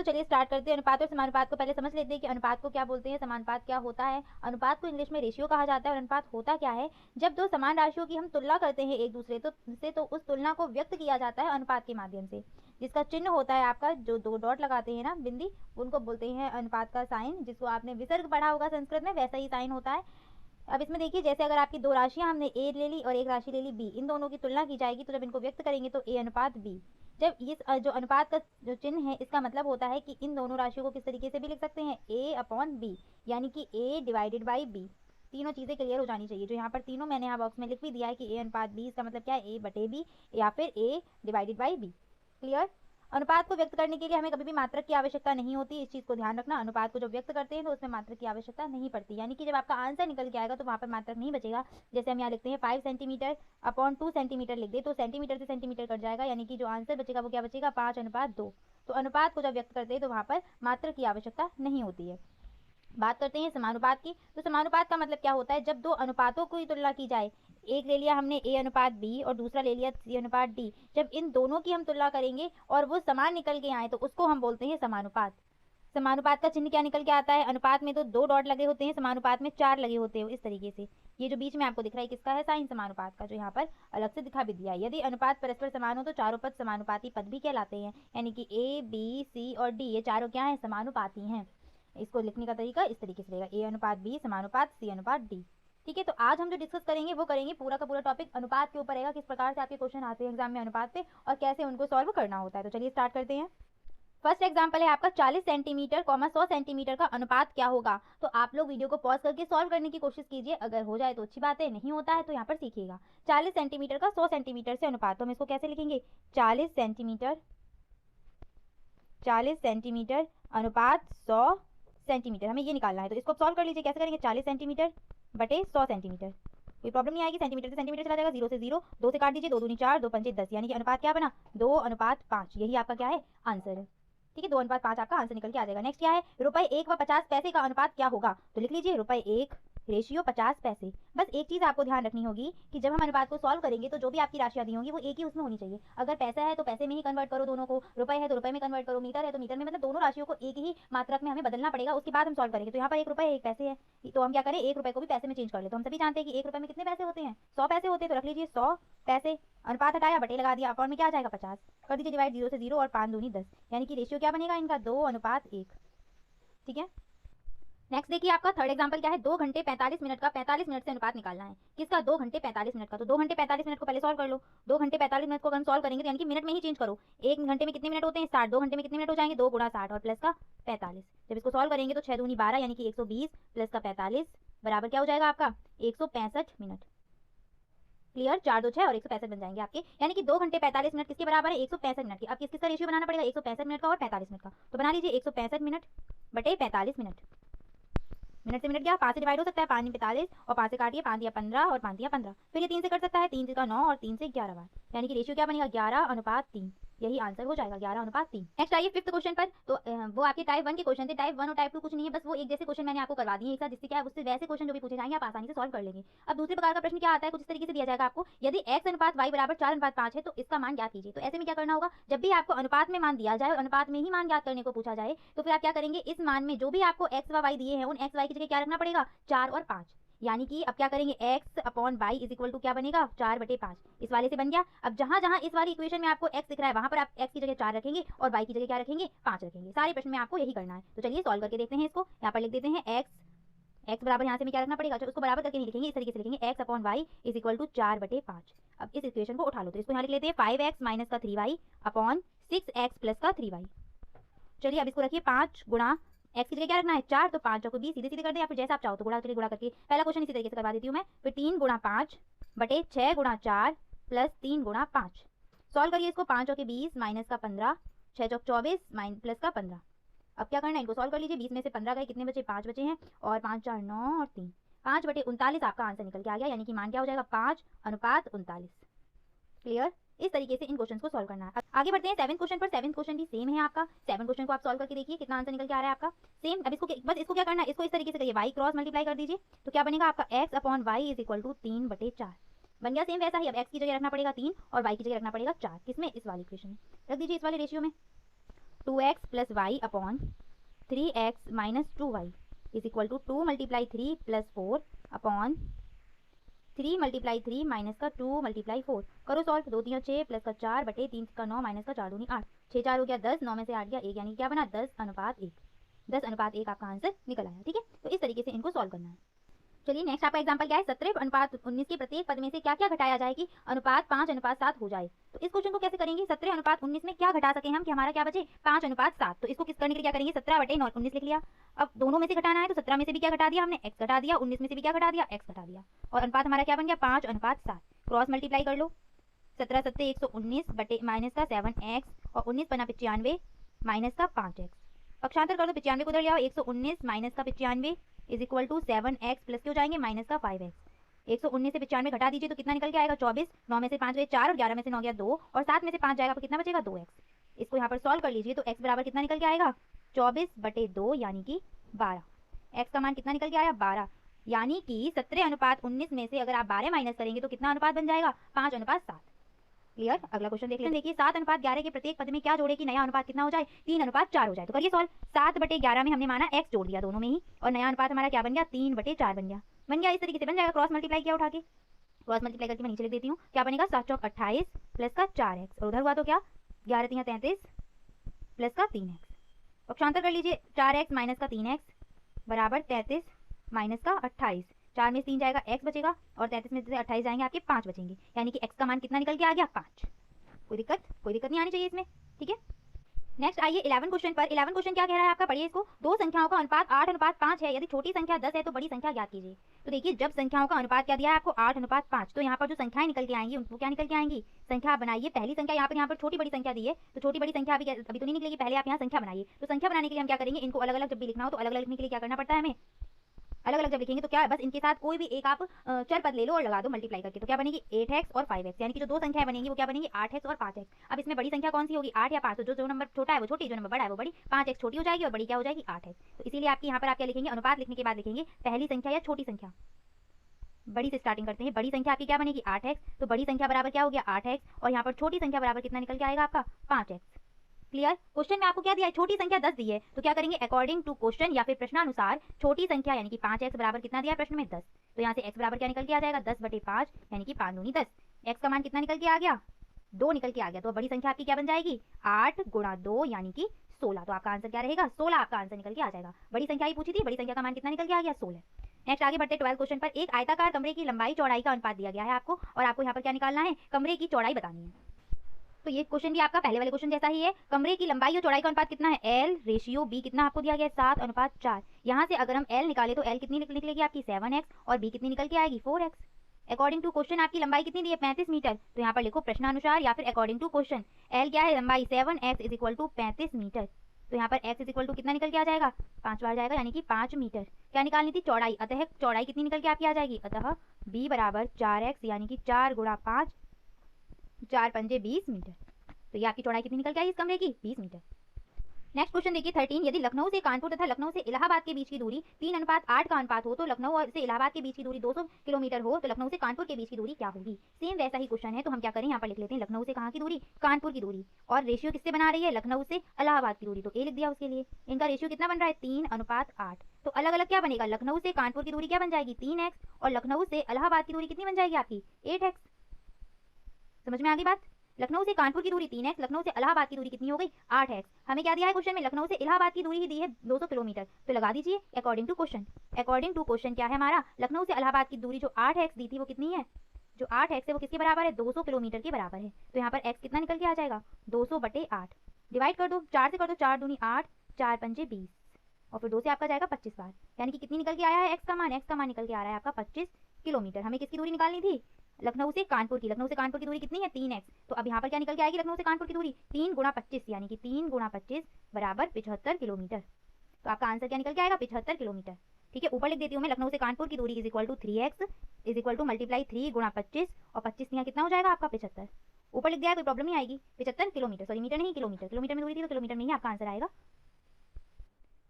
तो चलिए स्टार्ट करते हैं। अनुपात और समानुपात को पहले समझ लेते हैं कि अनुपात को क्या बोलते हैं, समानुपात क्या होता है। अनुपात को इंग्लिश में रेशियो कहा जाता है और अनुपात होता क्या है, जब दो समान राशियों की हम तुलना करते हैं एक दूसरे से तो उस तुलना को व्यक्त किया जाता है अनुपात के माध्यम से, जिसका चिन्ह होता है आपका जो दो डॉट लगाते हैं ना बिंदी, उनको बोलते हैं अनुपात का साइन, जिसको आपने विसर्ग पढ़ा होगा संस्कृत में, वैसा ही साइन होता है। अब इसमें देखिए, जैसे अगर आपकी दो राशियां हमने ए ले ली और एक राशि ले ली बी, इन दोनों की तुलना की जाएगी तो जब इनको व्यक्त करेंगे तो ए अनुपात बी। जब इस जो अनुपात का जो चिन्ह है, इसका मतलब होता है कि इन दोनों राशियों को किस तरीके से भी लिख सकते हैं, ए अपॉन बी, यानी कि ए डिवाइडेड बाई बी। तीनों चीजें क्लियर हो जानी चाहिए। जो यहाँ पर तीनों मैंने यहाँ बॉक्स में लिख भी दिया है कि ए अनुपात बी, इसका मतलब क्या है, ए बटे बी या फिर ए डिवाइडेड बाई बी। क्लियर। अनुपात को व्यक्त करने के लिए हमें कभी भी मात्रक की आवश्यकता नहीं होती, इस चीज को ध्यान रखना। अनुपात को जब व्यक्त करते हैं तो उसमें मात्रक की आवश्यकता नहीं पड़ती, यानी कि जब आपका आंसर निकल के आएगा तो वहां पर मात्रक नहीं बचेगा। जैसे हम यहाँ लिखते हैं 5 सेंटीमीटर अपॉन 2 सेंटीमीटर लिख दे तो सेंटीमीटर से सेंटीमीटर कट जाएगा, यानी कि जो आंसर बचेगा वो क्या बचेगा, 5:2। तो अनुपात को जब व्यक्त करते हैं तो वहां पर मात्रक की आवश्यकता नहीं होती है। बात करते हैं समानुपात की। तो समानुपात का मतलब क्या होता है, जब दो अनुपातों की तुलना की जाए, एक ले लिया हमने ए अनुपात बी और दूसरा ले लिया सी अनुपात डी, जब इन दोनों की हम तुलना करेंगे और वो समान निकल के आए तो उसको हम बोलते हैं समानुपात। समानुपात का चिन्ह क्या निकल के आता है, अनुपात में तो 2 डॉट लगे होते हैं, समानुपात में 4 लगे होते हैं। इस तरीके से ये जो बीच में आपको दिख रहा है किसका है, साइन समानुपात का, जो यहाँ पर अलग से दिखा भी दिया है। यदि अनुपात परस्पर समान हो तो चारों पद समानुपाती पद भी कहलाते हैं, यानी कि ए बी सी और डी ये चारों क्या है, समानुपाती हैं। इसको लिखने का तरीका इस तरीके से रहेगा, ए अनुपात बी समानुपात सी अनुपात डी। ठीक है, तो आज हम जो डिस्कस करेंगे वो करेंगे पूरा का पूरा टॉपिक अनुपात के ऊपर रहेगा, किस प्रकार से आपके क्वेश्चन आते हैं एग्जाम में अनुपात पे और कैसे उनको सॉल्व करना होता है। तो चलिए स्टार्ट करते हैं। फर्स्ट एग्जाम्पल है आपका 40 सेंटीमीटर 100 सेंटीमीटर का अनुपात क्या होगा। तो आप लोग वीडियो को पॉज करके सॉल्व करने की कोशिश कीजिए, अगर हो जाए तो अच्छी बात है, नहीं होता है तो यहाँ पर सीखिएगा। 40 सेंटीमीटर का 100 सेंटीमीटर से अनुपात, तो हम इसको कैसे लिखेंगे, 40 सेंटीमीटर अनुपात 100 सेंटीमीटर, हमें ये निकालना है। तो इसको सॉल्व कर लीजिए, कैसे करेंगे, 40 सेंटीमीटर बटे 100 सेंटीमीटर, कोई प्रॉब्लम नहीं आएगी। सेंटीमीटर से सेंटीमीटर चला जाएगा, 0 से 0, 2 से काट दीजिए, 2 दूनी 4, 2 पंचे 10, यानी कि अनुपात क्या बना, 2:5। यही आपका क्या है, आंसर है। ठीक है, 2:5 आपका आंसर निकल के आ जाएगा। नेक्स्ट क्या है, रुपए 1 व 50 पैसे का अनुपात क्या होगा। तो लिख लीजिए रुपए 1 रेशियो 50 पैसे। बस एक चीज आपको ध्यान रखनी होगी कि जब हम अनुपात को सॉल्व करेंगे तो जो भी आपकी राशियां दी होंगी वो एक ही उसमें होनी चाहिए। अगर पैसा है तो पैसे में ही कन्वर्ट करो दोनों को, रुपए है तो रुपए में कन्वर्ट करो, मीटर है तो मीटर में, मतलब दोनों राशियों को एक ही मात्रक में हमें बदलना पड़ेगा, उसके बाद हम सॉल्व करेंगे। तो यहाँ पर 1 रुपए 1 पैसे है, तो हम क्या करें, 1 रुपए को भी पैसे में चेंज कर ले। तो हम सभी जानते हैं कि 1 रुपए में कितने पैसे होते हैं, 100 पैसे होते हैं। तो रख लीजिए 100 पैसे, अनुपात हटाया बटे लगा दिया, अपॉन में क्या आ जाएगा 50, कर दीजिए डिवाइड, 0 से 0 और 5 दूनी 10, यानी कि रेशियो क्या बनेगा इनका, 2:1। ठीक है। नेक्स्ट देखिए, आपका थर्ड एग्जांपल क्या है, 2 घंटे 45 मिनट का 45 मिनट से अनुपात निकालना है। किसका, 2 घंटे 45 मिनट का। तो 2 घंटे 45 मिनट को पहले सॉल्व कर लो। 2 घंटे 45 मिनट को अगर हम सॉल्व करेंगे तो यानी कि मिनट में ही चेंज करो। 1 घंटे में कितने मिनट होते हैं, 60, 2 घंटे में कितने मिनट हो जाएंगे, 2 गुणा 60 और प्लस का 45। जब इसको सॉल्व करेंगे तो 6 दूनी 12, यानी कि 120 प्लस का 45 बराबर क्या हो जाएगा आपका, 165 मिनट। क्लियर, 4 2 6 और 165 बन जाएंगे आपके, यानी कि 2 घंटे 45 मिनट किसके बराबर है, 165 मिनट की। अब किसका रेशियो बनाना पड़ेगा, 165 मिनट का और 45 मिनट का। तो बना लीजिए 165 मिनट बटे 45 मिनट। मिनट से मिनट गया, 5 से डिवाइड हो सकता है, 5 45 और 5 से काटिए, 5 दिया 15 और 5 दिया 15, फिर ये 3 से कट सकता है, 3 का 9 और 3 से 11 बार, यानी कि रेशियो क्या बनेगा, 11:3। यही आंसर हो जाएगा, 11:3। नेक्स्ट आइए फिफ्थ क्वेश्चन पर। तो वो आपके टाइप 1 के क्वेश्चन थे, टाइप 1 और टाइप 2 कुछ नहीं है, बस वो एक जैसे क्वेश्चन मैंने आपको करवा दिए एक साथ, जिससे क्या है उससे वैसे क्वेश्चन जो भी पूछे जाएंगे आप आसानी से सॉल्व कर लेंगे। अब दूसरे प्रकार का प्रश्न क्या आता है, कुछ इस तरीके से दिया जाएगा आपको, यदि x अनुपात y बराबर 4:5 है तो इसका मान ज्ञात कीजिए। तो ऐसे में क्या करना होगा, जब भी आपको अनुपात में मान दिया जाए और अनुपात में ही मान ज्ञात करने को पूछा जाए तो फिर आप क्या करेंगे, इस मान में जो भी आपको x व y दिए हैं उन x y की जगह क्या रखना पड़ेगा, 4 और 5, यानी कि अब क्या करेंगे, x upon Y is equal to क्या बनेगा, 4/5। इस वाले से बन गया। अब जहां जहां इस वाली इक्वेशन में आपको x दिख रहा है वहां पर आप x की जगह 4 रखेंगे और y की जगह क्या रखेंगे, 5 रखेंगे। सारे प्रश्न में आपको यही करना है। तो चलिए सॉल्व करके देखते हैं इसको। यहाँ पर लिख देते हैं x बराबर, यहाँ से में क्या रखना पड़ेगा, उसको बराबर करके नहीं लिखेंगे, इस तरीके से लिखेंगे x upon Y is equal to 4/5। अब इस इक्वेशन को उठा लो, तो इसको यहाँ लिख लेते हैं 5x माइनस का 3y अपॉन 6x प्लस का 3y। चलिए अब इसको रखिए 5 गुणा x की जगह क्या रखना है, 4, तो 5 को 20 सीधे सीधे कर दे, या फिर जैसा आप चाहो तो गुणा करके पहला क्वेश्चन इसी तरीके से करवा देती हूँ मैं। फिर 3 गुणा 5 बटे 6 गुणा 4 प्लस 3 गुणा 5। सॉल्व करिए इसको, 5 और के 20 माइनस का 15, 6 चौक 24 माइनस प्लस का 15। अब क्या करना है, इनको सॉल्व कर लीजिए। 20 में से 15 गए, कितने बचे, 5 बचे हैं, और 5 4 9 और 3, 5/39 आपका आंसर निकल के आ गया, यानी कि मान क्या हो जाएगा, 5:39। क्लियर। इस तरीके से इन क्वेश्चंस को सॉल्व करना है। आगे बढ़ते हैं 7वें क्वेश्चन पर। 7वें क्वेश्चन भी सेम है आपका। 7 क्वेश्चन को आप सॉल्व करके देखिए कितना आंसर निकल के आ रहा है आपका, सेम। अब इसको बस इसको क्या करना है, इसको इस तरीके से करिए, y क्रॉस मल्टीप्लाई कर दीजिए, तो क्या बनेगा आपका, x upon Y is equal to 3/4 बन गया। सेम वैसा ही अब x की जगह रखना पड़ेगा 3 और y की जगह रखना पड़ेगा 4, किसमें, इस वाली इक्वेशन में रख दीजिए, इस वाले रेशियो में। 2x plus Y upon 3x minus 2y is equal to 2 multiply 3 plus 4 upon 3 multiply 3 minus का 2 मल्टीप्लाई 4। करो सॉल्व। 2 3 6 प्लस का 4 बटे 3 का 9 माइनस का 4 दूनी 8, 6 4 हो गया 10, 9 में से 8 गया 1, यानी क्या बना 10:1। 10:1 आपका आंसर निकल आया। ठीक है, तो इस तरीके से इनको सॉल्व करना है। चलिए नेक्स्ट आपका एग्जांपल क्या है, 17:19 के प्रत्येक पद में से क्या क्या घटाया जाए कि अनुपात 5:7 हो जाए। तो इस क्वेश्चन को कैसे करेंगे, 17:19 में क्या घटा सके हम कि हमारा क्या बचे 5:7। तो इसको किस करने के लिए क्या करेंगे, 17/19 लिख लिया। अब दोनों में से घटाना है तो 17 में से भी क्या घटा दिया हमने, x घटा दिया, 19 में से भी क्या घटा दिया, x घटा दिया, और अनुपात हमारा क्या बन गया 5:7। क्रॉस मल्टीप्लाई कर लो, 17 7 119 बटे माइनस का 7x और 19 बना 95 माइनस का 5x। पक्षांतर कर दो, 95 को उधर ले आओ, 119 माइनस का 95 is equal to 7x plus के हो जाएंगे माइनस का 5x। 119 से 95 घटा दीजिए तो कितना निकल के आएगा 24। 9 में से 5 गए 4 और 11 में से 9 गया 2 और 7 में से 5 जाएगा तो कितना बचेगा 2x। इसको यहाँ पर सॉल्व कर लीजिए तो x बराबर कितना निकल के आएगा 24/2 यानी कि 12। x का मान कितना निकल के आया 12, यानी कि 17:19 में से अगर आप 12 माइनस करेंगे तो कितना अनुपात बन जाएगा 5:7। क्लियर। अगला क्वेश्चन देख लेते हैं। देखिए 7:11 के प्रत्येक पद में क्या जोड़े कि नया अनुपात कितना हो जाए 3:4 हो जाए। तो करिए सॉल्व। 7/11 में हमने माना x जोड़ दिया दोनों में ही और नया अनुपात हमारा क्या बन गया 3/4 बन गया। इस तरीके से बन जाएगा। क्रॉस मल्टीप्लाई किया उठा के, क्रॉस मल्टीप्लाई करके मैं नीचे लिख देती हूँ। क्या बनेगा 7 चौक 28 प्लस का 4x और उधर हुआ तो क्या 11 3 33 प्लस का 3x। पक्षांतर कर लीजिए 4x माइनस का 3x बराबर 33 माइनस का 28। 4 में से 3 जाएगा x बचेगा और 33 में से 28 जाएंगे आपके 5 बचेंगे, यानी कि x का मान कितना निकल के आ गया 5। कोई दिक्कत नहीं आनी चाहिए इसमें। ठीक है, नेक्स्ट आइए 11 क्वेश्चन पर। 11 क्वेश्चन क्या कह रहा है आपका, पढ़िए इसको। दो संख्याओं का अनुपात 8:5 है, यदि छोटी संख्या 10 है तो बड़ी संख्या ज्ञात कीजिए। तो देखिए जब संख्याओं का अनुपात क्या दिया है आपको 8:5, तो यहाँ पर जो संख्याएं निकल के आएंगी वो क्या निकल के आएंगी, संख्या बनाइए। पहली संख्या यहाँ पर छोटी बड़ी संख्या दी है तो छोटी बड़ी संख्या अभी तो नहीं निकलेगी, पहले आप यहाँ संख्या बनाइए। तो संख्या बनाने के लिए हम क्या करेंगे, इनको अलग अलग जब भी लिखना हो तो अलग अलग लिखने के लिए क्या करना पड़ता है हमें, अलग अलग जब लिखेंगे तो क्या है, बस इनके साथ कोई भी एक आप चर पद ले लो और लगा दो मल्टीप्लाई करके। तो क्या बनेगी 8x और 5x, यानी कि जो दो संख्याएं बनेंगी वो क्या बनेगी 8x और 5x। अब इसमें बड़ी संख्या कौन सी होगी 8 या 5, तो जो नंबर छोटा है वो छोटी, जो नंबर बड़ा है वो बड़ी। 5x छोटी हो जाएगी और बड़ी क्या हो जाएगी 8x। तो इसीलिए आपकी यहाँ पर आप क्या लिखेंगे, अनुपात लिखने के बाद लिखेंगे पहली संख्या या छोटी संख्या। बड़ी से स्टार्टिंग करते हैं। बड़ी संख्या आपकी क्या बनेगी 8x, तो बड़ी संख्या बराबर क्या हो गया 8x और यहाँ पर छोटी संख्या बराबर कितना निकल के आएगा आपका 5x। क्लियर। क्वेश्चन में आपको क्या दिया है, छोटी संख्या 10 दी है, तो क्या करेंगे अकॉर्डिंग टू क्वेश्चन या फिर प्रश्नानुसार छोटी संख्या यानी कि 5x बराबर कितना दिया है प्रश्न में 10, तो यहाँ से x बराबर क्या निकल के आ जाएगा 10/5 यानी कि 5 दूनी 10। x का मान कितना निकल के आ गया 2 निकल के आ गया। तो बड़ी संख्या आपकी क्या बन जाएगी 8 × 2 यानी कि 16। तो आपका आंसर क्या रहेगा 16, आपका आंसर निकल के आ जाएगा। बड़ी संख्या ही पूछी थी, बड़ी संख्या का मान कितना निकल के आ गया 16। नेक्स्ट आगे बढ़ते 12 क्वेश्चन पर। एक आयताकार कमरे की लंबाई चौड़ाई का अनुपात दिया गया है आपको और आपको यहाँ पर क्या निकालना है, कमरे की चौड़ाई बतानी है। तो ये क्वेश्चन भी आपका पहले वाले क्वेश्चन जैसा ही है। कमरे की लंबाई और चौड़ाई का अनुपात कितना है L रेशियो B कितना आपको दिया गया है 7:4। यहाँ से अगर हम L निकाले तो L कितनी निकलेगी आपकी 7x और B कितनी निकल के आएगी 4x। अकॉर्डिंग टू क्वेश्चन आपकी लंबाई कितनी दी है 35 मीटर, तो यहाँ पर लिखो प्रश्नानुसार या फिर अकॉर्डिंग टू क्वेश्चन। L क्या है लंबाई 7x is equal to 35 metre, तो यहाँ पर x इज इक्वल टू कितना निकल के आ जाएगा 5 बार जाएगा यानी कि 5 मीटर। क्या निकालनी थी चौड़ाई, अतः चौड़ाई कितनी निकल के आपकी आ जाएगी, अतः B बराबर 4x यानी कि 4 × 5 4 पंजे 20 मीटर। तो ये आपकी चौड़ाई कितनी निकल के आई इस कमरे की 20 मीटर। नेक्स्ट क्वेश्चन देखिए 13। यदि लखनऊ से कानपुर तथा लखनऊ से इलाहाबाद के बीच की दूरी 3:8 का अनुपात हो तो लखनऊ से इलाहाबाद के बीच की दूरी 200 किलोमीटर हो तो लखनऊ से कानपुर के बीच की दूरी क्या होगी। सेम वैसा ही क्वेश्चन है, तो हम क्या करें यहाँ पर लिख लेते हैं लखनऊ से कहाँ की दूरी कानपुर की दूरी, और रेशियो किससे बना रही है लखनऊ से इलाहाबाद की दूरी, तो ए लिख दिया उसके लिए। इनका रेशियो कितना बन रहा है 3:8। तो अलग अलग क्या बनेगा, लखनऊ से कानपुर की दूरी क्या बन जाएगी 3x और लखनऊ से इलाहाबाद की दूरी कितनी बन जाएगी आपकी 8x। समझ में आ गई बात। लखनऊ से कानपुर की दूरी 3x, लखनऊ से इलाहाबाद की दूरी कितनी हो गई 8x। हमें क्या दिया है क्वेश्चन में, लखनऊ से इलाहाबाद की दूरी ही दी है 200 किलोमीटर, तो लगा दीजिए according to question. According to question क्या है हमारा, लखनऊ से इलाहाबाद की दूरी जो 8x दी थी वो कितनी है, जो 8x है वो किसके बराबर है 200 किलोमीटर के बराबर है। तो यहाँ पर x कितना निकल के आ जाएगा 200/8। डिवाइड कर दो 4 से कर दो, 4 दूनी 8 4 पंजे 20 और फिर 2 से आपका जाएगा 25 बार, यानी कि कितनी निकल के आया है x का मान, x का मान निकल के आ रहा है आपका 25 किलोमीटर। हमें किसकी दूरी निकालनी थी लखनऊ से कानपुर की। लखनऊ से कानपुर की दूरी कितनी है 3x, तो अब यहाँ पर क्या निकल के आएगी लखनऊ से कानपुर की दूरी 3 × 25 यानी कि 3 × 25 बराबर 75 किलोमीटर। तो आपका आंसर क्या निकल के आएगा 75 किलोमीटर। ठीक है, ऊपर लिख देती हूँ मैं लखनऊ से कानपुर की दूरी is equal to 3x is equal to multiply 3 × 25 और 25 यहाँ कितना हो जाएगा आपका 75। ऊपर लिख दिया कोई प्रॉब्लम नहीं आएगी। 75 किलोमीटर, सॉरी मीटर नहीं किलोमीटर, किलोमीटर में दूरी थी तो किलोमीटर में ही आपका आंसर आएगा।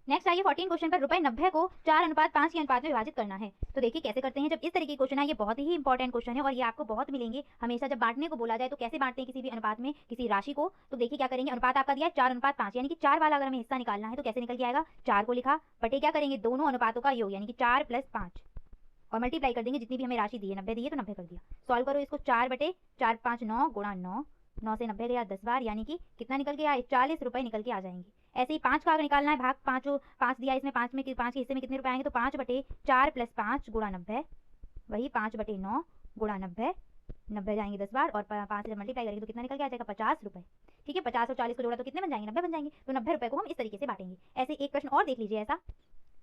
नेक्स्ट आइए 14 क्वेश्चन पर ₹90 को 4:5 के अनुपात में विभाजित करना है। तो देखिए कैसे करते हैं। जब इस तरीके के क्वेश्चन आए, ये बहुत ही इंपॉर्टेंट क्वेश्चन है और ये आपको बहुत मिलेंगे हमेशा। जब बांटने को बोला जाए तो कैसे बांटते हैं किसी भी अनुपात में किसी राशि को, तो देखिए क्या करेंगे। अनुपात आपका दिया है 4:5, यानी कि 4 वाला अगर हमें हिस्सा निकालना है तो कैसे निकल के आएगा। 4 को लिखा बटे क्या करेंगे, दोनों अनुपातों का योग, यानी कि 4 + 5 और मल्टीप्लाई कर देंगे जितनी भी हमें राशि दी है। 90 दी है तो 90 कर दिया। सॉल्व करो इसको। 4 बटे 4 5 9 गुणा 9, 9 से 90 गया 10 बार, यानी कि कितना निकल के आए, 40 रुपए निकल के आ जाएंगे। ऐसे ही 5 का अगर निकालना है भाग, 5 दिया इसमें, 5 के हिस्से में कितने रुपए आएंगे, तो 5 बटे 4 + 5 गुणा 90, वही 5 बटे 9 गुणा 90, 90 जाएंगे 10 बार और 5 से मल्टीप्लाई करेंगे तो कितना निकल के आ जाएगा, 50 रुपए। ठीक है, 50 और 40 को जोड़ा तो कितने बन जाएंगे, 90 बन जाएंगे। तो 90 रुपए को हम इस तरीके से बांटेंगे। ऐसे एक प्रश्न और देख लीजिए। ऐसा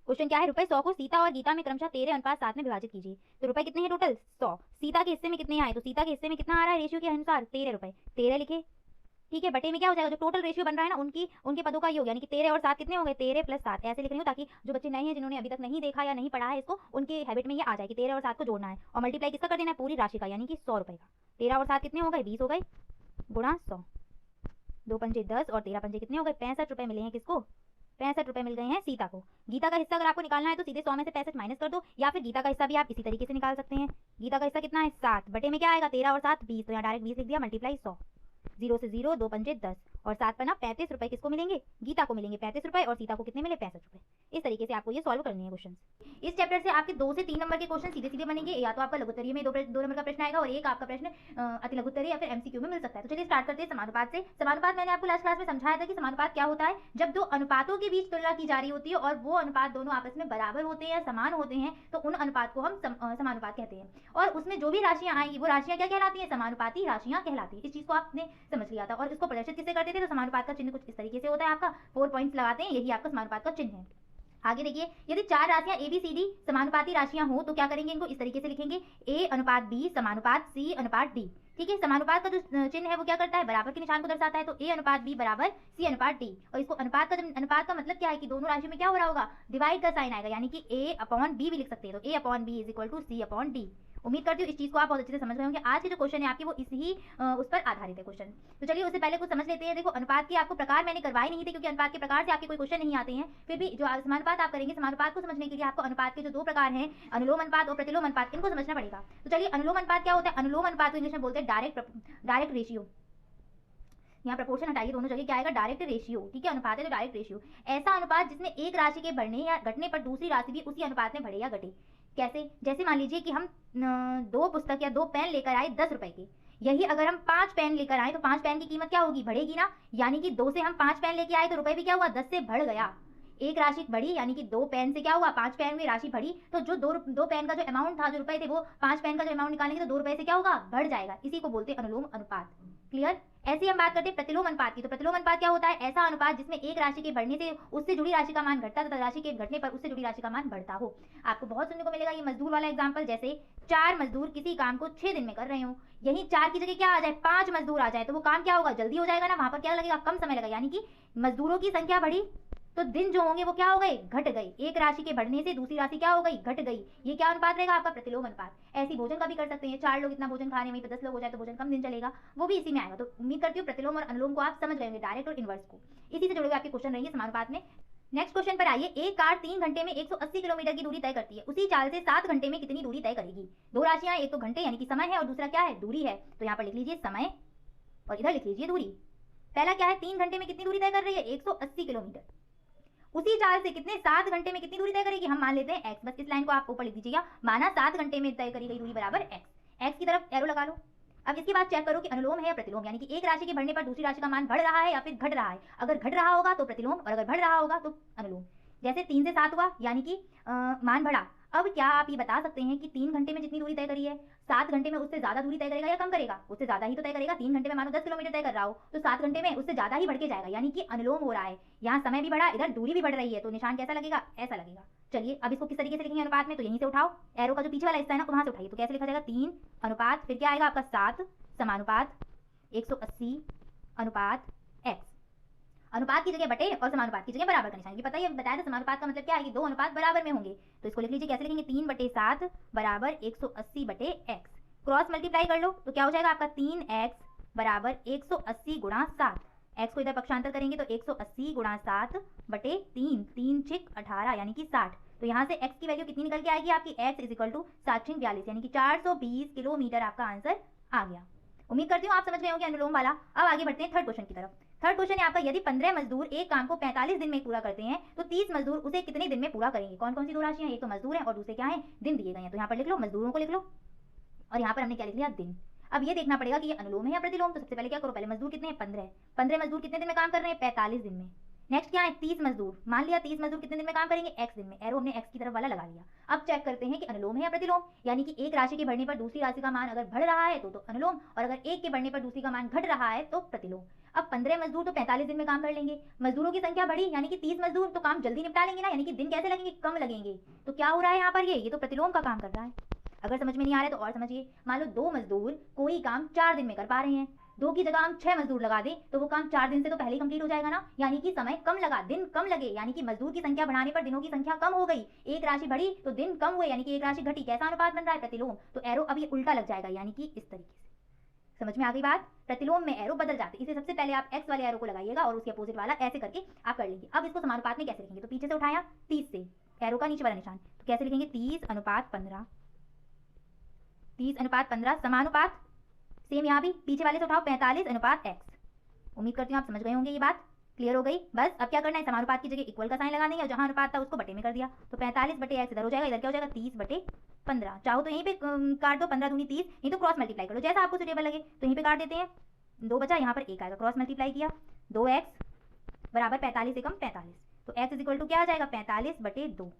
क्वेश्चन क्या है, ₹100 को सीता और गीता में क्रमशः 13:7 में विभाजित कीजिए। तो रुपए कितने हैं टोटल, 100। सीता के हिस्से में कितने आए, तो सीता के हिस्से में कितना आ रहा है रेशियो के अनुसार, 13 रुपए। 13 लिखे, ठीक है। बटे में क्या हो जाएगा, जो टोटल रेशियो बन रहा है ना उनके पदों का योग, यानी कि 13 और 7 कितने हो गए, 13 + 7। ऐसे लिख रही हूँ ताकि जो बच्चे नए हैं, जिन्होंने अभी तक नहीं देखा या नहीं पढ़ा है इसको, उनके हैबिट में ये आ जाए कि 13 और 7 को जोड़ना है और मल्टीप्लाई किसका कर देना है, पूरी राशि का, यानी कि 100 रुपए का। 13 और 7 कितने हो गए, 20 हो गए, गुणा 100। 2 पंजे 10 और 13 पंजे कितने हो गए, 65 रुपए मिले हैं किसको, 65 रुपए मिल गए हैं सीता को। गीता का हिस्सा अगर आपको निकालना है तो सीधे 100 में से 65 माइनस कर दो, या फिर गीता का हिस्सा भी आप इसी तरीके से निकाल सकते हैं। गीता का हिस्सा कितना है, 7 बटे में क्या आएगा, 13 और 7 20, तो यहाँ डायरेक्ट 20 लिख दिया, मल्टीप्लाई 100। 0 से 0, 2 पंजे 10 और 7 पन्ना 35 रुपए किसको मिलेंगे, गीता को मिलेंगे 35 रुपए और सीता को कितने मिले, 65 रुपए। इस तरीके से आपको ये सॉल्व करनी है क्वेश्चन। इस चैप्टर से आपके 2 से 3 नंबर के क्वेश्चन सीधे सीधे बनेंगे, या तो आपका लघुत्तरीय में 2 नंबर का प्रश्न आएगा और एक आपका प्रश्न अति लघुत्तरीय या फिर एमसीक्यू में मिल सकता है। तो चलिए स्टार्ट करते हैं समानुपात से। समानुपात मैंने आपको लास्ट क्लास में समझाया था कि समानुपात क्या होता है, जब दो अनुपातों के बीच तुलना की जा रही होती है और वो अनुपात दोनों आपस में बराबर होते हैं या समान होते हैं, तो उन अनुपात को हम समानुपात कहते हैं। और उसमें जो भी राशियां आएंगी वो राशियां क्या कहलाती है, समानुपाती राशियां कहलाती है। इस चीज को आपने समझ लिया था। और इसको प्रदर्शित किससे करते थे, तो समानुपात का चिन्ह कुछ इस तरीके से होता है, आपका 4 पॉइंट्स लगाते हैं, यही आपका समानुपात का चिन्ह है। आगे देखिए, यदि 4 राशियां ABCD समानुपाती राशियां हो तो क्या करेंगे, इनको इस तरीके से लिखेंगे, A/B समानुपात C/D। ठीक है, समानुपात का जो चिन्ह है वो क्या करता है, बराबर के निशान को दर्शाता है। तो A/B बराबर C/D। और इसको अनुपात का मतलब क्या है कि दोनों राशियों में क्या हो रहा होगा, डिवाइड का साइन आएगा, यानी कि A/B भी लिख सकते हैं। तो A/B = C/D। उम्मीद करती हूँ इस चीज को आप बहुत अच्छे से समझ गए होंगे। आज के जो क्वेश्चन है आपके वो इसी उस पर आधारित है क्वेश्चन। तो चलिए उससे पहले कुछ समझ लेते हैं। देखो, अनुपात के आपको प्रकार मैंने करवाए नहीं थे क्योंकि अनुपात के प्रकार से आपके कोई क्वेश्चन नहीं आते हैं। फिर भी जो समानुपात आप करेंगे, समानुपात को समझने के लिए आपको अनुपात के जो 2 प्रकार हैं, अनुलोम अनुपात और प्रतिलोम अनुपात, इनको समझना पड़ेगा। तो चलिए, अनुलोम अनुपात क्या होता है, अनुलोम अनुपात को इंग्लिश में बोलते हैं डायरेक्ट रेशियो। यहाँ प्रपोर्शन हटाइए, दोनों जगह क्या आएगा, डायरेक्ट रेशियो। ठीक है, अनुपात है तो डायरेक्ट रेशियो। ऐसा अनुपात जिसमें एक राशि के बढ़ने या घटने पर दूसरी राशि भी उसी अनुपात में बढ़े या घटे। कैसे, जैसे मान लीजिए कि हम 2 पुस्तक या 2 पेन लेकर आए 10 रुपए के, यही अगर हम 5 पेन लेकर आए तो 5 पेन की कीमत क्या होगी, बढ़ेगी ना। यानी कि 2 से हम 5 पेन लेके आए तो रुपए भी क्या हुआ, 10 से बढ़ गया। एक राशि बढ़ी, यानी कि 2 पेन से क्या हुआ, 5 पेन में राशि बढ़ी। तो जो 2 पेन का जो अमाउंट था, जो रुपए थे, वो 5 पेन का जो अमाउंट निकालेंगे तो 2 रुपए से क्या होगा, बढ़ जाएगा। इसी को बोलते हैं अनुलोम अनुपात। क्लियर। ऐसे हम बात करते हैं प्रतिलोम अनुपात की। तो प्रतिलोम अनुपात क्या होता है, ऐसा अनुपात जिसमें एक राशि के बढ़ने से उससे जुड़ी राशि का मान घटता तथा राशि के घटने पर उससे जुड़ी राशि का मान बढ़ता हो। आपको बहुत सुनने को मिलेगा ये मजदूर वाला एग्जांपल, जैसे 4 मजदूर किसी काम को 6 दिन में कर रहे हो, यही 4 की जगह क्या आ जाए, 5 मजदूर आ जाए, तो वो काम क्या होगा, जल्दी हो जाएगा ना। वहां पर क्या लगेगा, कम समय लगेगा। यानी कि मजदूरों की संख्या बढ़ी तो दिन जो होंगे वो क्या हो गए, घट गए। एक राशि के बढ़ने से दूसरी राशि क्या हो गई, घट गई। ये क्या अनुपात रहेगा, आपका प्रतिलोम अनुपात। ऐसी भोजन का भी कर सकते हैं, 4 लोग इतना भोजन खा रहे हैं, वहीं पर 10 लोग हो जाए तो भोजन कम दिन चलेगा, वो भी इसी में आएगा। तो उम्मीद करती हूँ प्रतिलोम और अनुलोम को आप समझ गए होंगे, डायरेक्ट और इनवर्स को। इसी से जुड़े हुए आपके क्वेश्चन रहेंगे समानुपात में। नेक्स्ट क्वेश्चन पर आइए। एक कार 3 घंटे में 180 किलोमीटर की दूरी तय करती है, उसी चाल से 7 घंटे में कितनी दूरी तय करेगी। 2 राशियां, एक तो घंटे यानी कि समय है और दूसरा क्या है, दूरी है। तो यहाँ पर लिख लीजिए समय और इधर लिख लीजिए दूरी। पहला क्या है, 3 घंटे में कितनी दूरी तय कर रही है, 180 किलोमीटर। उसी चाल से कितने, 7 घंटे में कितनी दूरी तय करेगी, हम मान लेते हैं x। बस इस लाइन को आप ऊपर लिख दीजिएगा, माना 7 घंटे में तय करी गई दूरी बराबर x की तरफ एरो लगा लो। अब इसके बाद चेक करो कि अनुलोम है या प्रतिलोम, यानी कि एक राशि के बढ़ने पर दूसरी राशि का मान बढ़ रहा है या फिर घट रहा है। अगर घट रहा होगा तो प्रतिलोम और अगर बढ़ रहा होगा तो अनुलोम। जैसे 3 से 7 हुआ, यानी कि मान बढ़ा। अब क्या आप ये बता सकते हैं कि 3 घंटे में जितनी दूरी तय करी है, 7 घंटे में उससे ज्यादा दूरी तय करेगा या कम करेगा, उससे ज्यादा ही तो तय करेगा। 3 घंटे में मानो 10 किलोमीटर तय कर रहा हो तो 7 घंटे में उससे ज्यादा ही बढ़ के जाएगा, यानी कि अनुलोम हो रहा है। यहाँ समय भी बढ़ा, इधर दूरी भी बढ़ रही है, तो निशान कैसा लगेगा, ऐसा लगेगा। चलिए अब इसको किस तरीके से लिखेंगे अनुपात में, तो यहीं से उठाओ, एरो का जो पीछे वाला हिस्सा है ना वहां से उठाइए। तो कैसे लिखा जाएगा, 3 अनुपात फिर क्या आएगा आपका 7 समानुपात 180 अनुपात x। अनुपात की जगह बटे और समानुपात की जगह बराबर का निशान। ये पता ही बताया था, समानुपात का मतलब क्या है कि 2 अनुपात बराबर में होंगे। तो इसको लिख लीजिए, कैसे लिखेंगे, 3/7 बराबर 180/x। क्रॉस मल्टीप्लाई कर लो तो क्या हो जाएगा आपका 3x बराबर 180 गुणा 7। x को इधर पक्षांतर करेंगे तो 180 गुणा 7 बटे 3, 3 6 18 यानी कि 60। तो यहाँ से x की वैल्यू कितनी निकल के आएगी आपकी, x इज इक्वल टू 7 6 42 यानी कि 420 किलोमीटर आपका आंसर आ गया। उम्मीद करती हूँ आप समझ गए होंगे अनुलोम वाला। अब आगे बढ़ते हैं थर्ड क्वेश्चन की तरफ। थर्ड क्वेश्चन है आपका, यदि 15 मजदूर एक काम को 45 दिन में पूरा करते हैं तो 30 मजदूर उसे कितने दिन में पूरा करेंगे। कौन कौन सी दो राशियां, एक तो मजदूर है और दूसरे क्या है, दिन दिए गए हैं। तो यहाँ पर लिख लो मजदूरों को लिख लो और यहाँ पर हमने क्या लिख लिया, दिन। अब ये देखना पड़ेगा कि ये अनुलोम है या प्रतिलोम। तो सबसे पहले क्या करो, पहले मजदूर कितने हैं, 15। 15 मजदूर कितने दिन में काम कर रहे हैं, 45 दिन में। नेक्स्ट क्या है, 30 मजदूर। मान लिया 30 मजदूर कितने दिन में काम करेंगे, x दिन में। एरो हमने x की तरफ वाला लगा लिया। अब चेक करते हैं कि अनुलोम है या प्रतिलोम। यानी कि एक राशि के बढ़ने पर दूसरी राशि का मान अगर बढ़ रहा है तो अनुलोम, और अगर एक के बढ़ने पर दूसरी का मान घट रहा है तो प्रतिलोम। अब 15 मजदूर तो 45 दिन में काम कर लेंगे। मजदूरों की संख्या बढ़ी यानी कि 30 मजदूर, तो काम जल्दी निपटा लेंगे ना, यानी कि दिन कैसे लगेंगे, कम लगेंगे। तो क्या हो रहा है यहाँ पर, ये तो प्रतिलोम का काम कर रहा है। अगर समझ में नहीं आ रहा है तो और समझिए। मान लो 2 मजदूर कोई काम 4 दिन में कर पा रहे हैं, 2 की जगह हम 6 मजदूर लगा दें तो वो काम 4 दिन से तो पहले ही कंप्लीट हो जाएगा ना, यानी कि समय कम लगा, दिन कम लगे। यानी कि मजदूर की संख्या बढ़ाने पर दिनों की संख्या कम हो गई। एक राशि बढ़ी तो दिन कम हुए, यानी कि एक राशि घटी। कैसा अनुपात बन रहा है, प्रतिलोम। तो एरो अब ये उल्टा लग जाएगा, यानी कि इस तरीके से। समझ में आ गई बात। प्रतिलोम में एरो बदल जाते, इसे सबसे पहले आप x वाले एरो को लगाइएगा और उसके अपोजिट वाला ऐसे करके आप कर लेंगे। अब इसको समानुपात में कैसे लिखेंगे, तो पीछे से उठाया 30 से, एरो का नीचे वाला निशान, तो कैसे लिखेंगे 30:15। 30:15 समानुपात, सेम यहाँ भी पीछे वाले से उठाओ 45:x। उम्मीद करती हूँ आप समझ गए होंगे, ये बात क्लियर हो गई। बस अब क्या करना है, समानुपात की जगह इक्वल का साइन लगा देंगे और जहाँ अनुपात था उसको बटे में कर दिया। तो 45/x इधर हो जाएगा, इधर क्या हो जाएगा 30/15। चाहो तो यहीं पे काट दो, 15 दूनी 30, नहीं तो क्रॉस मल्टीप्लाई कर लो, जैसा आपको सुटेबल लगे। तो यहीं पे काट देते हैं, 2 बचा, यहाँ पर 1 आएगा, क्रॉस मल्टीप्लाई किया, 2x बराबर 45 से कम 45। तो x इज इक्वल टू क्या आ जाएगा, 45/2।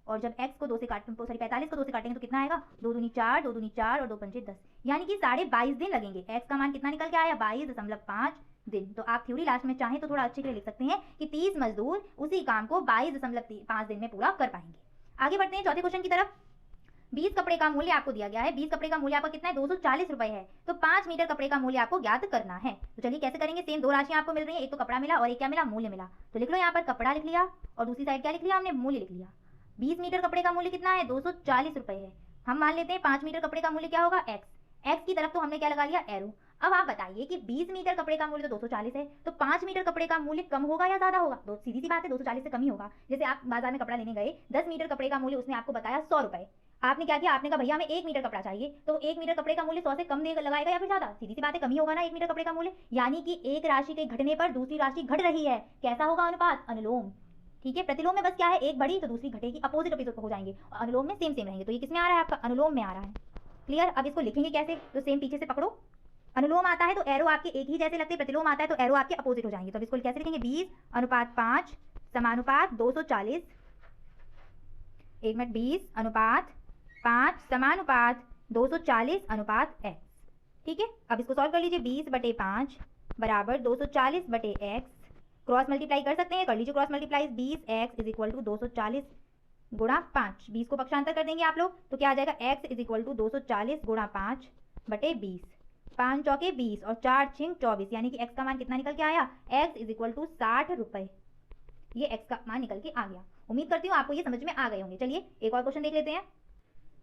और जब x को 2 से काटेंगे, सॉरी 45 को 2 से काटेंगे तो कितना आएगा, 2 दूनी 4, 2 दूनी 4 और 2 पंचे 10, यानी कि 22.5 दिन लगेंगे। x का मान कितना निकल के आया, 22.5 दिन। तो आप थ्योरी लास्ट में चाहें तो थोड़ा अच्छे के लिए लिख सकते हैं कि 30 मजदूर उसी काम को 22.5 दिन में पूरा कर पाएंगे। आगे बढ़ते हैं चौथे क्वेश्चन की तरफ। 20 कपड़े का मूल्य आपको दिया गया है। 20 कपड़े का मूल्य आपका कितना है, 240 रुपए है। तो 5 मीटर कपड़े का मूल्य आपको ज्ञात करना है। तो चलिए कैसे करेंगे, सेम दो राशियां आपको मिल रही है, एक तो कपड़ा मिला और एक क्या मिला, मूल्य मिला। तो लिख लो यहाँ पर कपड़ा लिख लिया और दूसरी साइड क्या लिख लिया हमने, मूल्य लिख लिया। 20 मीटर कपड़े का मूल्य कितना है, 240 रुपए है। हम मान लेते हैं 5 मीटर कपड़े का मूल्य क्या होगा, x की तरफ तो हमने क्या लगा लिया, एरो। अब आप बताइए कि 20 मीटर कपड़े का मूल्य तो 240 है, तो 5 मीटर कपड़े का मूल्य कम होगा या ज्यादा होगा, तो सीधी सी बात है 240 से कम ही होगा। जैसे आप बाजार में कपड़ा लेने गए, 10 मीटर कपड़े का मूल्य उसने आपको बताया 100 रुपए, आपने क्या किया, आपने कहा भैया हमें 1 मीटर कपड़ा चाहिए, तो 1 मीटर कपड़े का मूल्य 100 से कम लगाएगा या फिर ज्यादा, सीधी सी बात है कम ही होगा ना 1 मीटर कपड़े का मूल्य। यानी कि एक राशि के घटने पर दूसरी राशि घट रही है, कैसा होगा अनुपात, अनुलोम। ठीक है, प्रतिलोम में बस क्या है, एक बढ़ी तो दूसरी घटेगी, अपोजिट अपोजिट हो जाएंगे, और अनुलोम में सेम सेम रहेंगे। तो ये किसमें आ रहा है आपका, अनुलोम में आ रहा है। क्लियर। अब इसको लिखेंगे कैसे, तो सेम पीछे से पकड़ो, अनुलोम आता है तो एरो आपके एक ही जैसे लगते हैं, प्रतिलोम आता है तो एरो आपके अपोजिट हो जाएंगे। तो अब इसको कैसे लिखेंगे, 20:5 समानुपात 240, 20:5 समानुपात 240/x। ठीक है, अब इसको सॉल्व कर लीजिए, 20/5 बराबर 240/x, क्रॉस मल्टीप्लाई कर सकते हैं, कर लीजिए cross multiply. 20x is equal to 240 गुणा 5, 20 को पक्षांतर कर देंगे आप लोग तो क्या आ जाएगा, x इज इक्वल टू 240 गुणा 5/20, 5 चौके 20 और 4 छिंग 24, यानी कि x का मान कितना निकल के आया, x इज इक्वल टू 60 रुपए। ये x का मान निकल के आ गया। उम्मीद करती हूँ आपको ये समझ में आ गए होंगे। चलिए एक और क्वेश्चन देख लेते हैं।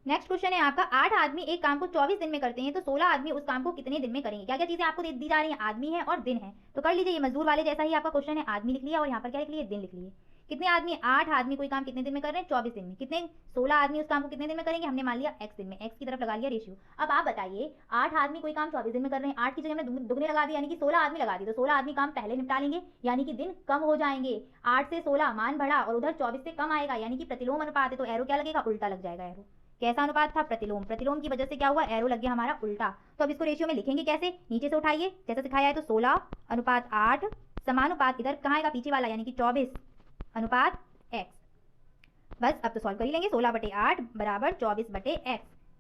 नेक्स्ट क्वेश्चन है आपका, 8 आदमी एक काम को 24 दिन में करते हैं तो 16 आदमी उस काम को कितने दिन में करेंगे। क्या क्या चीजें आपको दी जा रही हैं, आदमी है और दिन है। तो कर लीजिए, ये मजदूर वाले जैसा ही आपका क्वेश्चन है, आदमी लिख लिया और यहाँ पर क्या लिख लिए, दिन लिख लिए। कितने आदमी, 8 आदमी कोई काम कितने दिन में कर रहे हैं, 24 दिन में। कितने, 16 आदमी उस काम को कितने दिन में करेंगे, हमने मान लिया x दिन में, x की तरफ लगा लिया रेशियो। अब आप बताइए 8 आदमी कोई काम 24 दिन में कर रहे हैं, 8 की जगह हमने दुगने लगा दिया, यानी कि 16 आदमी लगा दी, तो 16 आदमी काम पहले निपटा लेंगे, यानी कि दिन कम हो जाएंगे। 8 से 16 मान बढ़ा और उधर 24 से कम आएगा, यानी कि प्रतिलोम अनुपात है, तो एरो क्या लगेगा, उल्टा लग जाएगा। एरो कैसा अनुपात था, प्रतिलोम। प्रतिलोम की वजह से क्या हुआ, एरो लग गया हमारा उल्टा। तो अब इसको रेशियो में लिखेंगे कैसे, नीचे से उठाइए जैसा सिखाया है, तो 16:8 समानुपात इधर कहाँ आएगा, पीछे वाला, यानी कि 24/x। बस अब तो सॉल्व कर ही लेंगे, 16/8 बराबर 24/x,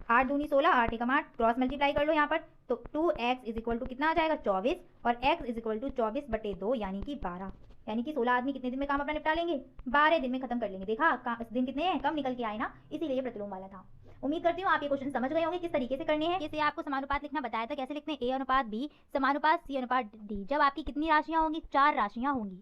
8 दूनी 16, 8 एकम 8, क्रॉस मल्टीप्लाई कर लो यहाँ पर, तो 2x इज इक्वल टू कितना आ जाएगा, 24, और x इज इक्वल टू 24/2 यानी कि 12। यानी कि 16 आदमी कितने दिन में काम अपना निपटा लेंगे, 12 दिन में खत्म कर लेंगे। देखा दिन कितने हैं, कम निकल के आए ना, इसीलिए ये प्रतिलोम वाला था। उम्मीद करती हूँ आप ये क्वेश्चन समझ गए होंगे किस तरीके से करने हैं। जैसे आपको समानुपात लिखना बताया था, कैसे लिखते हैं, a/b समानुपात c/d। जब आपकी कितनी राशियां होंगी, 4 राशियां होंगी।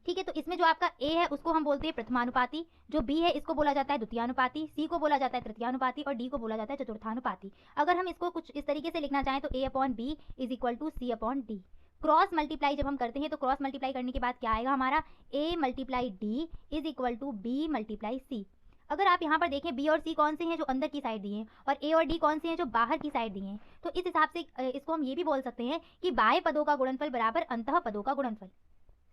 ठीक है, तो इसमें जो आपका a है उसको हम बोलते हैं प्रथमानुपाती, जो b है इसको बोला जाता है द्वितीयानुपाती, c को बोला जाता है तृतीयानुपाती और d को बोला जाता है चतुर्थानुपाती। अगर हम इसको कुछ इस तरीके से लिखना चाहें तो a/b is equal to c/d। Cross multiply जब हम करते हैं तो क्रॉस मल्टीप्लाई करने के बाद क्या आएगा हमारा, a multiply D is equal to b multiply C. अगर आप यहाँ पर देखें b और c कौन से हैं जो अंदर की साइड दिए हैं और a और d कौन से हैं जो बाहर की साइड दिए हैं, तो इस हिसाब से इसको हम ये भी बोल सकते हैं कि बाह्य पदों का गुणनफल बराबर अंतः पदों का गुणनफल।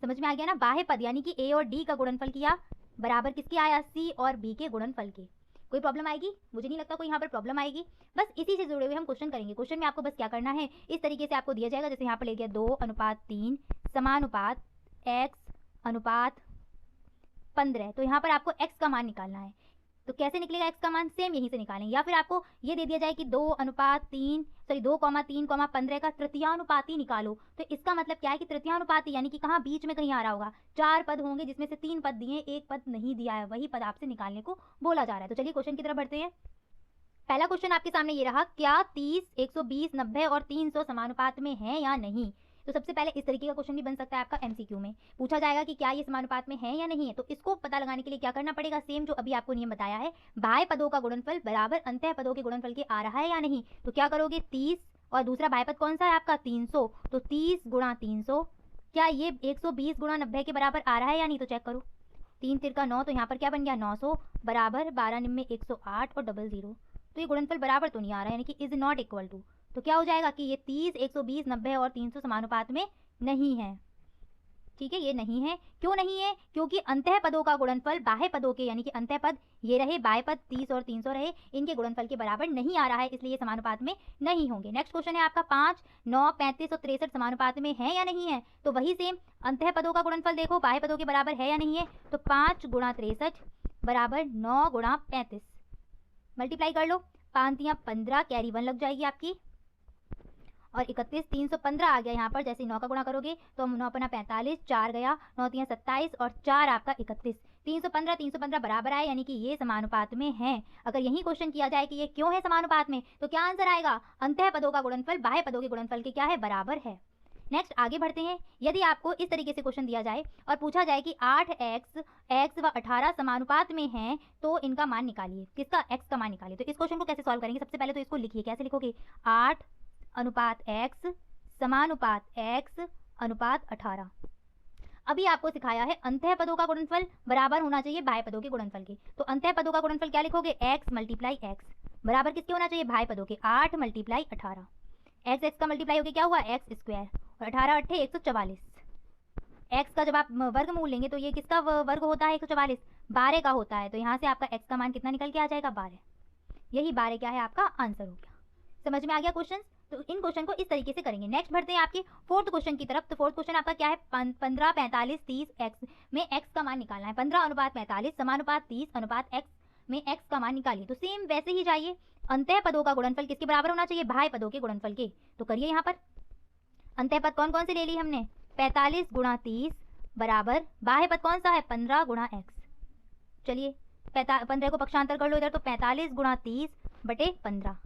समझ में आ गया ना, बाह्य पद यानी कि a और d का गुणनफल किया बराबर किसके आया, c और b के गुणनफल के। कोई प्रॉब्लम आएगी? मुझे नहीं लगता कोई यहाँ पर प्रॉब्लम आएगी। बस इसी से जुड़े हुए हम क्वेश्चन करेंगे। क्वेश्चन में आपको बस क्या करना है, इस तरीके से आपको दिया जाएगा, जैसे यहाँ पर ले गया 2:3 समानुपात x 15, तो यहाँ पर आपको x का मान निकालना है। तो कैसे निकलेगा x का मान, सेम यहीं से निकालेंगे। या फिर आपको ये दे दिया जाए कि 2:3,15 का तृतीयानुपाती निकालो, तो इसका मतलब क्या है कि तृतीयानुपाती यानी कि कहाँ, बीच में कहीं आ रहा होगा। 4 पद होंगे जिसमें से 3 पद दिए, 1 पद नहीं दिया है, वही पद आपसे निकालने को बोला जा रहा है। तो चलिए क्वेश्चन की तरफ बढ़ते हैं। पहला क्वेश्चन आपके सामने ये रहा, क्या 30, 120, 90 और 300 समानुपात में है या नहीं। तो सबसे पहले इस तरीके का क्वेश्चन भी बन सकता है आपका एमसीक्यू में, पूछा जाएगा कि क्या ये समानुपात में है या नहीं है। तो इसको पता लगाने के लिए क्या करना पड़ेगा, सेम जो अभी आपको नियम बताया है, बाह्य पदों का गुणनफल बराबर अंतः पदों के गुणनफल के आ रहा है या नहीं। तो क्या करोगे, 30 और दूसरा बाह्य पद कौन सा है आपका 300, तो 30 गुणा 300, क्या ये 120 गुणा 90 के बराबर आ रहा है या नहीं। तो चेक करो, 3 तिरका 9, तो यहाँ पर क्या बन गया 900 बराबर 12 निम्न 108 और 00, तो ये गुणनफल बराबर तो नहीं आ रहा है, यानी कि इज नॉट इक्वल टू। तो क्या हो जाएगा कि ये 30, 120, 90 और 300 समानुपात में नहीं है। ठीक है, ये नहीं है। क्यों नहीं है, क्योंकि अंतः पदों का गुणनफल बाह्य पदों के यानी कि अंतः पद ये रहे, बाह्य पद 30 और 300 रहे, इनके गुणनफल के बराबर नहीं आ रहा है, इसलिए ये समानुपात में नहीं होंगे। नेक्स्ट क्वेश्चन है आपका 5, 9, 35 और 63 समानुपात में है या नहीं है। तो वही सेम, अंतः पदों का गुणनफल देखो बाह्य पदों के बराबर है या नहीं है। तो 5 गुणा 63 बराबर 9 गुणा 35, मल्टीप्लाई कर लो, 5 या 15, कैरी 1 लग जाएगी आपकी, और 31, 315 आ गया यहाँ पर। जैसे 9 का गुणा करोगे तो 9 अपना 45, 4 गया, 9 3 27 और 4 आपका 31, 315 बराबर आए, यानी कि ये समानुपात में है। अगर यही क्वेश्चन किया जाए कि ये क्यों है समानुपात में, तो क्या आंसर आएगा, अंतः पदों का गुणनफल बाह्य पदों के गुणनफल के क्या है, बराबर है। नेक्स्ट आगे बढ़ते हैं। यदि आपको इस तरीके से क्वेश्चन दिया जाए और पूछा जाए कि 8x व 18 समानुपात में हैं, तो इनका मान निकालिए, किसका, x का मान निकालिए। तो इस क्वेश्चन को कैसे सॉल्व करेंगे, सबसे पहले तो इसको लिखिए, कैसे लिखोगे, 8 अनुपात x समानुपात x अनुपात 18। अभी आपको सिखाया है अंतः पदों का गुणनफल बराबर होना चाहिए बाह्य पदों के गुणनफल के। तो अंतः पदों का गुणनफल क्या लिखोगे, x मल्टीप्लाई x बराबर किसके होना चाहिए, बाह्य पदों के, 8 मल्टीप्लाई 18, x का मल्टीप्लाई हो गया क्या हुआ, x स्क्वायर, और 18 8 144। x का जब आप वर्गमूल लेंगे तो ये किसका वर्ग होता है, 144, 12 का होता है। तो यहाँ से आपका x का मान कितना निकल के आ जाएगा, 12। यही 12 क्या है आपका आंसर हो गया। समझ में आ गया क्वेश्चन। तो इन क्वेश्चन को इस तरीके से करेंगे। नेक्स्ट बढ़ते हैं आपके फोर्थ क्वेश्चन की तरफ। तो फोर्थ क्वेश्चन आपका क्या है, 15, 45, 30 x में x का मान निकालना है। 15 अनुपात 45 समानुपात 30 अनुपात x में x का मान निकालिए। तो सेम वैसे ही जाइए, अंतः पदों का गुणनफल किसके बराबर होना चाहिए, बाह्य पदों के गुणनफल के। तो करिए यहाँ पर, अंतः पद कौन कौन से ले ली हमने, 45 गुणा 30 बराबर बाह्य पद कौन सा है, 15 गुणा x। चलिए 15 को पक्षांतर कर लो इधर, तो 45 गुणा 30 बटे 15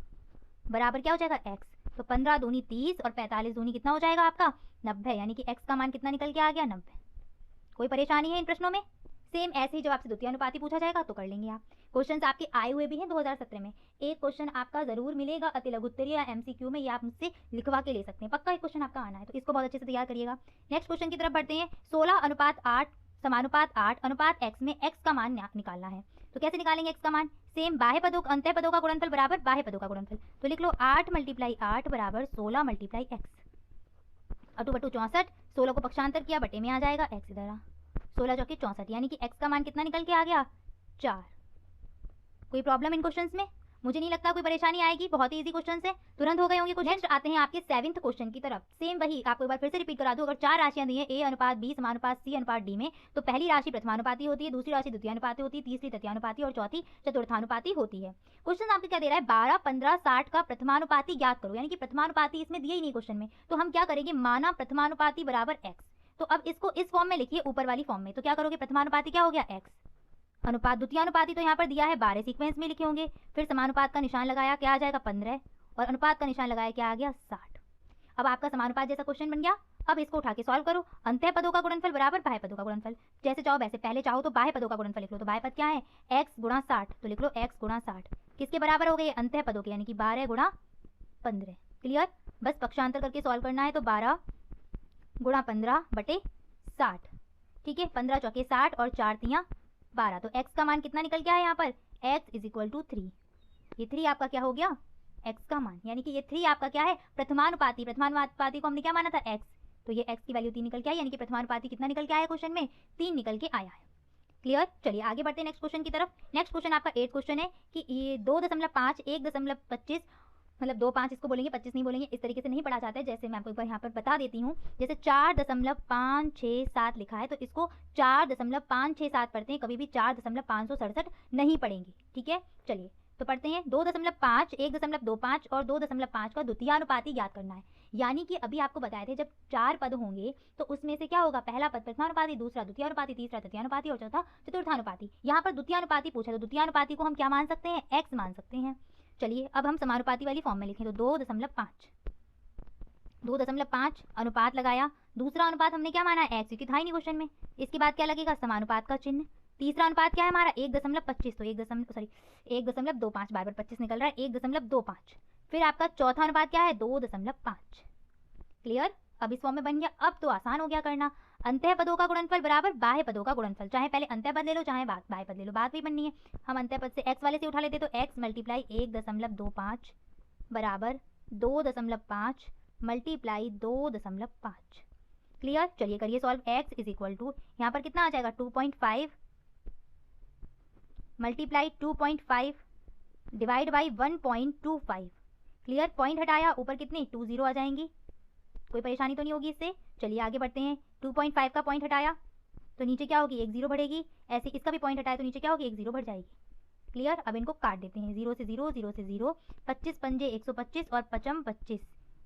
बराबर क्या हो जाएगा, x। तो 15 दूनी 30 और 45 दूनी कितना हो जाएगा आपका 90, यानी कि x का मान कितना निकल के आ गया, 90। कोई परेशानी है इन प्रश्नों में। सेम ऐसे ही जब आपसे द्वितीय अनुपाती पूछा जाएगा तो कर लेंगे आप। क्वेश्चंस आपके आए हुए भी हैं 2017 में। एक क्वेश्चन आपका जरूर मिलेगा अति लघुत्तरीय या एमसीक्यू में, ये आप मुझसे लिखवा के ले सकते हैं, पक्का एक क्वेश्चन आपका आना है, तो इसको बहुत अच्छे से तैयार करिएगा। नेक्स्ट क्वेश्चन की तरफ बढ़ते हैं। 16 अनुपात 8 समानुपात 8 अनुपात x में x का मान निकालना है। तो कैसे निकालेंगे x का मान, सेम बाह्य पदों अंतः पदों का गुणनफल बराबर बाह्य पदों का गुणनफल। तो लिख लो 8 मल्टीप्लाई 8 बराबर 16 मल्टीप्लाई x, 8 बटू 64, 16 को पक्षांतर किया बटे में आ जाएगा x इधर, 16 चौकी 64, यानी कि x का मान कितना निकल के आ गया, 4। कोई प्रॉब्लम इन क्वेश्चंस में, मुझे नहीं लगता कोई परेशानी आएगी, बहुत ही इजी क्वेश्चन है, तुरंत हो गए होंगे कुछ। नेक्स्ट आते हैं आपके 7th क्वेश्चन की तरफ। सेम वही आपको एक बार फिर से रिपीट करा दूं। अगर 4 राशियां दी हैं a अनुपात b समानुपात c अनुपात d में, तो पहली राशि प्रथमानुपाती होती है, दूसरी राशि द्वितीयानुपाती होती है, तीसरी तृतीयानुपाती और चौथी चतुर्थानुपाती होती है। क्वेश्चन आपको क्या दे रहा है, 12, 15, 60 का प्रथमानुपाती ज्ञात करो, यानी कि प्रथमानुपाती इसमें दिया ही नहीं क्वेश्चन में। तो हम क्या करेंगे, माना प्रथमानुपाती बराबर x। तो अब इसको इस फॉर्म में लिखिए, ऊपर वाली फॉर्म में। तो क्या करोगे, प्रथमानुपाती क्या हो गया x, अनुपात द्वितीयानुपाती तो यहाँ पर दिया है 12 सीक्वेंस में लिखे होंगे, फिर समानुपात का निशान लगाया क्या आ जाएगा 15, और अनुपात का निशान लगाया क्या आ गया 60। अब आपका समानुपात जैसा क्वेश्चन बन गया। अब इसको उठा के सॉल्व करो, अंतः पदों का गुणनफल बराबर बाह्य पदों का गुणनफल, जैसे चाहो वैसे। पहले चाहो तो बाह्य पदों का गुणनफल लिख लो, तो बाह्य पद क्या है x गुणा 60, तो लिख लो x गुणा 60 किसके बराबर हो गए, अंतः पदों के, यानी कि 12 गुणा 15। क्लियर, बस पक्षांतर करके सॉल्व करना है। तो 12 गुणा 15/60। ठीक है, 15 चौके 60 और 4 तियाँ 12। तो x का मान कितना निकल के आया यहाँ पर, x = 3। ये 3 आपका क्या हो गया, x का मान, यानी कि ये 3 आपका क्या है, प्रथमानुपाती। प्रथमानुपाती को हमने क्या माना था, x। तो ये x की वैल्यू 3 निकल के आई, यानी कि प्रथमानुपाती कितना निकल के आया क्वेश्चन में, 3 निकल के आया है। क्लियर। चलिए आगे बढ़ते हैं नेक्स्ट क्वेश्चन की तरफ। नेक्स्ट क्वेश्चन आपका 8 क्वेश्चन है कि ये 2.5 1.25, मतलब 2.5 इसको बोलेंगे, 25 नहीं बोलेंगे, इस तरीके से नहीं पढ़ा जाता है। जैसे मैं आपको एक बार यहाँ पर बता देती हूँ, जैसे 4.567 लिखा है तो इसको 4.567 पढ़ते हैं, कभी भी 4.567 नहीं पढ़ेंगे। ठीक है, चलिए तो पढ़ते हैं। 2.5, 1.25 और 2.5 का द्वितीयानुपाती ज्ञात करना है। यानी कि अभी आपको बताए थे जब 4 पद होंगे तो उसमें से क्या होगा, पहला पद प्रथमानुपाती, दूसरा द्वितीयानुपाती, तीसरा तृतीयानुपाती और चौथा चतुर्थानुपाती। यहाँ पर द्वितीयानुपाती पूछा तो द्वितीयानुपाती को हम क्या मान सकते हैं, x मान सकते हैं। चलिए अब हम समानुपाती वाली फॉर्म में लिखें तो 2.5 अनुपात लगाया, दूसरा अनुपात हमने क्या माना है, x, क्योंकि था ही नहीं क्वेश्चन में। इसके बाद क्या लगेगा, समानुपात का चिन्ह। तीसरा अनुपात क्या है हमारा, 1.25, तो 1.25, बार 25 निकल रहा है, 1.25। फिर आपका चौथा अनुपात क्या है, 2.5। क्लियर। अब इस फॉर्म में बन गया। अब तो आसान हो गया करना, अंतः पदों का गुणनफल बराबर बाह्य पदों का गुणनफल। चाहे पहले अंतः पद ले लो, चाहे बाह्य पद ले लो, बात भी बननी है। हम अंतः पद से x वाले से उठा लेते तो x × 1.25 बराबर 2.5 × 2.5। क्लियर। चलिए करिए सॉल्व। x = यहाँ पर कितना आ जाएगा, 2.5 × 2.5 डिवाइड बाई 1.25। क्लियर। पॉइंट हटाया, ऊपर कितनी 2 0 आ जाएंगी, कोई परेशानी तो नहीं होगी इससे। चलिए आगे बढ़ते हैं। 2.5 का पॉइंट हटाया तो नीचे क्या होगी, 1 0 बढ़ेगी। ऐसे इसका भी पॉइंट हटाया तो नीचे क्या होगी, 1 0 बढ़ जाएगी। क्लियर। अब इनको काट देते हैं, 0 से 0, 0 से 0, 25 पंजे 125 और 55 25,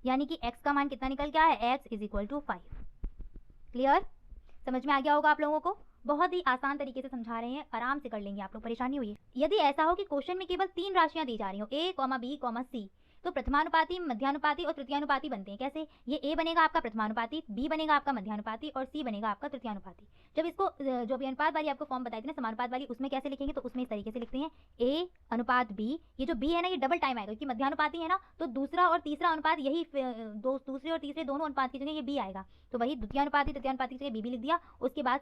यानी कि x का मान कितना निकल के आया है, x = 5। क्लियर। समझ में आ गया होगा आप लोगों को। बहुत ही आसान तरीके से समझा रहे हैं, आराम से कर लेंगे आप लोग, परेशानी हुई है। यदि ऐसा हो कि क्वेश्चन में केवल 3 राशियां दी जा रही हो, a, b, c, तो प्रथमानुपाती, मध्यानुपाती और तृतीयानुपाती बनते हैं। कैसे, ये a बनेगा आपका प्रथमानुपाती, b बनेगा आपका मध्यानुपाती और c बनेगा आपका तृतीयानुपाती। जब इसको जो भी अनुपात वाली आपको फॉर्म बताई थी ना, समानुपात वाली, उसमें कैसे लिखेंगे, तो उसमें इस तरीके से लिखते हैं a अनुपात b। ये जो b है ना, ये डबल टाइम आएगा, क्योंकि मध्यानुपाती है ना, तो दूसरा और तीसरा अनुपात यही दूसरे और तीसरे दोनों अनुपात की जगह ये b आएगा, तो वही द्वितीयानुपाती तृतीयानुपाती की जगह b लिख दिया। उसके बाद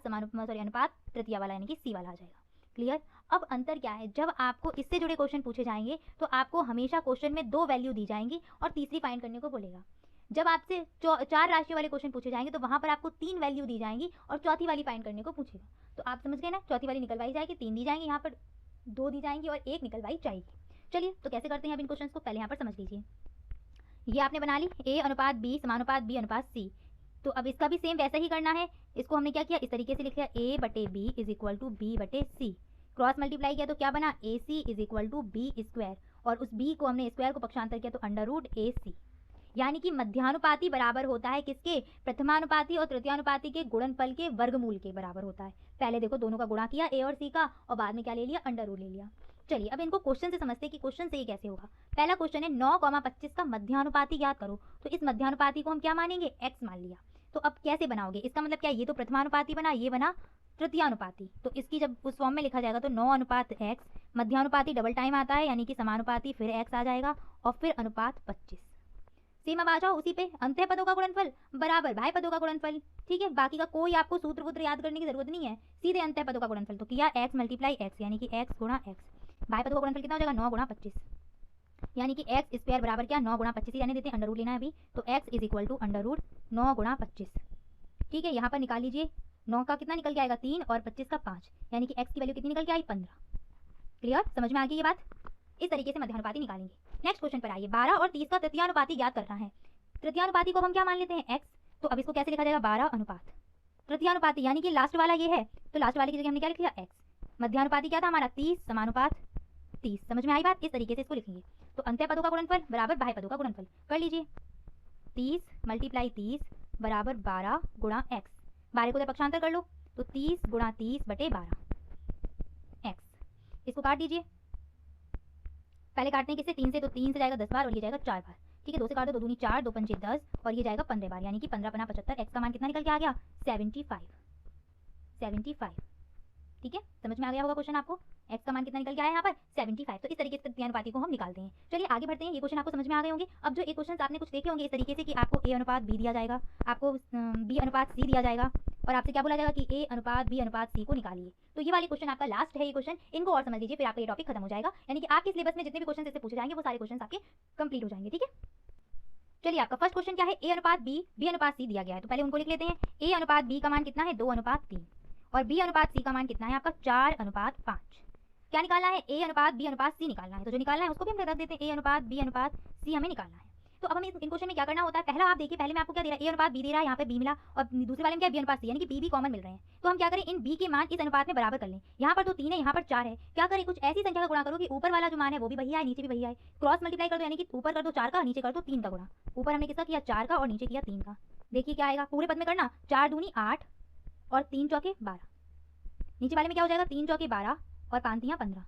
अनुपात तृतीय वाला यानी कि c वाला आ जाएगा। क्लियर। अब अंतर क्या है, जब आपको इससे जुड़े क्वेश्चन पूछे जाएंगे तो आपको हमेशा क्वेश्चन में 2 वैल्यू दी जाएंगी और तीसरी फाइंड करने को बोलेगा। जब आपसे 4 राशियों वाले क्वेश्चन पूछे जाएंगे तो वहां पर आपको 3 वैल्यू दी जाएंगी और चौथी वाली फाइंड करने को पूछेगा। तो आप समझ गए ना, चौथी वाली निकलवाई जाएगी, 3 दी जाएंगी, यहाँ पर 2 दी जाएंगी और 1 निकलवाई जाएगी। चलिए तो कैसे करते हैं अब इन क्वेश्चन को, पहले यहाँ पर समझ लीजिए। ये आपने बना ली a अनुपात b समानुपात b अनुपात c। तो अब इसका भी सेम वैसा ही करना है। इसको हमने क्या किया, इस तरीके से लिख लिया, a/b = b/c। क्रॉस मल्टीप्लाई किया तो क्या बना, AC = b², और उस b को हमने स्क्वायर को पक्षांतर किया तो √AC। यानी कि मध्यानुपाती बराबर होता है किसके, प्रथमानुपाती और तृतीयानुपाती के गुणनफल के वर्गमूल के बराबर होता है। पहले देखो दोनों का गुणा किया, a और c का, और बाद में क्या ले लिया, √ ले लिया। चलिए अब इनको क्वेश्चन से समझते हैं कि क्वेश्चन से ये कैसे होगा। पहला क्वेश्चन है 9,25 का मध्यानुपाती ज्ञात करो। तो इस मध्यानुपाती को हम क्या मानेंगे, x मान लिया। तो अब कैसे बनाओगे, इसका मतलब क्या, ये तो प्रथमानुपाती बना, ये बना तृतीयानुपाती। तो इसकी जब उस फॉर्म में लिखा जाएगा तो 9 अनुपात x, मध्यानुपाती डबल टाइम आता है यानी कि समानुपाती फिर x आ जाएगा और फिर अनुपात 25। सेम अब आ जाओ उसी पे, अंतः पदों का गुणनफल बराबर बाह्य पदों का गुणनफल। ठीक है, बाकी का कोई आपको सूत्र वूत्र याद करने की जरूरत नहीं है, सीधे अंतः पदों का गुणनफल। तो किया x × x यानी कि x × x। बाह्य पदों का गुणनफल कितना हो जाएगा, 9 × 25, यानी कि x² बराबर क्या, 9 × 25 यानी देते हैं, √ लेना है अभी, तो x = √9 × 25। ठीक है, यहाँ पर निकाल लीजिए, 9 का कितना निकल के आएगा 3 और 25 का 5, यानी कि x की वैल्यू कितनी निकल के आई, 15। क्लियर, समझ में आ गई ये बात। इस तरीके से मध्यानुपाती निकालेंगे। नेक्स्ट क्वेश्चन पर आइए, 12 और 30 का तृतीयानुपाती ज्ञात करना है। तृतीयानुपाती को हम क्या मान लेते हैं, x। तो अब इसको कैसे लिखा जाएगा, 12 अनुपात तृतीयानुपाती, यानी कि लास्ट वाला ये है, तो लास्ट वाले की जगह हमने क्या लिख लिया, x। मध्यानुपाती क्या था हमारा, 30 समानुपात 30। समझ में आई बात, इस तरीके से इसको लिखेंगे। तो अंतः पदों का गुणनफल बराबर बाह्य पदों का गुणनफल कर लीजिए, 30 × 30 बराबर 12 × x। 12 को उधर पक्षांतर कर लो तो 30 × 30/12 x। इसको काट दीजिए, पहले काटने किससे, 3 से, तो 3 से जाएगा 10 बार और ये जाएगा 4 बार। ठीक है, 2 से काटो, 2 दूनी 4, 2 पंचे 10 और ये जाएगा 15 बार, यानी कि 15 × 75। x का मान कितना निकल के आ गया, 75। ठीक है, समझ में आ गया होगा क्वेश्चन आपको। x का मान कितना निकल के आया यहाँ पर 75। तो इस तरीके से द्विआनुपाती को हम निकालते हैं। चलिए आगे बढ़ते हैं, ये क्वेश्चन आपको समझ में आ गए होंगे। अब जो एक क्वेश्चन आपने कुछ देखे होंगे इस तरीके से कि आपको a अनुपात b दिया जाएगा, आपको b अनुपात c दिया जाएगा और आपसे क्या बोला जाएगा कि a अनुपात b अनुपात c को निकालिए। तो ये वाली क्वेश्चन आपका लास्ट है, ये क्वेश्चन इनको और समझ लीजिए, फिर आपका ये टॉपिक खत्म हो जाएगा। यानी कि आपके सिलेबस में जितने भी क्वेश्चन इससे पूछे जाएंगे वो सारे क्वेश्चन आपके कंप्लीट हो जाएंगे। ठीक है, चलिए आपका फर्स्ट क्वेश्चन क्या है, a अनुपात b b अनुपात c दिया गया है। तो पहले उनको लिख लेते हैं। a अनुपात b का मान कितना है 2 अनुपात 3 और b अनुपात c का मान कितना है आपका 4 अनुपात 5। क्या निकालना है, a अनुपात b अनुपात c निकालना है। तो जो निकालना है उसको भी हम रख देते हैं, a अनुपात b अनुपात c हमें निकालना है। तो अब हमें इन क्वेश्चन में क्या करना होता है, पहला आप देखिए, पहले में आपको क्या दे रहा है, a अनुपात b दे रहा है, यहाँ पे b मिला और दूसरे वाले में क्या है b अनुपात c, यानी कि b भी कॉमन मिल रहे हैं। तो हम क्या करें, इन b के मान इस अनुपात में बराबर कर लें। यहाँ पर तो 3 है, यहाँ पर 4 है, क्या करें, कुछ ऐसी संख्या का गुणा करो कि ऊपर वाला जो मान है वो भी वही आए, नीचे भी वही आए। क्रॉस मल्टीप्लाई कर दो, यानी कि ऊपर कर दो 4 का, नीचे कर दो 3 का गुणा। ऊपर हमने किसका किया 4 का और नीचे किया 3 का। देखिए क्या आएगा, पूरे पद में करना, 4 दूनी 8 और 3 चौके 12। नीचे वाले में क्या हो जाएगा, 3 चौके 12 और 5 तियां 15।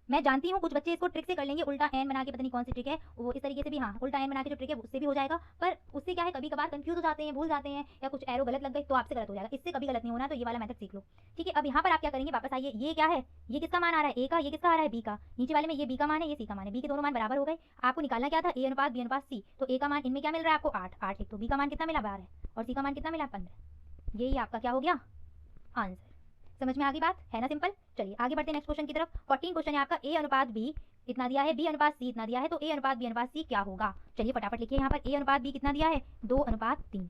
मैं जानती हूँ कुछ बच्चे इसको ट्रिक से कर लेंगे, उल्टा एन बना के, पता नहीं कौन सी ट्रिक है वो, इस तरीके से भी, हाँ उल्टा एन बना के जो ट्रिक है उससे भी हो जाएगा। पर उससे क्या है, कभी कभार कंफ्यूज हो जाते हैं, भूल जाते हैं, या कुछ एरो गलत लग गई तो आपसे गलत हो जाएगा। इससे कभी गलत नहीं होना, तो ये वाला मेथड सीख लो। ठीक है, अब यहाँ पर आप क्या करेंगे, वापस आइए, ये क्या है, ये किसका मान आ रहा है, a का, ये किसका आ रहा है b का। नीचे वाले में ये b का मान है, ये c का मान है, b के दोनों मान बराबर हो गए। आपको निकालना क्या था, a अनुपात b अनुपात c। तो a का मान इनमें क्या मिल रहा है आपको 8 लिख दो, b का मान कितना मिला 12 और c का मान कितना मिला 15। यही आपका क्या हो गया आंसर। समझ में आ गई बात, है ना सिंपल। चलिए आगे बढ़ते हैं नेक्स्ट क्वेश्चन की तरफ। 14 क्वेश्चन है आपका, a अनुपात b इतना दिया है, b अनुपात c इतना दिया है, तो a अनुपात b अनुपात c क्या होगा। चलिए फटाफट लिखिए, यहाँ पर a अनुपात b कितना दिया है 2 अनुपात 3,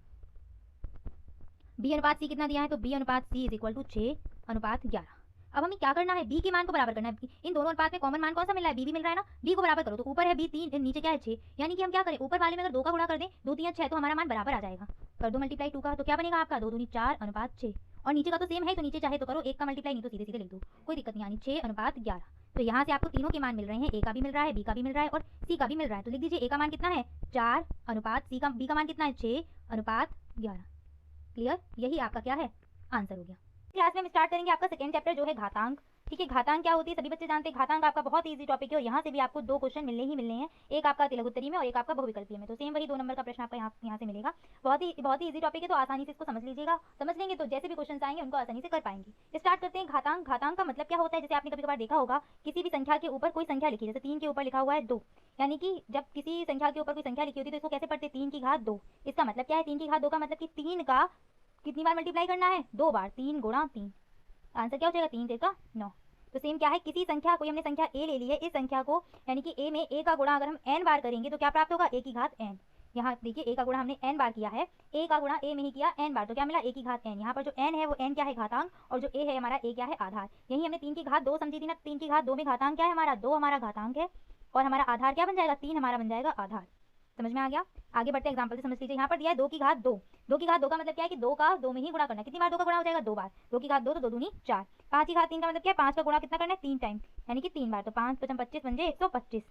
b अनुपात c कितना दिया है, तो b अनुपात c इज इक्वल टू 6 अनुपात 11। अब हमें क्या करना है, b के मान को बराबर करना है। इन दोनों अनुपात में कॉमन मान कौन सा मिल रहा है, b भी मिल रहा है ना, b को बराबर करो। तो ऊपर है b 3, नीचे क्या है 6, यानी कि हम क्या करें, ऊपर वाले में अगर 2 का गुणा कर दें, 2 3 6, तो हमारा मान बराबर आ जाएगा। कर दो मल्टीप्लाई 2 का, तो क्या बनेगा आपका 2 दूनी 4 अनुपात 6। और नीचे का तो सेम है, तो नीचे चाहे तो करो, 1 का मल्टीप्लाई नहीं तो सीधे सीधे लिख दो, कोई दिक्कत नहीं, यानी 6 अनुपात 11। तो यहाँ से आपको तीनों के मान मिल रहे हैं, a का भी मिल रहा है, b का भी मिल रहा है और c का भी मिल रहा है। तो लिख दीजिए a का मान कितना है 4 अनुपात c का, b का मान कितना है 6 अनुपात 11। क्लियर, यही आपका क्या है आंसर हो गया। क्लास में हम स्टार्ट करेंगे आपका सेकंड चैप्टर जो है घातांक। ठीक है, घातांक क्या होती है सभी बच्चे जानते हैं। घातांक आपका बहुत इजी टॉपिक है और यहाँ से भी आपको 2 क्वेश्चन मिलने ही मिलने हैं, एक आपका तिलक-उत्तरी में और एक आपका बहुविकल्पीय में। तो सेम वही 2 नंबर का प्रश्न आपका यहाँ से मिलेगा। बहुत ही इजी टॉपिक है, तो आसानी से इसको समझ लीजिएगा। समझ लेंगे तो जैसे भी क्वेश्चन आएंगे उनको आसानी से कर पाएंगे। स्टार्ट करते हैं घातांक। घातांक का मतलब क्या होता है, जैसे आपने कभी कभार देखा होगा, किसी भी संख्या के ऊपर कोई संख्या लिखी, जैसे 3 के ऊपर लिखा हुआ है 2, यानी कि जब किसी संख्या के ऊपर कोई संख्या लिखी होती है तो इसको कैसे पढ़ते, 3 की घात 2। इसका मतलब क्या है, 3 की घात 2 का मतलब कि 3 का कितनी बार मल्टीप्लाई करना है, 2 बार, 3 गुणा 3। आंसर क्या हो जाएगा 3 का 9। तो सेम क्या है, किसी संख्या कोई हमने संख्या a ले ली है, इस संख्या को यानी कि a में a का गुणा अगर हम n बार करेंगे तो क्या प्राप्त होगा, a की घात n। यहाँ देखिए a का गुणा हमने n बार किया है, a का गुणा a में ही किया n बार, तो क्या मिला a की घात n। यहाँ पर जो n है वो n क्या है घातांक, और जो a है हमारा a क्या है आधार। यही हमने 3 की घात 2 समझी थी ना, 3 की घात 2 में घातांक क्या है हमारा 2 हमारा घातांक है और हमारा आधार क्या बन जाएगा 3 हमारा बन जाएगा आधार। समझ में आ गया। आगे बढ़ते एग्जांपल से समझ लीजिए। यहाँ पर दिया है 2 की घात 2। 2 की घात 2 का मतलब क्या है कि 2 का 2 में ही गुणा करना। कितनी बार 2 का गुणा हो जाएगा 2 बार। 2 की घात 2 तो 2 दूनी 4। 5 की घात 3 का मतलब क्या है 5 का गुणा कितना करना है 3 टाइम, यानी कि 3 बार। तो 5 5 25 बन जाए 125।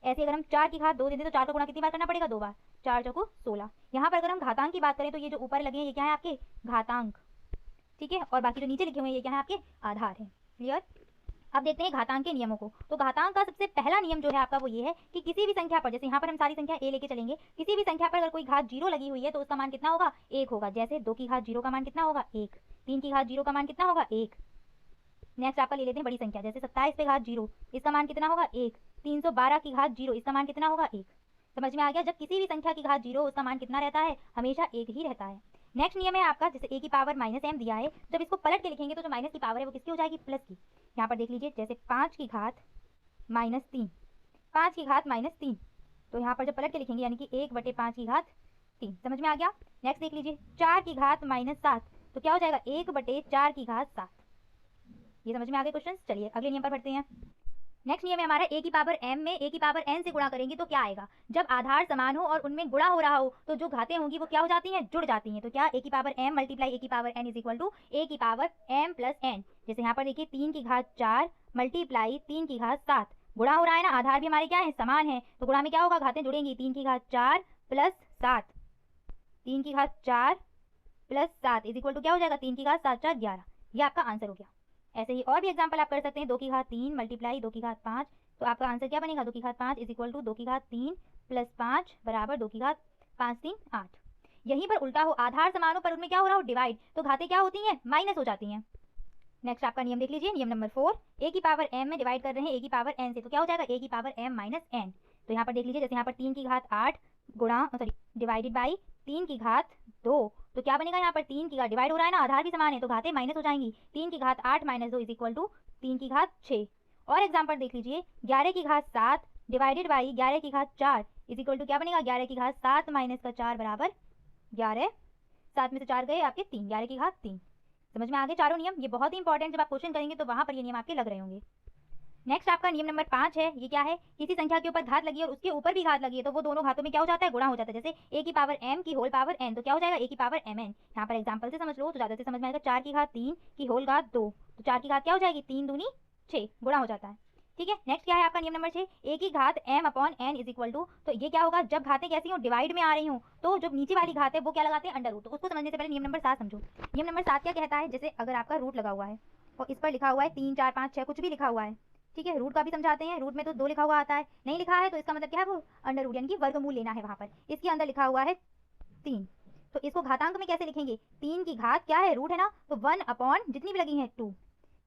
ऐसे अगर हम 4 की घात 2 देते तो 4 का गुणा कितनी बार करना पड़ेगा 2 बार। 4 चौको 16। यहाँ पर अगर हम घातांक की बात करें तो ये जो ऊपर लगे हैं ये क्या है आपके घातांक, ठीक है, और बाकी जो नीचे लिखे हुए हैं ये क्या है आपके आधार है। क्लियर। अब देखते हैं घातांक के नियमों को। तो घातांक का सबसे पहला नियम जो है आपका वो ये है कि किसी भी संख्या पर, जैसे यहाँ पर हम सारी संख्या a लेके चलेंगे, किसी भी संख्या पर अगर कोई घात 0 लगी हुई है तो उसका मान कितना होगा 1 होगा। जैसे 2 की घात 0 का मान कितना होगा 1, 3 की घात 0 का मान कितना होगा 1। नेक्स्ट आपका ले लेते हैं बड़ी संख्या, जैसे 27 पे घात 0, इसका मान कितना होगा 1। 312 की घात 0, इसका मान कितना होगा 1। समझ में आ गया। जब किसी भी संख्या की घात 0 उसका मान कितना रहता है, हमेशा 1 ही रहता है। नेक्स्ट नियम है आपका, जैसे a की पावर -m दिया है, जब इसको पलट के लिखेंगे तो जो माइनस की पावर है वो किसकी हो जाएगी प्लस की। यहाँ पर देख लीजिए, जैसे 5 की घात -3, 5 की घात -3, तो यहाँ पर जब पलट के लिखेंगे यानी कि 1/5 की घात 3। समझ में आ गया। नेक्स्ट देख लीजिए 4 की घात -7, तो क्या हो जाएगा 1/4 की घात 7। ये समझ में आ गए क्वेश्चन। चलिए अगले नियम पर बढ़ते हैं। नेक्स्ट नियम है हमारा a की पावर m में a की पावर n से गुणा करेंगे तो क्या आएगा। जब आधार समान हो और उनमें गुणा हो रहा हो तो जो घातें होंगी वो क्या हो जाती हैं, जुड़ जाती हैं। तो क्या a की पावर m मल्टीप्लाई a की power n is equal to a की पावर m प्लस n। जैसे यहाँ पर देखिए 3 की घात 4 मल्टीप्लाई 3 की घात 7, गुणा हो रहा है ना, आधार भी हमारे क्या है समान है, तो गुणा में क्या होगा घातें जुड़ेंगी। 3 की घात 4 प्लस 7, 3 की घात 4 प्लस 7 इज इक्वल टू क्या हो जाएगा 3 की घात 7 4 11। ये आपका आंसर हो गया। ऐसे ही और भी एग्जांपल आप कर सकते हैं। 2 की घात 3 मल्टीप्लाई 2 की घात 5, तो आपका आंसर क्या बनेगा 2 की घात 5 इज इक्वल टू 2 की घात 3 प्लस 5 बराबर 2 की घात 5 3 8। यहीं पर उल्टा हो, आधार समान हो पर उनमें क्या हो रहा हो डिवाइड, तो घातें क्या होती हैं माइनस हो जाती हैं। नेक्स्ट आपका नियम देख लीजिए, नियम नंबर 4, ए की पावर m में डिवाइड कर रहे हैं ए की पावर n से, तो क्या हो जाएगा ए की पावर m माइनस n। तो यहाँ पर देख लीजिए, जैसे यहाँ पर 3 की घात 8 गुणा डिवाइडेड बाई 3 की घात 2, तो क्या बनेगा, यहाँ पर 3 की घात डिवाइड हो रहा है ना, आधार भी समान है तो घातें माइनस हो जाएंगी। 3 की घात 8 माइनस 2 इज इक्वल टू 3 की घात 6। और एग्जाम्पल देख लीजिए, 11 की घात 7 डिवाइडेड बाई 11 की घात 4 इज इक्वल टू क्या बनेगा, 11 की घात 7 माइनस का 4 बराबर 11, 7 में से 4 गए आपके 3, 11 की घात 3। समझ में आ गए चारों नियम। ये बहुत ही इंपॉर्टेंट, जब आप क्वेश्चन करेंगे तो वहां पर ये नियम आपके लग रहे होंगे। नेक्स्ट आपका नियम नंबर 5 है, ये क्या है, किसी संख्या के ऊपर घात लगी है और उसके ऊपर भी घात लगी है तो वो दोनों घातों में क्या हो जाता है, गुणा हो जाता है। जैसे a की पावर m की होल पावर n, तो क्या हो जाएगा a की पावर mn। यहाँ पर एग्जांपल से समझ लो तो ज्यादा से समझ में आएगा। 4 की घात 3 की होल घात 2, तो 4 की घात क्या हो जाएगी, 3 दूनी 6, गुणा हो जाता है। ठीक है, नेक्स्ट क्या है आपका नियम नंबर 6, a की घात m upon n is equal to, तो ये क्या होगा, जब घातें कैसी हो, डिवाइड में आ रही हो तो जो नीचे वाली घात है वो क्या लगाते हैं, अंडर रूट। तो उसको समझने से पहले नियम नंबर 7 समझो। नियम नंबर 7 क्या कहता है, जैसे अगर आपका रूट लगा हुआ है और इस पर लिखा हुआ है 3 4 5 6 कुछ भी लिखा हुआ है, ठीक है, रूट का भी समझाते हैं। रूट में तो 2 लिखा हुआ आता है, नहीं लिखा है तो इसका मतलब क्या है, वो अंडर रूट यानी कि वर्गमूल लेना है। वहां पर इसके अंदर लिखा हुआ है 3, तो इसको घातांक में कैसे लिखेंगे, 3 की घात क्या है, रूट है ना, तो 1 अपॉन जितनी भी लगी है 2,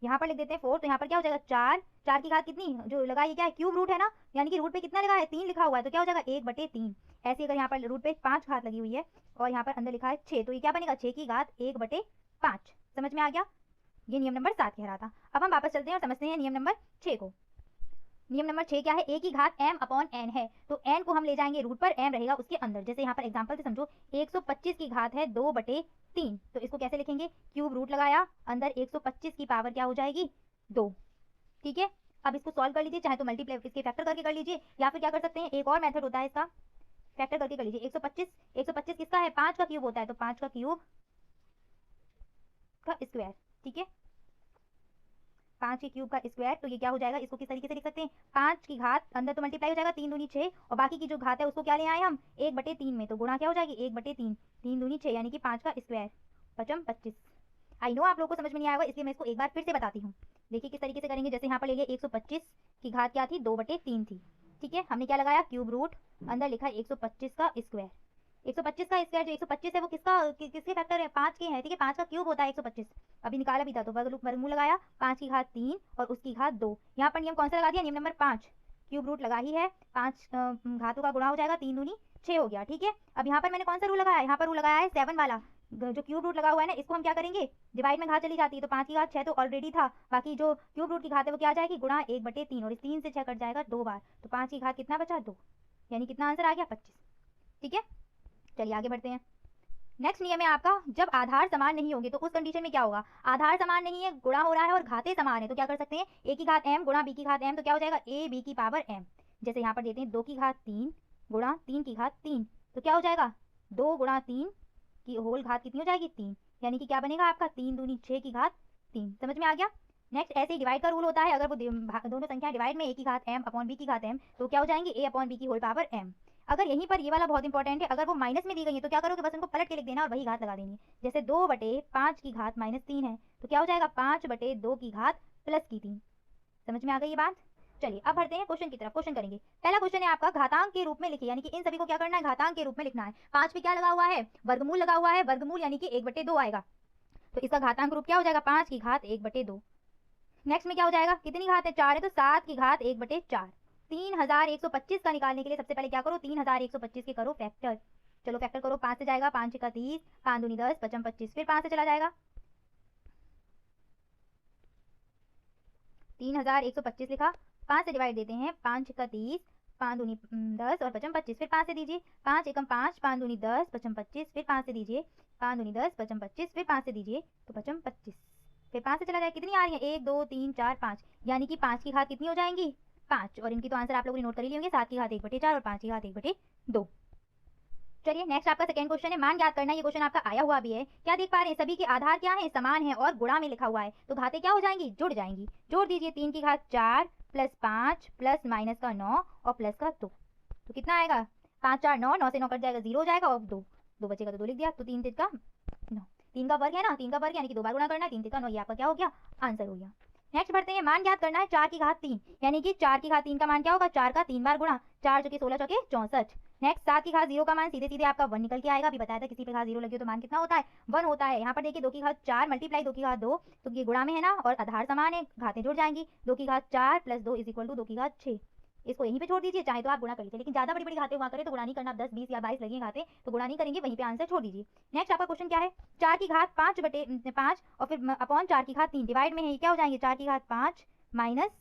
यहाँ पर लिख देते हैं 4, तो यहाँ पर क्या हो जाएगा 4, 4 की घात कितनी जो लगा, ये क्या है, क्यूब रूट है ना, यानी कि रूट पे कितना लगा है, 3 लिखा हुआ है, तो क्या हो जाएगा 1/3। ऐसे अगर यहाँ पर रूट पे 5 घात लगी हुई है और यहाँ पर अंदर लिखा है 6, तो ये क्या बनेगा, 6 की घात 1/5। समझ में आ गया, ये नियम नंबर 7 कह रहा था। अब हम वापस चलते हैं और समझते हैं नियम नंबर 6 को। नियम नंबर 6 क्या है, a की घात m अपॉन n है, तो n को हम ले जाएंगे रूट पर, m रहेगा उसके अंदर। जैसे यहाँ पर एग्जांपल से समझो, 125 की घात है 2/3, तो इसको कैसे लिखेंगे, क्यूब रूट लगाया, अंदर 125 की पावर क्या हो जाएगी, 2। ठीक है, अब इसको सॉल्व कर लीजिए, चाहे तो मल्टीप्लाई इसके फैक्टर करके कर लीजिए, या फिर क्या कर सकते हैं, एक और मेथड होता है इसका, फैक्टर करके कर लीजिए। 125 किसका है, 5 का क्यूब होता है, तो 5 का क्यूब का स्क्वायर। ठीक है, 5 के क्यूब का स्क्वायर, तो ये क्या हो जाएगा, इसको किस तरीके से लिख सकते हैं, 5 की घात अंदर तो मल्टीप्लाई हो जाएगा, 3 दूनी 6, और बाकी की जो घात है उसको क्या ले आए हम, 1/3 में, तो गुणा क्या हो जाएगी 1/3, 3 दूनी 6 यानी कि 5 का स्क्वायर, 25। आई नो आप लोगों को समझ में नहीं आएगा, इसलिए मैं इसको एक बार फिर से बताती हूँ। देखिए किस तरीके से करेंगे। जैसे यहाँ पर ले लिया 125 की घात क्या थी, 2/3 थी। ठीक है, हमने क्या लगाया, क्यूब रूट, अंदर लिखा 125 का स्क्वायर। 125 का स्क्वायर जो 125 है वो किसके फैक्टर है, 5 के हैं। ठीक है, 5 का क्यूब होता है 125, अभी निकाला भी था, तो वर्गमूल लगाया, 5 की घात 3 और उसकी घात 2। यहाँ पर नियम कौन सा लगा दिया, नियम नंबर 5, क्यूब रूट लगा ही है, 5 घातों का गुणा हो जाएगा, 3 दूनी 6 हो गया। ठीक है, अब यहाँ पर मैंने कौन सा रूल लगाया, यहाँ पर रूल लगाया है 7 वाला, जो क्यूब रूट लगा हुआ है ना, इसको हम क्या करेंगे, डिवाइड में घात चली जाती है, तो 5 की घात 6 तो ऑलरेडी था, बाकी जो क्यूब रूट की घात है वो क्या आ जाएगी, गुणा 1/3, और इस 3 से 6 कट जाएगा 2 बार, तो 5 की घात कितना बचा, 2, यानी कितना आंसर आ गया, 25। ठीक है, चलिए आगे बढ़ते हैं। नेक्स्ट नियम है आपका, जब आधार समान नहीं होंगे तो उस कंडीशन में क्या होगा, आधार समान नहीं है, गुणा हो रहा है और घातें समान है, तो क्या कर सकते हैं, a की घात m गुणा b की घात m, तो क्या हो जाएगा a b की पावर m। जैसे यहाँ पर देते हैं 2 की घात 3 गुणा 3 की घात 3, तो क्या हो जाएगा 2 गुणा 3 की होल घात कितनी हो जाएगी, 3, यानी कि क्या बनेगा आपका 3 दूनी 6 की घात 3। समझ में आ गया। नेक्स्ट ऐसे ही डिवाइड का रूल होता है, अगर वो दोनों संख्या डिवाइड में a की घात m अपॉन b की घात m, तो क्या हो जाएंगे a अपॉन b की होल पावर m। अगर यहीं पर ये वाला बहुत इंपॉर्टेंट है, अगर वो माइनस में दी गई है तो क्या करोगे, बस इनको पलट के लिख देना और वही घात लगा देनी। जैसे 2/5 की घात -3 है, तो क्या हो जाएगा 5/2 की घात +3। समझ में आ गई ये बात। चलिए अब बढ़ते हैं क्वेश्चन की तरफ। क्वेश्चन करेंगे, पहला क्वेश्चन है आपका, घातांक के रूप में लिखिए, यानी कि इन सभी को क्या करना है, घातांक के रूप में लिखना है। 5 पे क्या लगा हुआ है, वर्गमूल लगा हुआ है, वर्गमूल यानी कि 1/2 आएगा, तो इसका घातांक रूप क्या हो जाएगा, 5 की घात 1/2। नेक्स्ट में क्या हो जाएगा, कितनी घात है, 4 है, तो 7 की घात 1/4। 3125 का निकालने के लिए सबसे पहले क्या करो, 3125 के करो फैक्टर। चलो फैक्टर करो, 5 से जाएगा, 5 का 30, 5 दूनी 10, 55 25, फिर 5 से चला जाएगा, 3125 लिखा, 5 से डिवाइड देते हैं, 5 का 30, 5 दूनी 10 और 55 25, फिर 5 से दीजिए, 5 एकम 5, 5 दूनी 10, 55 25, फिर 5 से दीजिए, 5 दूनी 10, 55 25, फिर 5 से दीजिए, तो 55 25, फिर 5 से चला जाए, कितनी आ रही है, 1 2 3 4 5, यानी कि 5 की घात कितनी हो जाएंगी, 5, और इनकी तो आंसर आप लोगों ने नोट कर ही लिए होंगे, 7 की घात 1/4 और 5 की घात 1/2। चलिए नेक्स्ट आपका सेकंड क्वेश्चन है, मान ज्ञात करना है। ये क्वेश्चन आपका आया हुआ भी है, क्या देख पा रहे हैं, सभी के आधार क्या है, समान है और गुणा में लिखा हुआ है, तो घातें क्या हो जाएंगी, जुड़ जाएंगी। जोड़ दीजिए, 3 की घात 4 प्लस 5 प्लस माइनस का 9 और प्लस का 2, तो कितना आएगा, 5 4 9, 9 से 9 कट जाएगा, 0 हो जाएगा, और 2 बचेगा तो 2 लिख दिया, तो 3 3 का 9, 3 का वर्ग है ना, 3 का वर्ग यानी कि 2 बार गुणा करना है, 3 3 का 9, ये आपका क्या हो गया, आंसर हो गया। नेक्स्ट बढ़ते हैं, मान ज्ञात करना है 4 की घात 3, यानी कि 4 की घात 3 का मान क्या होगा, 4 का 3 बार गुणा, 4 चौके 16 चौके 64। नेक्स्ट 7 की घात 0 का मान सीधे सीधे आपका 1 निकल के आएगा। अभी बताया था किसी पे घात 0 लगी हो तो मान कितना होता है 1 होता है। यहाँ पर देखिए 2 की घात 4 मल्टीप्लाई 2 की घात 2, तो ये गुणा में है ना और आधार समान है, घातें जुड़ जाएंगी। 2 की घात 4 प्लस 2 इज इक्वल टू 2 की घात 6। इसको यहीं पे छोड़ दीजिए, चाहे तो आप गुणा कर लीजिए, लेकिन ज्यादा बड़ी बड़ी घातें हुआ करें तो गुणा नहीं करना। 10 20 या 22 लगी घातें तो गुणा नहीं करेंगे, वहीं पे आंसर छोड़ दीजिए। नेक्स्ट आपका क्वेश्चन क्या है, 4 की घात 5 बटे 5 और फिर अपॉन 4 की घात 3 डिवाइड में है, ये क्या हो जाएंगे 4 की घात 5 माइनस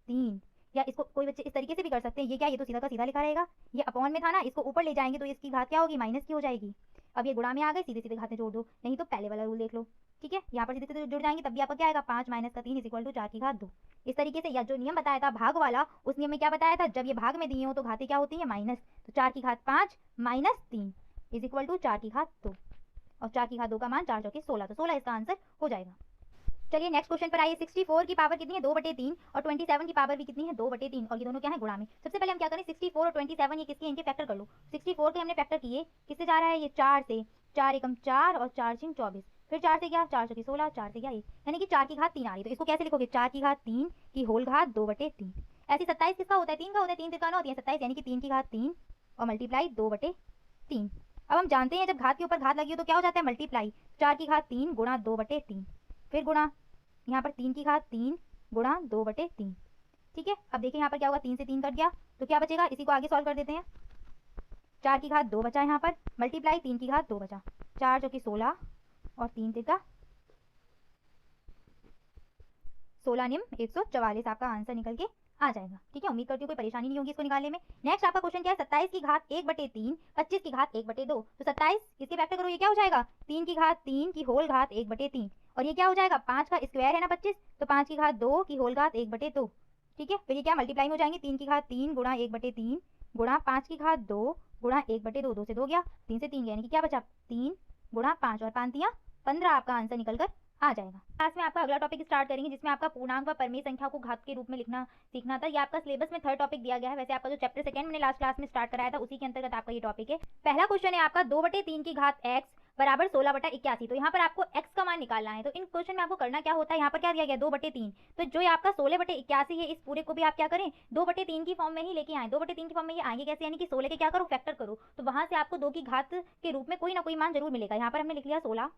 3। या इसको कोई बच्चे इस तरीके से भी कर सकते हैं, ये क्या, ये तो सीधा का सीधा लिखा रहेगा, ये अपॉन में था ना, इसको ऊपर ले जाएंगे तो इसकी घात क्या होगी माइनस की हो जाएगी। अब ये गुणा में आ गए, सीधे सीधे घातें जोड़ दो, नहीं तो पहले वाला रूल देख लो। ठीक है, यहाँ पर सीधे सीधे जुड़ जाएंगे, तब भी आपका क्या आएगा 5 माइनस का 3 इज इक्वल टू 4 की घात 2। इस तरीके से, या जो नियम बताया था भाग वाला, उस नियम में क्या बताया था, जब ये भाग में दिए हो तो घातें क्या होती है माइनस, तो 4 की घात 5 माइनस 3 इज इक्वल टू 4 की घात 2, और 4 की घात 2 का मान 4 चौके 16, तो 16 इसका आंसर हो जाएगा। चलिए नेक्स्ट क्वेश्चन पर आइए। 64 की पावर कितनी है 2/3 और 27 की पावर भी कितनी है 2/3, और ये दोनों क्या है गुणा में। सबसे पहले हम क्या करें, 64 और 27 ये किसके, इनके फैक्टर कर लो। 64 के हमने फैक्टर किए, किससे जा रहा है ये 4 से, 4 एकम 4 और 4 6 24, फिर 4 से क्या 4 चौके 16, 4 से क्या 1, यानी कि 4 की घात 3 आ रही है। तो इसको कैसे लिखोगे 4 की घात 3 की होल घात 2/3। ऐसे 27 किसका होता है 3 का होता है, 3 त्रिकाना होती है 27, यानी कि 3 की घात 3 और मल्टीप्लाई 2/3। अब हम जानते हैं जब घात के ऊपर घात लगी हो तो क्या हो जाता है मल्टीप्लाई, 4 की घात 3 गुणा 2/3, फिर गुणा यहाँ पर 3 की घात 3 गुणा 2/3। ठीक है, अब देखिए यहाँ पर क्या होगा, 3 से 3 कट गया तो क्या बचेगा, इसी को आगे सॉल्व कर देते हैं। 4 की घात 2 बचा यहाँ पर, मल्टीप्लाई 3 की घात 2 बचा, 4 चौकी 16 और 3 तिका 16 निम 144 आपका आंसर निकल के आ जाएगा। ठीक है, उम्मीद करती हूँ कोई परेशानी नहीं होगी इसको निकालने में। नेक्स्ट आपका क्वेश्चन क्या है, 27 की घात 1/3 25 की घात 1/2, तो 27 इसके फैक्टर करो, ये क्या हो जाएगा 3 की घात 3 की होल घात 1/3, और ये क्या हो जाएगा 5 का स्क्वायर है ना 25, तो 5 की घात 2 की होल घात 1/2। ठीक है, फिर ये क्या मल्टीप्लाई में हो जाएंगे, 3 की घात 3 गुणा 1/3 गुणा 5 की घात 2 गुणा 1/2, 2 से 2 गया, 3 से 3 गया, यानी कि क्या बचा 3 गुणा 5 और 5 तियां 15 आपका आंसर निकल कर आ जाएगा। क्लास में आपका अगला टॉपिक स्टार्ट करेंगे जिसमें आपका पूर्णांक व परिमेय संख्या को घात के रूप में लिखना सीखना था। ये आपका सिलेबस में 3rd टॉपिक दिया गया है। वैसे आपका जो चैप्टर 2 मैंने लास्ट क्लास में स्टार्ट कराया था उसी के अंतर्गत आपका ये टॉपिक है। पहला क्वेश्चन है आपका 2/3 की घात x बराबर 16/81, तो यहाँ पर आपको x का मान निकालना है। तो इन क्वेश्चन में आपको करना क्या होता है, यहाँ पर क्या दिया गया 2/3, तो जो आपका 16/81 है इस पूरे को भी आप क्या करें 2/3 की फॉर्म में ही लेके आए। 2/3 की फॉर्म में ये आएंगे कैसे, यानी कि 16 के क्या करो फैक्टर करो, तो वहां से आपको 2 की घात के रूप में कोई ना कोई मान जरूर मिलेगा। यहाँ पर हमने लिख लिया 16,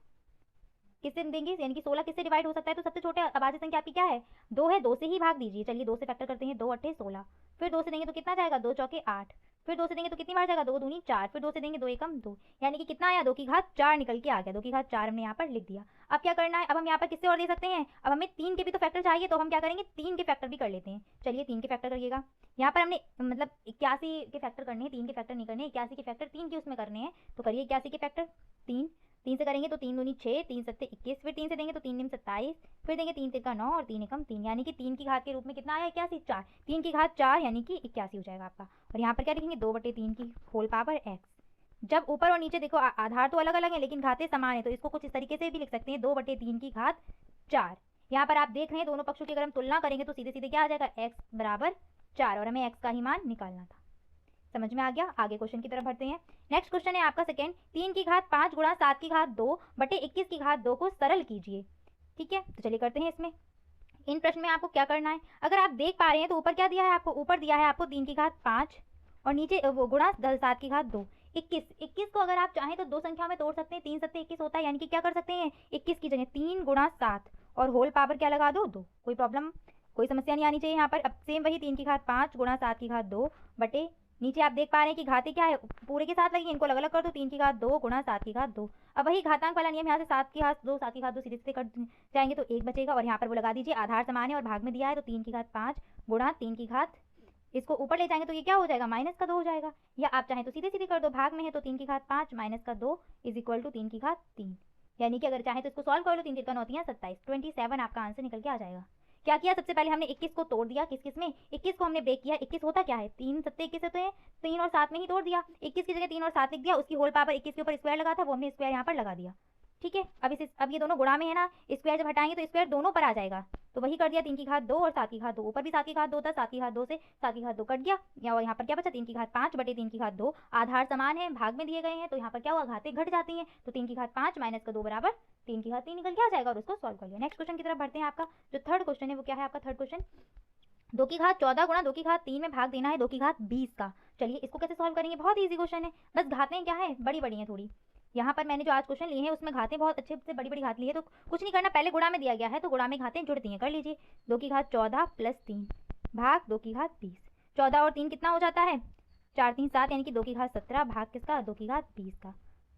किससे देंगे, यानी कि 16 किससे डिवाइड हो सकता है, तो सबसे छोटे अभाज्य संख्या आपकी क्या है 2 है, 2 से ही भाग दीजिए। चलिए 2 से फैक्टर करते हैं, 2 8 16, फिर 2 से देंगे तो कितना जाएगा 2 चौके 8, फिर 2 से देंगे तो कितनी बार जाएगा 2 दूनी 4, फिर 2 से देंगे 2 एकम 2, यानी कि कितना आया 2 की घात 4 निकल के आ गया। 2 की घात 4 हमने यहाँ पर लिख दिया। अब क्या करना है, अब हम यहाँ पर किससे और दे सकते हैं, अब हमें 3 के भी तो फैक्टर चाहिए, तो हम क्या करेंगे 3 के फैक्टर भी कर लेते हैं। चलिए 3 के फैक्टर करिएगा, यहाँ पर हमने मतलब 81 के फैक्टर करने हैं, 3 के फैक्टर नहीं करने, 81 के फैक्टर 3 के उसमें करने हैं, तो करिए 81 के फैक्टर 3 से करेंगे तो 3 दूनी 6, 3 सत्ते 21, फिर 3 से देंगे तो 3 निम 27, फिर देंगे 3 तिरका 9 और 3 एकम 3, यानी कि 3 की घात के रूप में कितना आया 81 4, 3 की घात 4 यानी कि 81 हो जाएगा आपका। और यहाँ पर क्या लिखेंगे 2/3 की होल पावर x। जब ऊपर और नीचे देखो आधार तो अलग अलग है लेकिन घातें समान है, तो इसको कुछ इस तरीके से भी लिख सकते हैं 2/3 की घात 4। यहाँ पर आप देख रहे हैं दोनों पक्षों की अगर हम तुलना करेंगे तो सीधे सीधे क्या आ जाएगा x बराबर 4, और हमें x का ही मान निकालना था। समझ में आ गया, आगे क्वेश्चन की तरफ बढ़ते हैं। नेक्स्ट क्वेश्चन है आपका सेकंड, 3 की घात 5 गुणा 7 की घात 2 बटे 21 की घात 2 को सरल कीजिए। ठीक है, तो चलिए करते हैं इसमें। इन प्रश्न में आपको क्या करना है, अगर आप देख पा रहे हैं तो ऊपर क्या दिया है आपको, ऊपर दिया है आपको 3 की घात 5 और नीचे वो गुणा 7 की घात 2 21 को अगर आप चाहें तो दो संख्याओं में तोड़ सकते हैं, 3 सत्ते 21 होता है, यानी कि क्या कर सकते हैं 21 की जगह 3 गुणा 7 और होल पावर क्या लगा दो 2, कोई प्रॉब्लम कोई समस्या नहीं आनी चाहिए यहाँ पर। अब सेम वही 3 की घात 5 गुणा 7 की घात 2 बटे नीचे आप देख पा रहे हैं कि घातें क्या है पूरे के साथ लगी, इनको अलग अलग कर दो, 3 की घात 2 गुणा 7 की घात 2। अब वही घातांक वाला नियम यहाँ से 7 की घात 2 7 की घात 2 सीधे सीधे कट जाएंगे तो 1 बचेगा, और यहाँ पर वो लगा दीजिए आधार समान है और भाग में दिया है तो 3 की घात 5 गुणा 3 की घात, इसको ऊपर ले जाएंगे तो ये क्या हो जाएगा माइनस का 2 हो जाएगा, या आप चाहें तो सीधे सीधे कर दो, भाग में है तो 3 की घात 5 माइनस का 2 इज इक्वल टू 3 की घात 3, यानी कि अगर चाहे तो इसको सॉल्व कर लो, 3 तिरका 9 तियां 27, 27 आपका आंसर निकल के आ जाएगा। क्या किया, सबसे पहले हमने 21 को तोड़ दिया, किस किस में 21 को हमने ब्रेक किया। 21 होता क्या है 3 सत्ते 21 होते हैं, 3 और 7 में ही तोड़ दिया, 21 की जगह 3 और 7 लिख दिया, उसकी होल पावर 21 के ऊपर स्क्वायर लगा था वो हमने स्क्वायर यहाँ पर लगा दिया। ठीक है, अब ये दोनों गुणा में है ना, स्क्वायर जब हटाएंगे तो स्क्वायर दोनों पर आ जाएगा, तो वही कर दिया 3 की घात 2 और 7 की घात 2, ऊपर भी 7 की घात 2 था, 7 की घात 2 से 7 की घात 2 कट गया, या और यहाँ पर क्या बचा 3 की घात 5 बटे 3 की घात 2, आधार समान है भाग में दिए गए हैं तो यहाँ पर क्या हुआ घातें घट जाती हैं, तो 3 की घात 5 माइनस का 2 बराबर 3 की घात 3 निकल के आ जाएगा, और उसको सॉल्व कर लिया। नेक्स्ट क्वेश्चन की तरफ बढ़ते हैं। आपका जो 3rd क्वेश्चन है वो क्या है आपका 3rd क्वेश्चन, 2 की घात 14 गुणा 2 की घात 3 में भाग देना है 2 की घात 20 का। चलिए इसको कैसे सॉल्व करेंगे, बहुत ईजी क्वेश्चन है, बस घातें क्या है बड़ी बड़ी हैं थोड़ी। यहाँ पर मैंने जो आज क्वेश्चन लिए हैं उसमें घातें बहुत अच्छे से बड़ी बड़ी घात ली है, तो कुछ नहीं करना, पहले गुणा में दिया गया है तो गुणा में घातें जुड़ती हैं, कर लीजिए। 2 की घात 14 प्लस 3 भाग 2 की घात 20। 14 और 3 कितना हो जाता है, 4 3 7, यानी कि 2 की घात 17 भाग किसका, 2 की घात 20 का।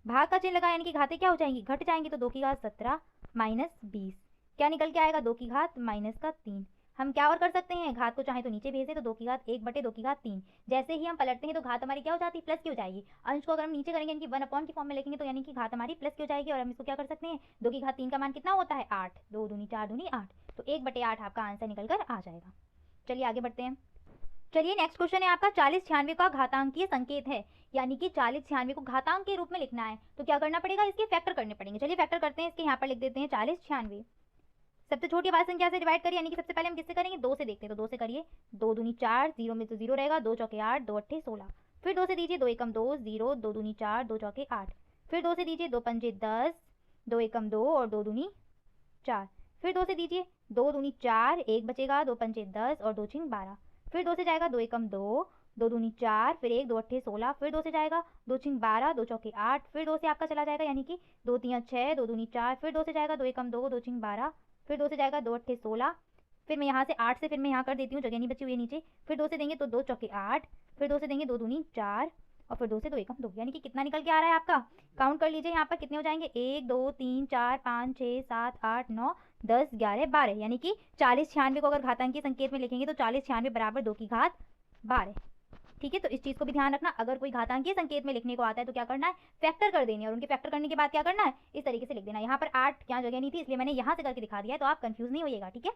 भाग का चिन्ह लगा यानी कि घातें क्या हो जाएंगी, घट जाएंगी, तो 2 की घात 17 माइनस 20 क्या निकल के आएगा, 2 की घात माइनस का 3। हम क्या और कर सकते हैं, घात को चाहे तो नीचे भेज दें, तो 2 की घात 1 बटे 2 की घात 3। जैसे ही हम पलटते हैं तो घात हमारी क्या हो जाती है, प्लस की हो जाएगी। अंश को अगर हम नीचे करेंगे यानी कि 1 अपॉन की फॉर्म में लिखेंगे तो यानी कि घात हमारी प्लस की हो जाएगी। और हम इसको क्या कर सकते हैं, 2 की घात 3 का मान कितना होता है 8, 2 दूनी 4 दूनी 8, तो 1 बटे 8 आपका आंसर निकल कर आ जाएगा। चलिए आगे बढ़ते हैं। चलिए नेक्स्ट क्वेश्चन है आपका 40 96 का घातांकीय संकेत है, यानी कि 40 96 को घातांक के रूप में लिखना है, तो क्या करना पड़ेगा, इसके फैक्टर करने पड़ेंगे। चलिए फैक्टर करते हैं, इसके यहाँ पर लिख देते हैं 40 96। सबसे छोटी बात संख्या से डिवाइड करिए, यानी कि सबसे पहले हम किससे करेंगे, 2 से देखते हैं, तो 2 से करिए, 2 दूनी 4, 0 में तो 0 रहेगा, 2 चौके 8, 2 अट्ठे 16। फिर 2 से दीजिए, 2 एकम 2, 0, 2 दूनी 4, 2 चौके 8। फिर 2 से दीजिए, 2 पंजे 10, 2 एकम 2 और 2 दूनी 4। फिर 2 से दीजिए, 2 दूनी 4, 1 बचेगा, 2 पंजे 10 और 2 छिंग 12। फिर 2 से जाएगा, 2 एकम 2, 2 दूनी 4, फिर 1, 2 अट्ठे 16। फिर 2 से जाएगा, 2 छिंग 12, 2 चौके 8। फिर 2 से आपका चला जाएगा यानी कि 2 3 6, 2 दूनी 4। फिर 2 से जाएगा, 2 एकम 2, 2 छिंग 12। फिर 2 से जाएगा, 2 अट्ठे 16। फिर मैं यहाँ से 8 से फिर मैं यहाँ कर देती हूँ, जगह नहीं बची हुई है नीचे। फिर 2 से देंगे तो 2 चौके 8। फिर 2 से देंगे, 2 दूनी 4 और फिर 2 से 2 एकम 2, यानी कि कितना निकल के आ रहा है आपका, काउंट कर लीजिए यहाँ पर कितने हो जाएंगे, 1 2 3 4 5 6 7 8 9 10 11 12, यानी कि 40 96 को अगर घातांकीय संकेत में लिखेंगे तो 40 96 बराबर 2 की घात 12। ठीक है, तो इस चीज को भी ध्यान रखना, अगर कोई घातांकीय संकेत में लिखने को आता है तो क्या करना है, फैक्टर कर देनी है, और उनके फैक्टर करने के बाद क्या करना है, इस तरीके से लिख देना। यहाँ पर 8 क्या जगह नहीं थी, इसलिए मैंने यहाँ से करके दिखा दिया है, तो आप कंफ्यूज नहीं होइएगा। ठीक है,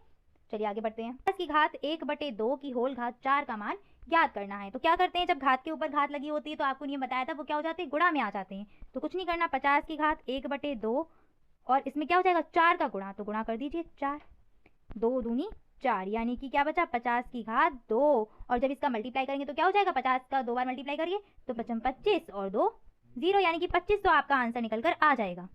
चलिए आगे बढ़ते हैं। 10 की घात 1 बटे 2 की होल घात 4 का मान ज्ञात करना है, तो क्या करते हैं, जब घात के ऊपर घात लगी होती है तो आपको नियम बताया था, वो क्या हो जाते हैं, गुणा में आ जाते हैं। तो कुछ नहीं करना, 50 की घात 1 बटे 2 और इसमें क्या हो जाएगा 4 का गुणा, तो गुणा कर दीजिए 4, 2 दूनी 4, यानी कि क्या बचा 50 की घात 2। और जब इसका मल्टीप्लाई करेंगे तो क्या हो जाएगा, 50 का 2 बार मल्टीप्लाई करिए तो 55 25 और 2 0, यानी कि 25, तो आपका आंसर निकल कर आ जाएगा।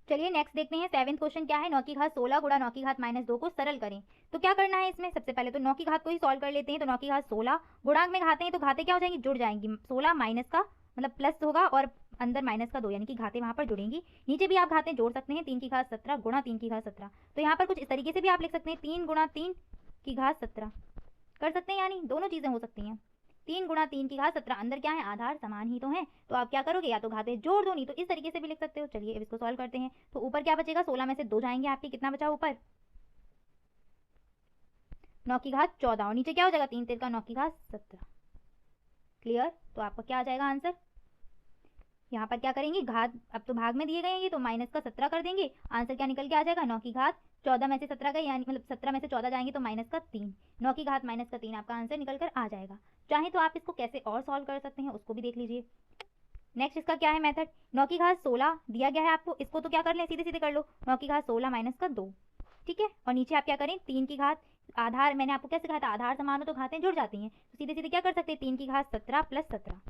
चलिए नेक्स्ट देखते हैं, 7th क्वेश्चन क्या है, 9 की घात 16 गुणा 9 की घात माइनस 2 को सरल करें। तो क्या करना है इसमें, सबसे पहले तो 9 की घात को ही सॉल्व कर लेते हैं। तो 9 की घात 16 गुणांक में घाते हैं तो घाते क्या हो जाएंगी, जुड़ जाएंगी, 16 माइनस का मतलब प्लस होगा और अंदर माइनस का 2, यानी कि घाते वहां पर जुड़ेंगी। नीचे भी आप घातें जोड़ सकते हैं, 3 की घात 17 गुणा 3 की घात 17। तो यहाँ पर कुछ इस तरीके से भी आप लिख सकते हैं, 3 गुणा 3 की घात 17 कर सकते हैं, यानी दोनों चीजें हो सकती हैं। 3 गुणा 3 की घात 17, अंदर क्या है, आधार समान ही तो है, तो आप क्या करोगे, या तो घातें जोड़ दो, नहीं तो इस तरीके से भी लिख सकते हो। चलिए अब इसको सॉल्व करते हैं। तो ऊपर क्या बचेगा, 16 में से 2 जाएंगे आपके, कितना बचा ऊपर 9 की घात 14 और नीचे क्या हो जाएगा, 3 3 का 9 की घात 17। क्लियर, तो आपका क्या आ जाएगा आंसर। यहाँ पर क्या करेंगे, घात अब तो भाग में दिए गए हैं ये, तो माइनस का 17 कर देंगे, आंसर क्या निकल के आ जाएगा, 9 की घात 14 में से 17 गए, यानी मतलब 17 में से 14 जाएंगे तो माइनस का 3, 9 की घात माइनस का 3 आपका आंसर निकल कर आ जाएगा। चाहे तो आप इसको कैसे और सॉल्व कर सकते हैं उसको भी देख लीजिए। नेक्स्ट इसका क्या है मेथड, 9 की घात 16 दिया गया है आपको, इसको तो क्या कर लें, सीधे सीधे कर लो, 9 की घात 16 माइनस का 2। ठीक है, और नीचे आप क्या करें, 3 की घात आधार, मैंने आपको क्या सिखाया था, आधार समान हो तो घातें जुड़ जाती हैं, तो सीधे सीधे क्या कर सकते हैं, 3 की घात 17 प्लस 17,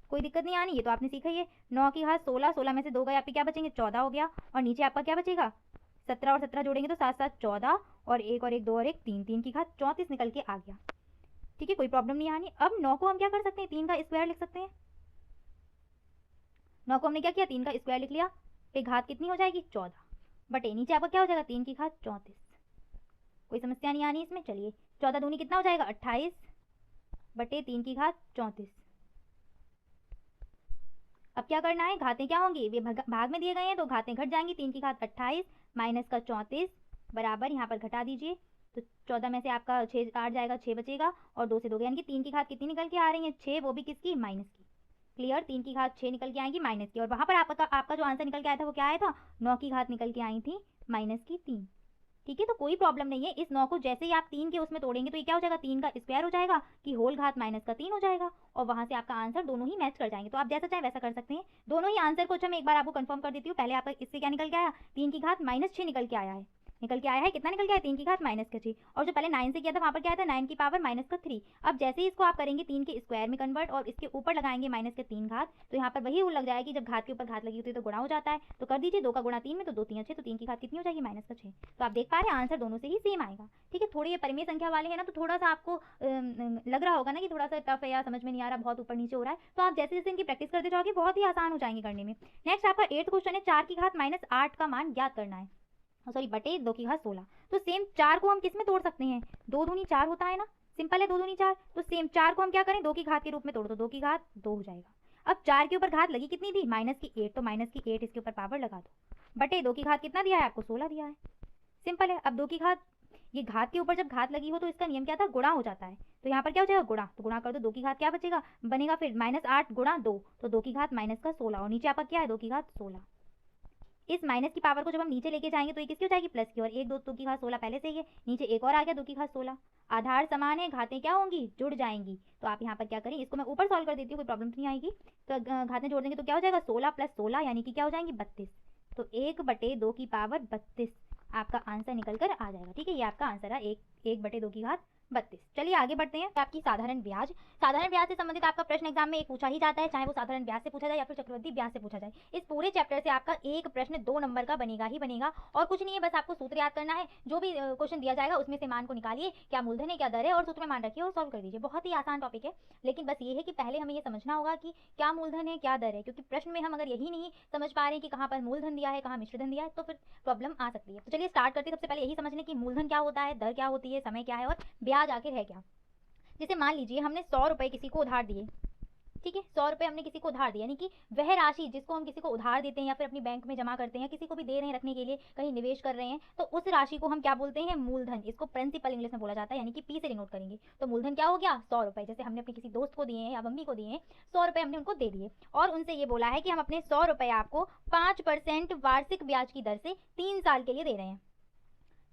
कोई दिक्कत नहीं आनी, ये तो आपने सीखा ही है। 9 की घात 16, 16 में से 2 गए, आपके क्या बचेंगे 14 हो गया, और नीचे आपका क्या बचेगा 17 और 17 जोड़ेंगे तो 7 7 14 और 1 और 1 2 और 1 3, 3 की घात 34 निकल के आ गया। ठीक है, कोई प्रॉब्लम नहीं आनी। अब 9 को हम क्या कर सकते हैं, 3 का स्क्वायर लिख सकते हैं। 9 को हमने क्या किया, 3 का स्क्वायर लिख लिया, फिर घात कितनी हो जाएगी 14 बटे नीचे आपका क्या हो जाएगा 3 की घात 34, कोई समस्या नहीं आनी इसमें। चलिए 14 दूनी कितना हो जाएगा 28 बटे 3 की घात 34। अब क्या करना है, घातें क्या होंगी, वे भाग में दिए गए हैं तो घातें घट जाएंगी, 3 की घात 28 माइनस का 34 बराबर, यहाँ पर घटा दीजिए तो 14 में से आपका 6 8 जाएगा, 6 बचेगा और 2 से 2 यानी कि 3 की घात कितनी निकल के आ रही है 6, वो भी किसकी माइनस की। क्लियर, 3 की घात 6 निकल के आएंगी माइनस की, और वहाँ पर आपका जो आंसर निकल के आया था वो क्या आया था, 9 की घात निकल के आई थी माइनस की 3। ठीक है, तो कोई प्रॉब्लम नहीं है, इस 9 को जैसे ही आप 3 के उसमें तोड़ेंगे तो ये क्या हो जाएगा, 3 का स्क्वायर हो जाएगा कि होल घात माइनस का 3 हो जाएगा, और वहां से आपका आंसर दोनों ही मैच कर जाएंगे। तो आप जैसा चाहे वैसा कर सकते हैं, दोनों ही आंसर को। अच्छा मैं एक बार आपको कंफर्म कर देती हूँ, पहले आपका इससे क्या निकल के आया, 3 की घात -6 निकल के आया है, निकल के आया है, कितना निकल के आया 3 की घात -6। और जो पहले 9 से किया था वहाँ पर क्या था 9 की पावर -3। अब जैसे ही इसको आप करेंगे 3 के स्क्वायर में कन्वर्ट और इसके ऊपर लगाएंगे -3 घात, तो यहाँ पर वही रूल लग जाएगा कि जब घात के ऊपर घात लगी होती है तो गुणा हो जाता है। तो कर दीजिए 2 का गुणा 3 में, तो 2 3 6, तो 3 की घात कितनी हो जाएगी -6। तो आप देख पा रहे हैं आंसर दोनों से ही सेम आएगा। ठीक है, थोड़ी ये परिमेय संख्या वाले हैं ना, तो थोड़ा सा आपको लग रहा होगा ना कि थोड़ा सा टफ है या समझ में नहीं आ रहा, बहुत ऊपर नीचे हो रहा है, तो आप जैसे जैसे इनकी प्रैक्टिस करते जाओगे बहुत ही आसान हो जाएंगे करने में। नेक्स्ट आपका 8th क्वेश्चन है 4 की घात -8 का मान ज्ञात करना है, सॉरी बटे 2 की घात 16। तो सेम 4 को हम किस में तोड़ सकते हैं, 2 दूनी 4 होता है ना, सिंपल है 2 दूनी 4। तो सेम 4 को हम क्या करें 2 की घात के रूप में तोड़ दो, 2 की घात 2 हो जाएगा। अब 4 के ऊपर घात लगी कितनी थी -8, तो -8 इसके ऊपर पावर लगा दो, बटे 2 की घात कितना दिया है आपको 16 दिया है, सिंपल है। अब 2 की घात, ये घात के ऊपर जब घात लगी हो तो इसका नियम क्या था गुणा हो जाता है, तो यहाँ पर क्या हो जाएगा गुणा, तो गुणा कर दो 2 की घात क्या बचेगा बनेगा फिर -8 गुणा 2, तो 2 की घात -16 और नीचे आपका क्या है 2 की घात 16। इस माइनस की पावर को जब हम नीचे लेके जाएंगे तो ये किसकी हो जाएगी प्लस की, और 1 2 की घात 16 पहले से ही है, नीचे एक और आ गया 2 की घात 16। आधार समान है, घातें क्या होंगी जुड़ जाएंगी। तो आप यहाँ पर क्या करें, इसको मैं ऊपर सॉल्व कर देती हूँ, कोई प्रॉब्लम तो नहीं आएगी। तो घातें जोड़ देंगे तो क्या हो जाएगा 16 + 16 यानी कि क्या हो जाएंगी 32। तो 1/2 की पावर 32 आपका आंसर निकल कर आ जाएगा। ठीक है, ये आपका आंसर है 1/2 की घात 32। चलिए आगे बढ़ते हैं। आपकी साधारण ब्याज, साधारण ब्याज से संबंधित आपका प्रश्न एग्जाम में एक पूछा ही जाता है, चाहे वो साधारण ब्याज से पूछा जाए या फिर चक्रवृद्धि ब्याज से पूछा जाए। इस पूरे चैप्टर से आपका एक प्रश्न 2 नंबर का बनेगा ही बनेगा, और कुछ नहीं है, बस आपको सूत्र याद करना है। जो भी क्वेश्चन दिया जाएगा उसमें से मान को निकालिए, क्या मूलधन है क्या दर है, और सूत्र में मान रखिए और सॉल्व कर दीजिए। बहुत ही आसान टॉपिक है, लेकिन बस ये है कि पहले हमें ये समझना होगा कि क्या मूलधन है क्या दर है, क्योंकि प्रश्न में हम अगर यही नहीं समझ पा रहे हैं कि कहाँ पर मूलधन दिया है कहाँ मिश्रधन दिया है तो फिर प्रॉब्लम आ सकती है। तो चलिए स्टार्ट करते हैं। सबसे पहले यही समझने की मूलधन क्या होता है, दर क्या होती है, समय क्या है और ब्याज आखिर है क्या। जैसे मान लीजिए हमने 100 रुपए किसी को उधार दिए, ठीक है, 100 रुपए हमने किसी को उधार दिया, यानी कि वह राशि जिसको हम किसी को उधार देते हैं या फिर अपनी बैंक में जमा करते हैं, किसी को भी दे रहे हैं रखने के लिए, कहीं निवेश कर रहे हैं, तो उस राशि को हम क्या बोलते हैं मूलधन। इसको प्रिंसिपल इंग्लिश में बोला जाता है, यानी कि पी से डिनोट करेंगे। तो मूलधन क्या हो गया 100 रुपए, जैसे हमने अपने किसी दोस्त को दिए हैं या मम्मी को दिए हैं 100 रुपए हमने उनको दे दिए, और उनसे ये बोला है कि हम अपने 100 रुपए आपको 5% वार्षिक ब्याज की दर से 3 साल के लिए दे रहे हैं।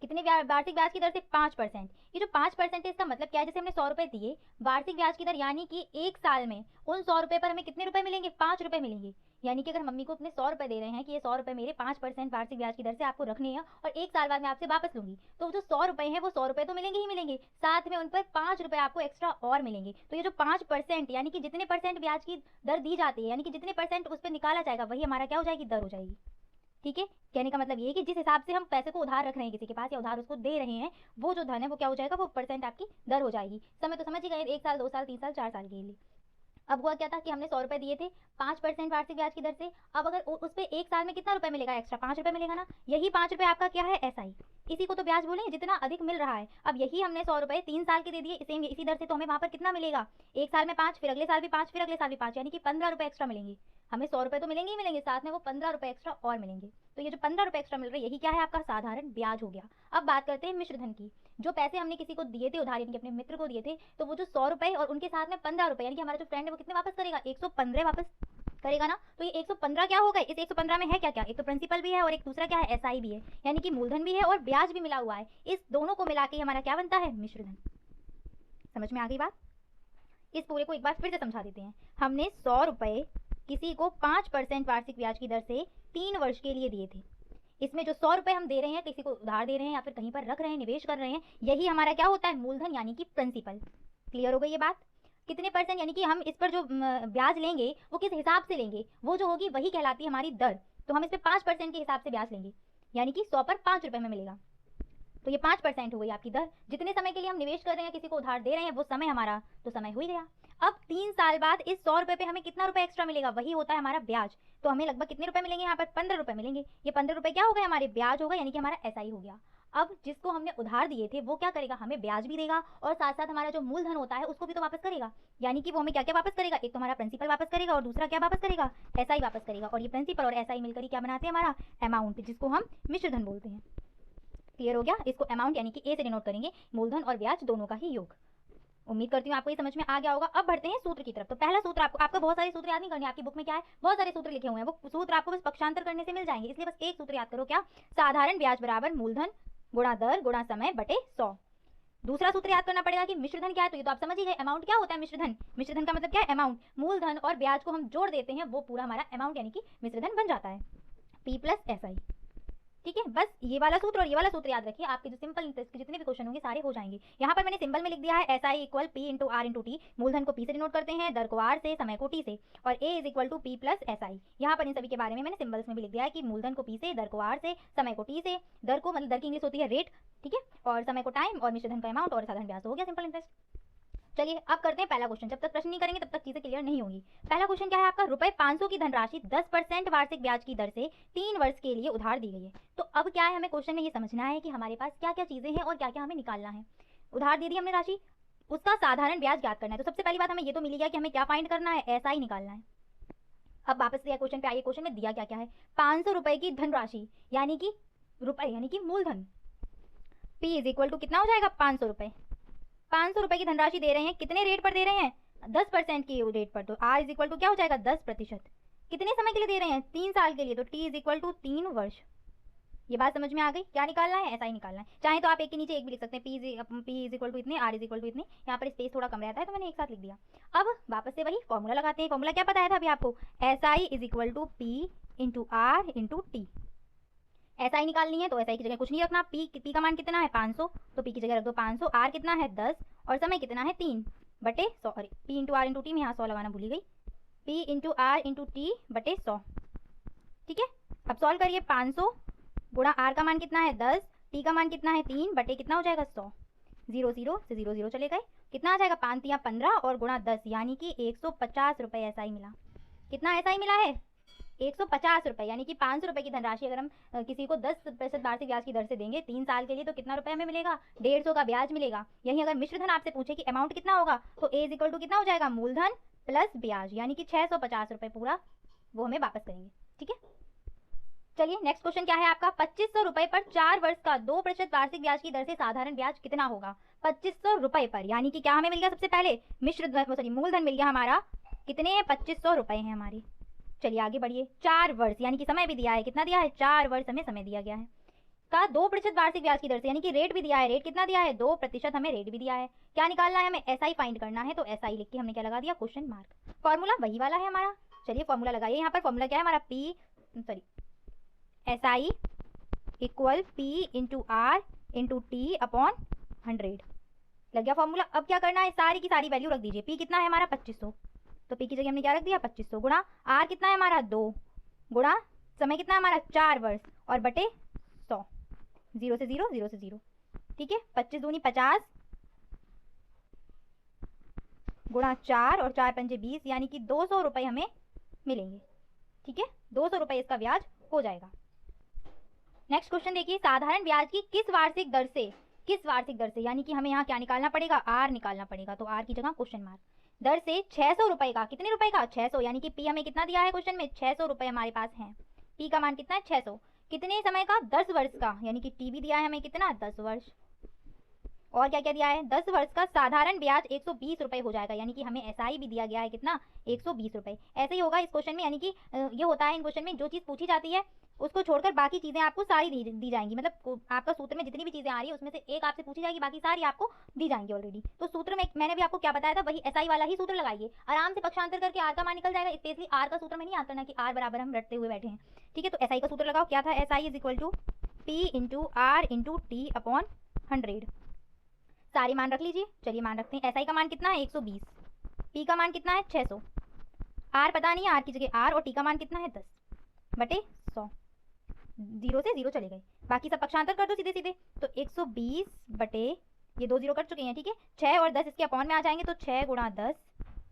कितने वार्षिक ब्याज की दर से 5%। ये जो 5% है इसका मतलब क्या है, जैसे हमने 100 रुपए दिए वार्षिक ब्याज की दर, यानी कि एक साल में उन 100 रुपए पर हमें कितने रुपए मिलेंगे 5 रुपए मिलेंगे। यानी कि अगर मम्मी को अपने 100 रुपए दे रहे हैं कि ये 100 रुपए मेरे 5% वार्षिक ब्याज की दर से आपको रखने हैं और एक साल बाद मैं आपसे वापस लूंगी, तो जो 100 रुपए हैं वो 100 रुपए तो मिलेंगे ही मिलेंगे, साथ में उन पर 5 रुपए आपको एक्स्ट्रा और मिलेंगे। तो ये जो 5% यानी कि जितने परसेंट ब्याज की दर दी जाती है, यानी कि जितने परसेंट उस पर निकाला जाएगा वही हमारा क्या हो जाएगी दर हो जाएगी। ठीक है, कहने का मतलब ये है कि जिस हिसाब से हम पैसे को उधार रख रहे हैं किसी के पास या उधार उसको दे रहे हैं, वो जो धन है वो क्या हो जाएगा वो परसेंट आपकी दर हो जाएगी। समय तो समझ ही गए, 1 साल 2 साल 3 साल 4 साल के लिए। अब हुआ क्या था कि हमने 100 रुपए दिए थे 5% वार्षिक ब्याज की दर से, अब अगर उस पे एक साल में कितना रुपए मिलेगा एक्स्ट्रा 5 रुपए मिलेगा ना, यही 5 रुपए आपका क्या है एसआई, इसी को तो ब्याज बोलेंगे जितना अधिक मिल रहा है। अब यही हमने 100 रुपए 3 साल के दे दिए सेम इसी दर से, तो हमें वहां पर कितना मिलेगा एक साल में 5, फिर अगले साल भी 5, फिर अगले साल भी 5, यानी कि 15 रुपए एक्स्ट्रा मिलेंगे। हमें 100 रुपए तो मिलेंगे ही मिलेंगे, साथ में वो 15 रुपए एक्स्ट्रा और मिलेंगे। तो ये जो 15 रुपए एक्स्ट्रा मिल रहे हैं यही क्या है आपका साधारण ब्याज हो गया। अब बात करते हैं मिश्रधन की। जो पैसे हमने किसी को दिए थे उधार, यानी कि अपने मित्र को दिए थे, तो वो जो 100 रुपए और उनके साथ में 15 रुपए, यानी कि हमारा जो फ्रेंड है वो कितने वापस करेगा 115 वापस करेगा ना। तो ये 115 क्या होगा, इस 115 में है क्या क्या, एक तो प्रिंसिपल भी है और एक दूसरा क्या है एसआई भी है, यानी कि मूलधन भी है और ब्याज भी मिला हुआ है। इस दोनों को मिला के हमारा क्या बनता है मिश्रधन। समझ में आ गई बात। इस पूरे को एक बार फिर से समझा देते हैं। हमने 100 रुपए किसी को 5% वार्षिक ब्याज की दर से 3 वर्ष के लिए दिए थे। इसमें जो 100 रुपए हम दे रहे हैं किसी को उधार दे रहे हैं या फिर कहीं पर रख रहे हैं निवेश कर रहे हैं, यही हमारा क्या होता है मूलधन यानी कि प्रिंसिपल। क्लियर हो गई ये बात। कितने परसेंट, यानी कि हम इस पर जो ब्याज लेंगे वो किस हिसाब से लेंगे, वो जो होगी वही कहलाती है हमारी दर। तो हम इस पर 5% के हिसाब से ब्याज लेंगे, यानी कि 100 पर 5 रुपए में मिलेगा, तो ये 5% हो गई आपकी दर। जितने समय के लिए हम निवेश कर रहे हैं किसी को उधार दे रहे हैं वो समय हमारा तो समय हो ही गया। अब 3 साल बाद इस 100 रुपए पे हमें कितना रुपए एक्स्ट्रा मिलेगा, वही होता है हमारा ब्याज। तो हमें लगभग कितने रुपए मिलेंगे यहाँ पर 15 रुपए मिलेंगे। ये 15 रुपए क्या हो गए हमारे ब्याज हो गए, यानी कि हमारा एसआई हो गया। अब जिसको हमने उधार दिए थे वो क्या करेगा, हमें ब्याज भी देगा और साथ साथ हमारा जो मूलधन होता है उसको भी तो वापस करेगा। यानी कि वो हमें क्या क्या वापस करेगा, एक तो हमारा प्रिंसिपल वापस करेगा और दूसरा क्या वापस करेगा एसआई वापस करेगा। और ये प्रिंसिपल और एसआई मिलकर क्या बनाते हैं हमारा अमाउंट, जिसको हम मिश्रधन बोलते हैं। क्लियर हो गया। इसको अमाउंट यानी कि ए से डिनोट करेंगे, मूलधन और ब्याज दोनों का ही योग। उम्मीद करती हूँ आपको ये समझ में आ गया होगा। अब बढ़ते हैं सूत्र की तरफ। तो पहला सूत्र आपको बहुत सारे सूत्र याद नहीं करने, आपकी बुक में क्या है बहुत सारे सूत्र लिखे हुए हैं, वो सूत्र आपको बस पक्षांतर करने से मिल जाएंगे, इसलिए बस एक सूत्र याद करो, क्या साधारण ब्याज बराबर मूलधन गुणा दर गुणा समय बटे 100। दूसरा सूत्र याद करना पड़ेगा कि मिश्रधन क्या है, तो ये तो आप समझ ही गए। अमाउंट क्या होता है मिश्रधन, मिश्रधन का मतलब क्या है अमाउंट, मूलधन और ब्याज को हम जोड़ देते हैं वो पूरा हमारा अमाउंट यानी कि मिश्रधन बन जाता है, पी प्लस एसआई। ठीक है, बस ये वाला सूत्र और ये वाला सूत्र याद रखिए, आपके जो सिंपल इंटरेस्ट के जितने भी क्वेश्चन होंगे सारे हो जाएंगे। यहाँ पर मैंने सिंबल में लिख दिया है SI equal P into R into T, मूलधन को P से डिनोट करते हैं, दर को R से, समय को T से, और A is equal to P plus SI। यहाँ पर इन सभी के बारे में मैंने सिंबल्स में भी लिख दिया है कि मूलधन को P से, दर को R से, समय को T से, दर को मतलब दर की इंग्लिश होती है रेट, ठीक है, और समय को टाइम, और मिश्र धन का अमाउंट, और साधारण ब्याज। हो गया सिंपल इंटरेस्ट। चलिए अब करते हैं पहला क्वेश्चन। जब तक प्रश्न नहीं करेंगे तब तक चीजें क्लियर नहीं होंगी। पहला क्वेश्चन क्या है आपका, ₹500 की धनराशि 10% वार्षिक ब्याज की दर से 3 वर्ष के लिए उधार दी गई है। तो अब क्या है, हमें क्वेश्चन में ये समझना है कि हमारे पास क्या क्या चीजें हैं और क्या क्या हमें निकालना है। उधार दे दी हमने राशि, उसका साधारण ब्याज ज्ञात करना है। तो सबसे पहली बात हमें ये तो मिल गया कि हमें क्या फाइंड करना है, SI निकालना है। अब वापस से क्वेश्चन पे आइए, क्वेश्चन में दिया क्या क्या है, 500 रुपए की धनराशि यानी कि रुपए यानी कि मूलधन, P इज इक्वल टू कितना हो जाएगा 500 रुपए। 500 रुपए की धनराशि दे रहे हैं, कितने रेट पर दे रहे हैं, 10% की रेट पर। तो R इज इक्वल टू क्या हो जाएगा 10%। कितने समय के लिए दे रहे हैं, 3 साल के लिए। तो T इज इक्वल टू 3 वर्ष। ये बात समझ में आ गई। क्या निकालना है, SI निकालना है। चाहे तो आप एक के नीचे एक भी लिख सकते हैं, P इज इक्वल टू इतने, R इज इक्वल टू इतने। यहाँ पर स्पेस थोड़ा कम रहता है तो मैंने एक साथ लिख दिया। अब वापस से वही फॉर्मूला लगाते हैं। फॉर्मूला क्या बताया था अभी आपको, SI is equal to P into R into T। SI निकालनी है तो SI की जगह कुछ नहीं रखना, P का मान कितना है 500, तो P की जगह रख दो 500, R कितना है 10 और समय कितना है 3 बटे 100। अरे P into R into T में यहाँ 100 लगाना भूल गई, P into R into T बटे 100। ठीक है, अब सॉल्व करिए, 500 गुणा R का मान कितना है 10, T का मान कितना है 3 बटे कितना हो जाएगा 100। 0 0 से 0 0 चले गए, कितना आ जाएगा 5 या 15 और गुणा 10 यानी कि 150 रुपये SI मिला। कितना SI मिला है 150 रुपये, यानी कि 500 रुपये की धनराशि अगर हम किसी को 10% वार्षिक ब्याज की दर से देंगे 3 साल के लिए, तो कितना रुपये हमें मिलेगा, 150 का ब्याज मिलेगा। यही अगर मिश्र धन आपसे पूछे कि अमाउंट कितना होगा, तो A इक्वल टू कितना हो जाएगा, मूलधन प्लस ब्याज, यानी कि 650 रुपये पूरा वो हमें वापस करेंगे। ठीक है, चलिए नेक्स्ट क्वेश्चन क्या है आपका, 2500 रुपये पर 4 वर्ष का 2% वार्षिक ब्याज की दर से साधारण ब्याज कितना होगा। 2500 रुपये पर, यानी कि क्या हमें मिल गया, सबसे पहले मिश्र धन सॉरी मूलधन मिल गया हमारा, कितने हैं 2500 रुपये हैं हमारे। चलिए आगे बढ़िए, 4 वर्ष यानी कि समय भी दिया है, कितना दिया है 4 वर्ष हमें समय दिया गया है, का 2% वार्षिक ब्याज की दर से, यानी कि रेट भी दिया है, रेट कितना दिया है 2%, हमें रेट भी दिया है। क्या निकालना है, हमें SI फाइंड करना है। तो SI लिख के हमने क्या लगा दिया, क्वेश्चन मार्क। फॉर्मूला वही वाला है हमारा, चलिए फॉर्मूला लगाइए। यहाँ पर फॉर्मूला क्या है हमारा, SI equal P into R into T upon 100 लग गया फॉर्मूला। अब क्या करना है, सारी की सारी वैल्यू रख दीजिए। P कितना है हमारा 2500, तो P की जगह हमने क्या रख दिया 2500, गुणा R कितना है हमारा 2, गुणा समय कितना है हमारा 4 वर्ष, और बटे 100, 0 से 0 0 से 0। ठीक है, 25 दूनी 50 गुणा 4 और 4 पंजे 20, यानी कि 200 रुपये हमें मिलेंगे। ठीक है, 200 रुपये इसका ब्याज हो जाएगा। नेक्स्ट क्वेश्चन देखिए, साधारण ब्याज की किस वार्षिक दर से, यानी कि हमें यहाँ क्या निकालना पड़ेगा, R निकालना पड़ेगा। तो R की जगह क्वेश्चन मार्क, दर से 600 रुपये का, कितने रुपए का 600, यानी कि P हमें कितना दिया है क्वेश्चन में 600 रुपये हमारे पास हैं। P का मान कितना है 600, कितने समय का 10 वर्ष का, यानी कि T भी दिया है हमें कितना 10 वर्ष, और क्या क्या दिया है 10 वर्ष का साधारण ब्याज 120 रुपये हो जाएगा, यानी कि हमें SI भी दिया गया है कितना 120 रुपये। ऐसे ही होगा इस क्वेश्चन में, यानी कि ये होता है इन क्वेश्चन में जो चीज़ पूछी जाती है उसको छोड़कर बाकी चीज़ें आपको सारी दी जाएंगी। मतलब आपका सूत्र में जितनी भी चीज़ें आ रही है उसमें से एक आपसे पूछी जाएगी, बाकी सारी आपको दी जाएंगी ऑलरेडी। तो सूत्र में मैंने भी आपको क्या बताया था, वही SI वाला ही सूत्र लगाइए, आराम से पक्षांतर करके R का मान निकल जाएगा। स्पेशली R का सूत्र में नहीं आता ना कि R बराबर हम रटते हुए बैठे हैं। ठीक है, तो SI का सूत्र लगाओ, क्या था SI is equal to P into R into T upon 100। सारे मान रख लीजिए। चलिए मान रखते हैं, SI का मान कितना है 120, P का मान कितना है 600, R पता नहीं है, R की जगह R, और T का मान कितना है 10 बटे 100, 0 से 0 चले गए, बाकी सब पक्षांतर कर दो सीधे सीधे। तो 120 बटे ये 2 0 कर चुके हैं। ठीक है, 6 और 10 इसके अपॉन में आ जाएंगे, तो 6 गुणा 10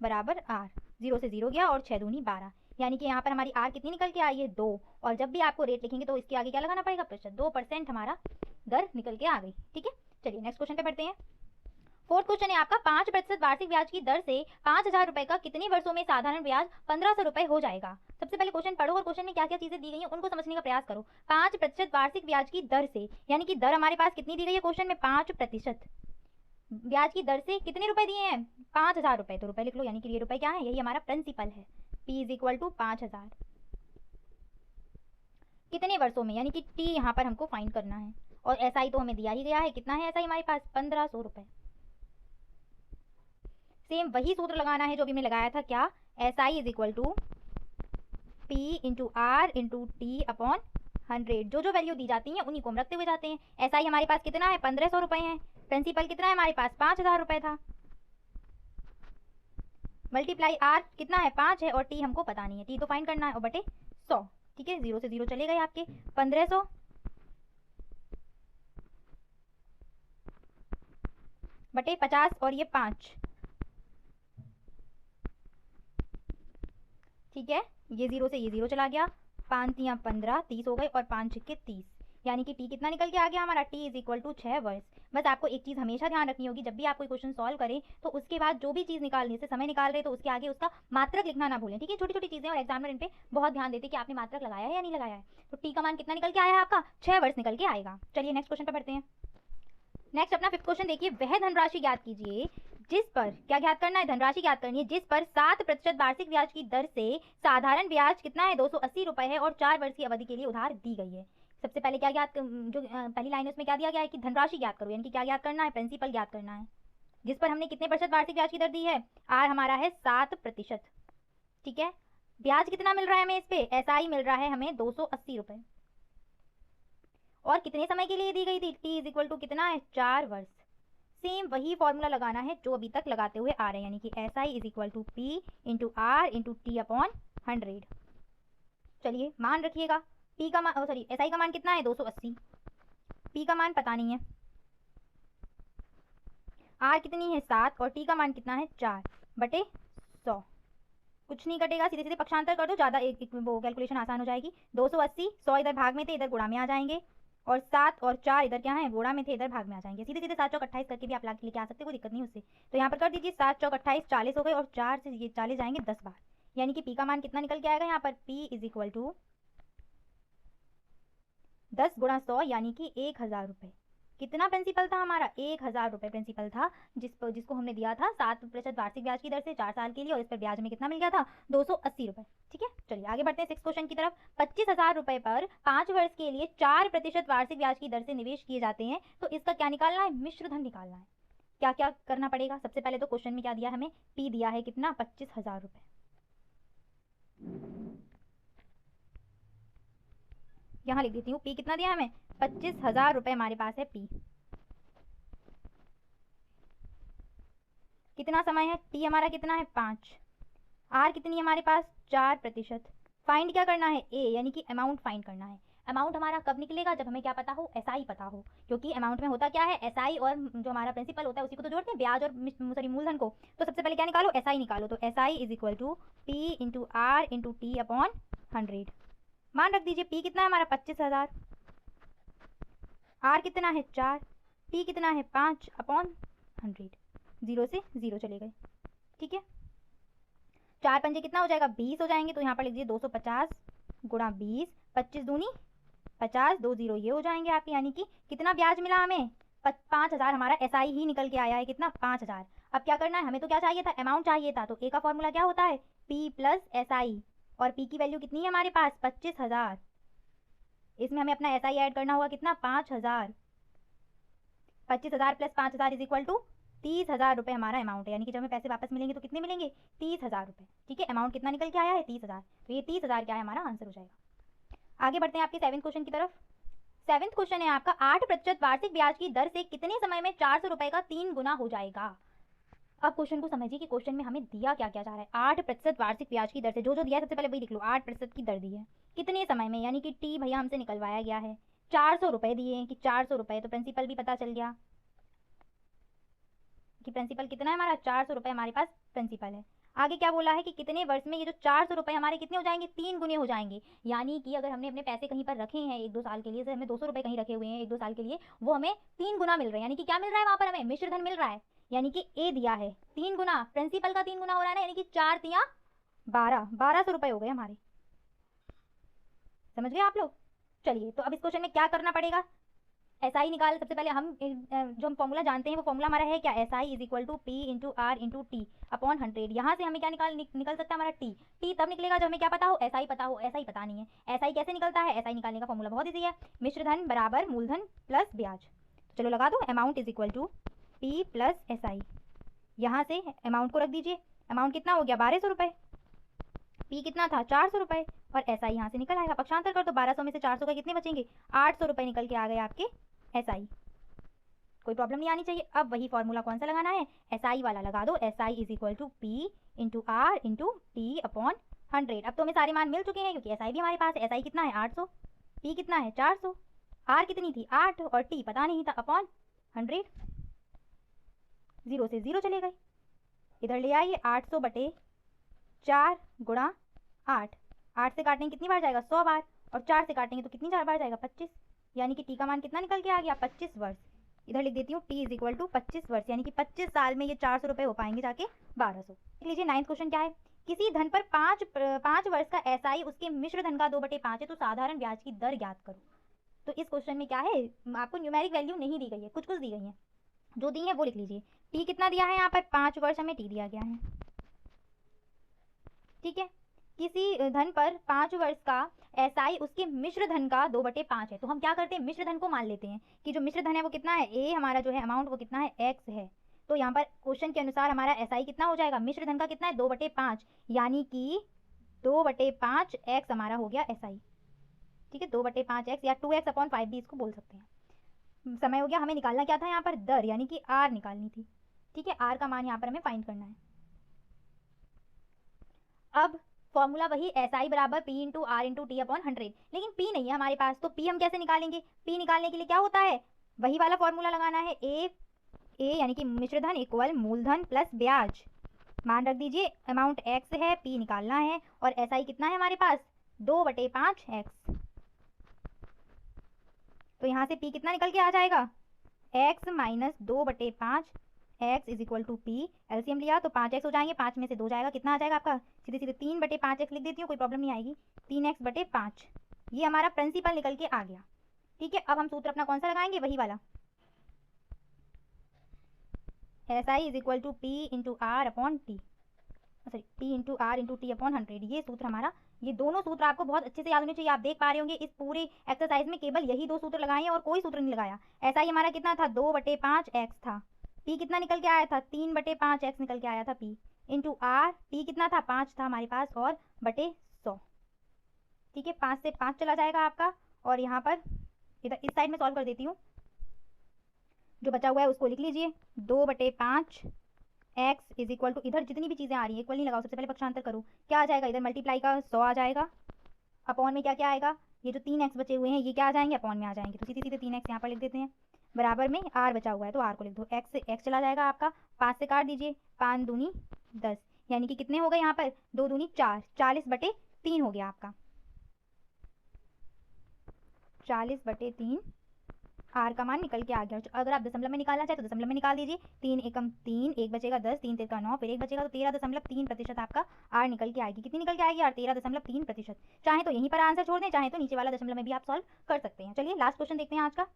बराबर R, 0 से 0 गया और 6 दूनी 12, यानी कि यहाँ पर हमारी R कितनी निकल के आई है 2। और जब भी आपको रेट लिखेंगे तो इसके आगे क्या लगाना पड़ेगा, प्रतिशत, 2% हमारा दर निकल के आ गई। ठीक है, चलिए नेक्स्ट क्वेश्चन पे बढ़ते हैं। फोर्थ क्वेश्चन है आपका, 5% वार्षिक ब्याज की दर से 5000 रुपए का कितने वर्षों में साधारण ब्याज 1500 रुपए हो जाएगा। सबसे पहले क्वेश्चन पढ़ो और क्वेश्चन में क्या क्या चीजें दी गई हैं उनको समझने का प्रयास करो। 5% वार्षिक ब्याज की दर से, यानी कि दर हमारे पास कितनी दी गई है क्वेश्चन में 5% ब्याज की दर से कितने रुपए दिए हैं 5000 रुपए, तो रुपए लिख लो, यानी कि ये रुपए क्या है, यही हमारा प्रिंसिपल है। P इज इक्वल टू 5000 कितने वर्षों में, यानी कि T यहाँ पर हमको फाइंड करना है, और SI तो हमें दिया ही गया है, कितना है SI हमारे पास 1500 रुपए। सेम वही सूत्र लगाना है जो भी मैं लगाया था, क्या SI is equal to P into R into T upon 100। जो जो वैल्यू दी जाती है उन्हीं को हम रखते हुए जाते हैं। एसआई हमारे पास कितना है 1500 रुपए है, प्रिंसिपल कितना है हमारे पास 5000 रुपए था, मल्टीप्लाई आर कितना है 5 है और टी हमको पता नहीं है, टी तो फाइंड करना है, और बटे 100। ठीक है, 0 से 0 चले गए आपके 1500 बटे 50 और ये 5। ठीक है, ये 0 से ये 0 चला गया, 5 या 15 30 हो गए और 5 के 30, यानी कि टी कितना निकल के आ गया हमारा, टी इज इक्वल टू 6 वर्ष। बस आपको एक चीज़ हमेशा ध्यान रखनी होगी, जब भी आप कोई क्वेश्चन सॉल्व करें तो उसके बाद जो भी चीज़ निकालने से समय निकाल रहे तो उसके आगे उसका मात्रक लिखना ना भूलें। ठीक है, छोटी छोटी चीज़ें और एग्जामिनर इन पे बहुत ध्यान देते कि आपने मात्रक लगाया है या नहीं लगाया है। तो टी का मान कितना निकल के आया है आपका 6 वर्ष निकल के आएगा। चलिए नेक्स्ट क्वेश्चन पर बढ़ते हैं। नेक्स्ट अपना 5th क्वेश्चन देखिए, वह धनराशि ज्ञात कीजिए जिस पर, क्या ज्ञात करना है, धनराशि ज्ञात करनी है जिस पर 7% वार्षिक ब्याज की दर से साधारण ब्याज कितना है 280 रुपए है और 4 वर्ष की अवधि के लिए उधार दी गई है। सबसे पहले क्या ज्ञात, जो पहली लाइन है उसमें क्या दिया गया है कि धनराशि ज्ञात करो, यानी कि क्या ज्ञात करना है, प्रिंसिपल ज्ञात करना है, जिस पर हमने कितने प्रतिशत वार्षिक ब्याज की दर दी है, आर हमारा है 7%। ठीक है, ब्याज कितना मिल रहा है हमें इस पे, एसआई मिल रहा है हमें 280 रुपए, और कितने समय के लिए दी गई थी, टी इज इक्वल टू कितना है 4 वर्ष। सेम वही फॉर्मूला लगाना है जो अभी तक लगाते हुए आ रहे हैं, यानी कि S I is equal to P into R into T upon 100। चलिए मान रखिएगा, पी का मान, सॉरी एस आई का मान कितना है 280, पी का मान पता नहीं है, आर कितनी है 7 और टी का मान कितना है 4 बटे 100। कुछ नहीं कटेगा, सीधे सीधे पक्षांतर कर दो, ज़्यादा एक वो कैलकुलेशन आसान हो जाएगी। 280, 100 इधर भाग में थे इधर गुणा में आ जाएंगे, और 7 और 4 इधर क्या है गुणा में थे इधर भाग में आ जाएंगे। सीधे सीधे 7 चौक 28 करके भी आप लेके आ सकते हो, कोई दिक्कत नहीं उससे। तो यहाँ पर कर दीजिए 7 चौक 28 40 हो गए, और 4 से ये 40 जाएंगे 10 बार, यानी कि पी का मान कितना निकल के आएगा यहाँ पर, पी इज इक्वल टू 10 गुणा 100 यानी कि 1000 रुपये। कितना प्रिंसिपल था हमारा 1000 रुपये प्रिंसिपल था, जिसको हमने दिया था 7% वार्षिक ब्याज की दर से 4 साल के लिए, और इस पर ब्याज में कितना मिल गया था 280 रुपये। ठीक है, चलिए आगे बढ़ते हैं 6th क्वेश्चन की तरफ। 25,000 रुपये पर 5 वर्ष के लिए 4% वार्षिक ब्याज की दर से निवेश किए जाते हैं, तो इसका क्या निकालना है, मिश्र धन निकालना है। क्या क्या करना पड़ेगा, सबसे पहले तो क्वेश्चन में क्या दिया हमें, पी दिया है कितना 25,000 रुपये, यहाँ लिख देती हूँ पी कितना दिया हमें 25,000 रुपये हमारे पास है पी। कितना समय है, टी हमारा कितना है 5, आर कितनी है हमारे पास 4%। फाइंड क्या करना है, ए यानी कि अमाउंट फाइंड करना है। अमाउंट हमारा कब निकलेगा, जब हमें क्या पता हो, एसआई पता हो, क्योंकि अमाउंट में होता क्या है, एसआई और जो हमारा प्रिंसिपल होता है उसी को तो जोड़ते हैं, ब्याज और सॉरी मूलधन को। तो सबसे पहले क्या निकालो, एसआई निकालो, तो SI is equal to P into R into T upon 100। मान रख दीजिए, पी कितना है हमारा 25,000, आर कितना है 4, टी कितना है 5 अपॉन 100, 0 से 0 चले गए। ठीक है, 4 पंजे कितना हो जाएगा 20 हो जाएंगे, तो यहाँ पर लिख दीजिए 250 गुणा 20, 25 दूनी 50, 2 0 ये हो जाएंगे आपके, यानी कि कितना ब्याज मिला हमें 5,000, हमारा एसआई ही निकल के आया है कितना 5,000। अब क्या करना है, हमें तो क्या चाहिए था, अमाउंट चाहिए था, तो ए का फॉर्मूला क्या होता है, पी प्लस एसआई, और पी की वैल्यू कितनी है हमारे पास 25,000, इसमें हमें अपना एसआई ऐड करना होगा कितना 5,000, 25,000 प्लस 5,000 इज इक्वल टू 30,000 रुपये हमारा अमाउंट है, यानी कि जब हमें पैसे वापस मिलेंगे तो कितने मिलेंगे 30,000 रुपये। ठीक है, अमाउंट कितना निकल के आया है 30,000, तो ये 30,000 क्या है हमारा आंसर हो जाएगा। आगे बढ़ते हैं आपके 7th क्वेश्चन की तरफ। 7th क्वेश्चन है आपका, 8% वार्षिक ब्याज की दर से कितने समय में 400 रुपये का 3 गुना हो जाएगा। अब क्वेश्चन को समझिए कि क्वेश्चन में हमें दिया क्या क्या जा रहा है, 8% वार्षिक ब्याज की दर से, जो जो दिया है सबसे पहले वही लिख लो, 8% की दर दी है, कितने समय में, यानी कि टी भैया हमसे निकलवाया गया है, 400 रुपये दिए हैं कि 400 रुपये, तो प्रिंसिपल भी पता चल गया कि प्रिंसिपल कितना है हमारा 400 रुपये हमारे पास प्रिंसिपल है। आगे क्या बोला है कि कितने वर्ष में ये जो 400 रुपये हमारे कितने हो जाएंगे 3 गुने हो जाएंगे, यानी कि अगर हमने अपने पैसे कहीं पर रखे हैं 1-2 साल के लिए, जैसे हमने 200 रुपये कहीं रखे हुए हैं 1-2 साल के लिए, वो हमें 3 गुना मिल रहे हैं, यानी कि क्या मिल रहा है वहाँ पर हमें मिश्र धन मिल रहा है, यानी कि ए दिया है 3 गुना, प्रिंसिपल का 3 गुना हो रहा है ना, यानी कि 4 तिया 1200 रुपये हो गए हमारे। समझ गए आप लोग। चलिए तो अब इस क्वेश्चन में क्या करना पड़ेगा, एसआई निकाल, सबसे पहले हम जो हम फॉर्मूला जानते हैं वो फॉर्मूला हमारा है क्या, SI is equal to P into R into T upon 100। यहाँ से हमें क्या निकल सकता है हमारा टी, टी तब निकलेगा जब हमें क्या पता हो, एसआई पता हो, एसआई पता नहीं है। एसआई कैसे निकलता है, एसआई निकालने का फॉर्मूला बहुत ईजी है, मिश्र धन बराबर मूलधन प्लस ब्याज। चलो लगा दो, amount is equal to P plus SI, यहाँ से अमाउंट को रख दीजिए, अमाउंट कितना हो गया 1200 रुपये, पी कितना था 400 रुपये, और SI यहाँ से निकल आएगा। पक्षांतर कर तो 1200 में से 400 का कितने बचेंगे, 800 रुपये निकल के आ गए आपके SI। कोई प्रॉब्लम नहीं आनी चाहिए। अब वही फॉर्मूला कौन सा लगाना है, SI वाला लगा दो। SI is equal to P into R into T upon 100। अब तो हमें सारे मान मिल चुके हैं क्योंकि SI भी हमारे पास है। SI कितना है 800, P कितना है 400, R कितनी थी 8 और T पता नहीं था, अपॉन 100। 0 से 0 चले गए, इधर ले आइए 800 बटे 4 गुणा 8। 8 से काटेंगे कितनी बार जाएगा 100 बार, और 4 से काटेंगे तो कितनी बार जाएगा 25, यानी कि T का मान कितना निकल के आ गया 25 वर्ष। इधर लिख देती हूँ T इज इक्वल टू 25 वर्ष, यानी कि 25 साल में ये 400 रुपये हो पाएंगे जाके 1200। देख लीजिए 9th क्वेश्चन क्या है, किसी धन पर 5 वर्ष का SI उसके मिश्र धन का 2/5 है तो साधारण ब्याज की दर ज्ञात करो। तो इस क्वेश्चन में क्या है, आपको न्यूमेरिक वैल्यू नहीं दी गई है, कुछ दी गई है, जो दी है वो लिख लीजिए। T कितना दिया है यहाँ पर 5 वर्ष हमें T दिया गया है, ठीक है। किसी धन पर 5 वर्ष का SI उसके मिश्र धन का 2/5 है, तो हम क्या करते हैं मिश्र धन को मान लेते हैं कि जो मिश्र धन है वो कितना है, A हमारा जो है अमाउंट वो कितना है X है। तो यहाँ पर क्वेश्चन के अनुसार हमारा SI कितना हो जाएगा, मिश्र धन का कितना है 2/5, यानी कि 2/5 X हमारा हो गया SI, ठीक है। 2/5 X या 2X अपॉन 5 भी इसको बोल सकते हैं। समय हो गया, हमें निकालना क्या था यहाँ पर दर, यानी कि R निकालनी थी, ठीक है। R का मान यहाँ पर हमें फाइंड करना है। अब फॉर्मूला वही SI बराबर P into R into T upon 100, लेकिन P नहीं है हमारे पास, तो P हम कैसे निकालेंगे। P निकालने के लिए क्या होता है, वही वाला फॉर्मूला लगाना है, A यानी कि मिश्र धन इक्वल मूलधन प्लस ब्याज। मान रख दीजिए अमाउंट X है, P निकालना है, और SI कितना है हमारे पास 2/5 X। तो यहाँ से P कितना निकल के आ जाएगा, X minus 2/5 X is equal to P। LCM लिया तो 5X हो जाएंगे, 5 में से 2 जाएगा, कितना आ जाएगा आपका, सीधे सीधे 3/5X लिख देती हूँ, कोई प्रॉब्लम नहीं आएगी। 3X/5, ये हमारा प्रिंसिपल निकल के आ गया, ठीक है। अब हम सूत्र अपना कौन सा लगाएंगे, वही वाला, SI is equal to P into R upon T, sorry P into R into T upon 100, ये सूत्र हमारा। ये दोनों सूत्र आपको बहुत अच्छे से याद होने चाहिए। आप देख पा रहे होंगे इस पूरे एक्सरसाइज में केवल यही 2 सूत्र लगाए हैं और कोई सूत्र नहीं लगाया। SI हमारा कितना था 2/5X था, P कितना निकल के आया था 3/5X निकल के आया था P इंटू R, P कितना था 5 था हमारे पास, और बटे 100, ठीक है। 5 से 5 चला जाएगा आपका, और यहाँ पर इधर इस साइड में सॉल्व कर देती हूँ, जो बचा हुआ है उसको लिख लीजिए। 2/5X इज इक्वल टू, इधर जितनी भी चीज़ें आ रही है इक्वल नहीं लगाओ, सबसे पहले पक्षांतर करो, क्या आ जाएगा, इधर मल्टीप्लाई का 100 आ जाएगा, अपॉन में क्या क्या आएगा, ये जो 3X बचे हुए हैं ये क्या आ जाएंगे, अपॉन में आ जाएंगे, तो सीधे सीधे 3X यहाँ पर लिख देते हैं। बराबर में R बचा हुआ है तो R को लिख दो, X से X चला जाएगा आपका, 5 से काट दीजिए, 5 दूनी 10, यानी कि कितने हो गए यहाँ पर 2 दूनी 4, 40/3 हो गया आपका, 40/3 R का मान निकल के आ गया। अगर आप दशमलव में निकालना चाहे तो दशमलव में निकाल दीजिए, 3 एकम 3, 1 बचेगा 10, 3 3 का 9, फिर 1 बचेगा तो 13.3% आपका R निकल के आएगी। कितनी निकल के आएगी R, 13.3%। चाहे तो यहीं पर आंसर छोड़ दें, चाहे तो नीचे वाला दशमलव में भी आप सॉल्व कर सकते हैं। चलिए लास्ट क्वेश्चन देखते हैं आज का।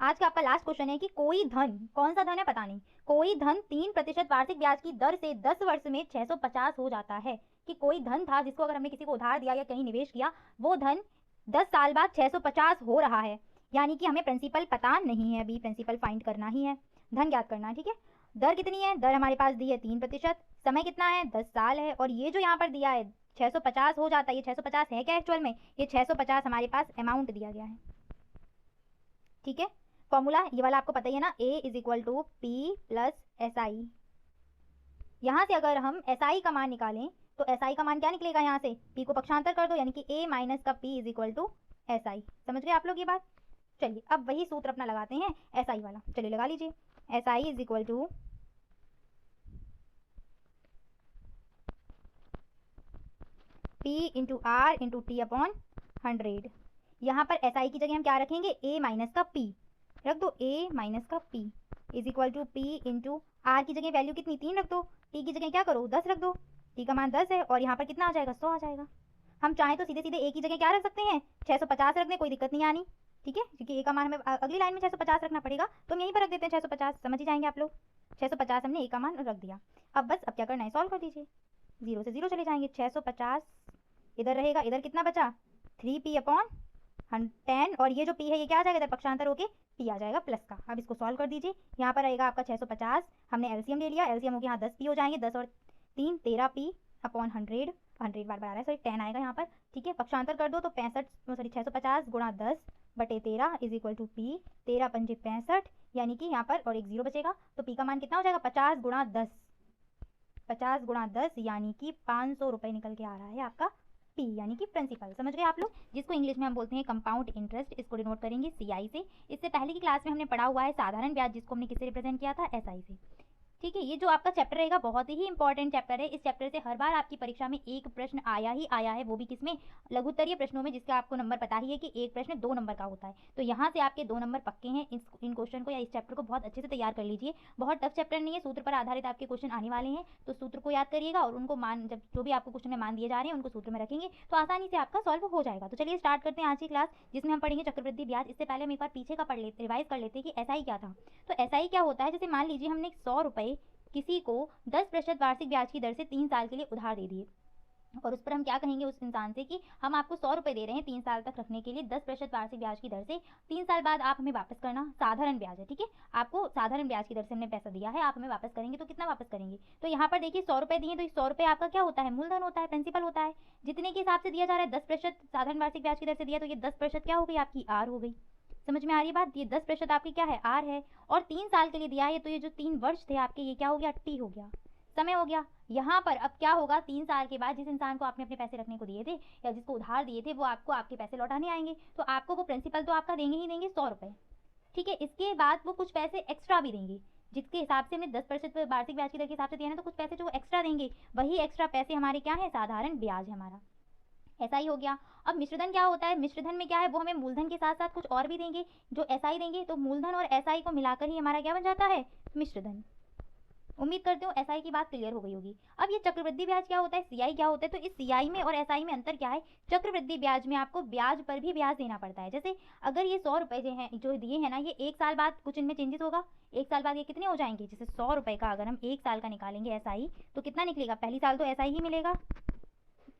आज का आपका लास्ट क्वेश्चन है कि कोई धन, कौन सा धन है पता नहीं, कोई धन 3% वार्षिक ब्याज की दर से 10 वर्ष में 650 हो जाता है। कि कोई धन था जिसको अगर हमने किसी को उधार दिया या कहीं निवेश किया, वो धन 10 साल बाद 650 हो रहा है, यानी कि हमें प्रिंसिपल पता नहीं है, अभी प्रिंसिपल फाइंड करना ही है, धन ज्ञात करना है, ठीक है। दर कितनी है, दर हमारे पास दी है 3%, समय कितना है 10 साल है, और ये जो यहाँ पर दिया है 650 हो जाता है, ये 650 है क्या एक्चुअल में, ये 650 हमारे पास अमाउंट दिया गया है, ठीक है। फॉर्मूला ये वाला आपको पता ही है ना, A is equal to P plus SI। यहाँ से अगर हम SI का मान निकालें तो SI का मान क्या निकलेगा, यहाँ से P को पक्षांतर कर दो, यानी कि A माइनस का P is equal to SI। समझ गए आप लोग ये बात। चलिए अब वही सूत्र अपना लगाते हैं SI वाला, चलिए लगा लीजिए। SI is equal to P into R into T upon 100। यहाँ पर SI की जगह हम क्या रखेंगे, A माइनस का P रख दो, A माइनस का P is equal to P into R की जगह वैल्यू कितनी 3 रख दो, T की जगह क्या करो 10 रख दो, T का मान 10 है, और यहाँ पर कितना आ जाएगा 100 आ जाएगा। हम चाहें तो सीधे सीधे A की जगह क्या रख सकते हैं 650 रख दें, कोई दिक्कत नहीं आनी, ठीक है, क्योंकि A का मान हमें अगली लाइन में 650 रखना पड़ेगा, तो हम यहीं पर रख देते हैं 650, समझ ही जाएंगे आप लोग। 650 हमने A का मान रख दिया। अब बस अब क्या करना है, सॉल्व कर दीजिए, 0 से 0 चले जाएंगे, 650 इधर रहेगा, इधर कितना बचा 3P अपॉन 10, और ये जो P है ये क्या आ जाएगा, इधर पक्षांतर होके P आ जाएगा प्लस का। अब इसको सॉल्व कर दीजिए, यहाँ पर रहेगा आपका 650, हमने एलसीएम ले लिया, एलसीएम हो गया यहाँ 10P हो जाएंगे, 10 और 3 13P अपॉन 100। 100 बार आ रहा है, सॉरी 10 आएगा यहाँ पर, ठीक है। पक्षांतर कर दो तो 650 गुणा 10 बटे 13 इज इक्वल टू पी। 13 पंजे 65, यानी कि यहाँ पर और एक 0 बचेगा, तो पी का मान कितना हो जाएगा 50 गुणा 10, 50 गुणा 10 यानी कि 500 रुपये निकल के आ रहा है आपका पी, यानी कि प्रिंसिपल। समझ गए आप लोग, जिसको इंग्लिश में हम बोलते हैं कंपाउंड इंटरेस्ट। इसको डिनोट करेंगे सीआई से। इससे पहले की क्लास में हमने पढ़ा हुआ है साधारण ब्याज, जिसको हमने किससे रिप्रेजेंट किया था, एसआई से, ठीक है। ये जो आपका चैप्टर रहेगा बहुत ही इंपॉर्टेंट चैप्टर है। इस चैप्टर से हर बार आपकी परीक्षा में एक प्रश्न आया ही आया है, वो भी किसमें, लघुत्तरीय प्रश्नों में, जिसका आपको नंबर पता ही है कि एक प्रश्न 2 नंबर का होता है। तो यहाँ से आपके 2 नंबर पक्के हैं। इन क्वेश्चन को या इस चैप्टर को बहुत अच्छे से तैयार कर लीजिए। बहुत टफ चैप्टर नहीं है, सूत्र पर आधारित आपके क्वेश्चन आने वाले हैं, तो सूत्र को याद करिएगा और उनको मान, जब जो भी आपको क्वेश्चन में मान दिए जा रहे हैं उनको सूत्र में रखेंगे तो आसानी से आपका सॉल्व हो जाएगा। तो चलिए स्टार्ट करते हैं आज की क्लास, जिसमें हम पढ़ेंगे चक्रवृद्धि ब्याज। इससे पहले हम एक बार पीछे का पढ़ लेते, रिवाइज कर लेते हैं कि एसआई क्या था। तो एसआई क्या होता है, जैसे मान लीजिए हमने 100 रुपये किसी को 10% वार्षिक ब्याज की दर से 3 साल के लिए उधार दे दिए, और उस पर हम क्या कहेंगे उस इंसान से कि हम आपको 100 रुपये दे रहे हैं 3 साल तक रखने के लिए 10% वार्षिक ब्याज की दर से, 3 साल बाद आप हमें वापस करना, साधारण ब्याज है, ठीक है। आपको साधारण ब्याज की दर से हमने पैसा दिया है, आप हमें वापस करेंगे, तो कितना वापस करेंगे। तो यहाँ पर देखिए 100 रुपये दिए, तो 100 रुपये आपका क्या होता है, मूलधन होता है, प्रिंसिपल होता है, जितने के हिसाब से दिया जा रहा है। 10% साधारण वार्षिक ब्याज की दर से दिया, तो ये 10% क्या हो गई आपकी, आर हो गई। समझ में आ रही है बात, ये 10% आपकी क्या है, आर है, और 3 साल के लिए दिया है, तो ये जो 3 वर्ष थे आपके, ये क्या हो गया, टी हो गया, समय हो गया। यहाँ पर अब क्या होगा, 3 साल के बाद जिस इंसान को आपने अपने पैसे रखने को दिए थे या जिसको उधार दिए थे, वो आपको आपके पैसे लौटाने आएंगे, तो आपको वो प्रिंसिपल तो आपका देंगे ही देंगे 100 रुपये, ठीक है। इसके बाद वो कुछ पैसे एक्स्ट्रा भी देंगे, जिसके हिसाब से हमने 10% वार्षिक ब्याज की दर के हिसाब से दिया ना, तो कुछ पैसे जो एक्स्ट्रा देंगे, वही एक्स्ट्रा पैसे हमारे क्या है, साधारण ब्याज है हमारा, ऐसा ही हो गया। अब मिश्रधन क्या होता है, मिश्रधन में क्या है, वो हमें मूलधन के साथ साथ कुछ और भी देंगे जो एसआई देंगे, तो मूलधन और एसआई को मिलाकर ही हमारा क्या बन जाता है, मिश्रधन। उम्मीद करती हूँ एसआई की बात क्लियर हो गई होगी। अब ये चक्रवृद्धि ब्याज क्या होता है, सीआई क्या होता है, तो इस सीआई में और एसआई में अंतर क्या है। चक्रवृद्धि ब्याज में आपको ब्याज पर भी ब्याज देना पड़ता है। जैसे अगर ये 100 रुपये जो दिए हैं ना, ये 1 साल बाद कुछ इनमें चेंजेस होगा, 1 साल बाद ये कितने हो जाएंगे, जैसे 100 रुपये का अगर हम 1 साल का निकालेंगे एसआई, तो कितना निकलेगा, पहली साल तो एसआई ही मिलेगा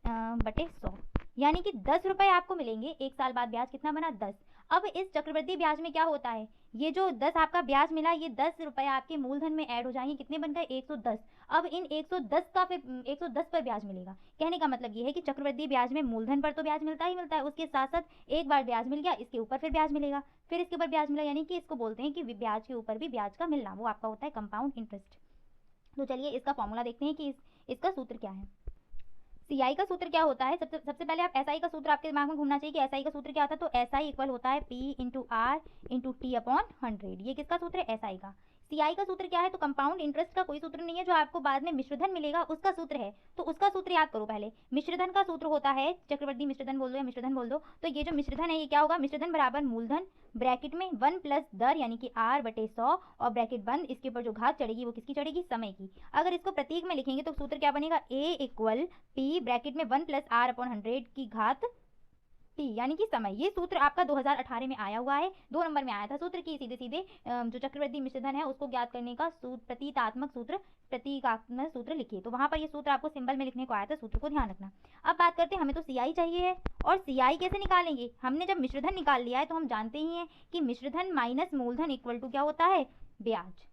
बटे 100, यानी कि 10 रुपये आपको मिलेंगे। 1 साल बाद ब्याज कितना बना, 10। अब इस चक्रवृद्धि ब्याज में क्या होता है, ये जो 10 आपका ब्याज मिला, ये 10 रुपये आपके मूलधन में ऐड हो जाएंगे, कितने बन गए, 110। अब इन 110 का फिर 110 पर ब्याज मिलेगा। कहने का मतलब ये है कि चक्रवृद्धि ब्याज में मूलधन पर तो ब्याज मिलता ही मिलता है, उसके साथ साथ एक बार ब्याज मिल गया, इसके ऊपर फिर ब्याज मिलेगा, फिर इसके ऊपर ब्याज मिला, यानी कि इसको बोलते हैं कि ब्याज के ऊपर भी ब्याज का मिलना, वो आपका होता है कंपाउंड इंटरेस्ट। तो चलिए इसका फॉर्मूला देखते हैं कि इसका सूत्र क्या है। सीआई का सूत्र क्या होता है, सबसे पहले आप एसआई का सूत्र आपके दिमाग में घूमना चाहिए कि एसआई का सूत्र क्या होता है। तो एसआई इक्वल होता है P into R into T upon 100। ये किसका सूत्र है, एसआई का। सीआई का सूत्र क्या है, तो कंपाउंड इंटरेस्ट का कोई सूत्र नहीं है, जो आपको बाद में मिश्रधन मिलेगा उसका सूत्र है। तो उसका सूत्र याद करो पहले। मिश्रधन का सूत्र होता है, चक्रवृद्धि मिश्रधन बोल दो या मिश्रधन बोल दो, तो ये जो मिश्रधन है ये क्या होगा, मिश्रधन बराबर मूलधन ब्रैकेट में 1 प्लस दर यानी कि आर बटे 100 और ब्रैकेट बंद, इसके ऊपर जो घात चढ़ेगी वो किसकी चढ़ेगी, समय की। अगर इसको प्रतीक में लिखेंगे तो सूत्र क्या बनेगा, ए इक्वल पी ब्रैकेट में 1 प्लस आर अपॉन 100 की घात टी, यानी कि समय। ये सूत्र आपका 2018 में आया हुआ है, 2 नंबर में आया था सूत्र की सीधे सीधे जो चक्रवृद्धि मिश्रधन है उसको ज्ञात करने का प्रतीकात्मक सूत्र लिखिए, तो वहां पर ये सूत्र आपको सिंबल में लिखने को आया था, सूत्र को ध्यान रखना। अब बात करते हैं, हमें तो सीआई चाहिए है, और सीआई कैसे निकालेंगे, हमने जब मिश्रधन निकाल लिया है तो हम जानते ही हैं कि मिश्रधन माइनस मूलधन इक्वल टू क्या होता है, ब्याज,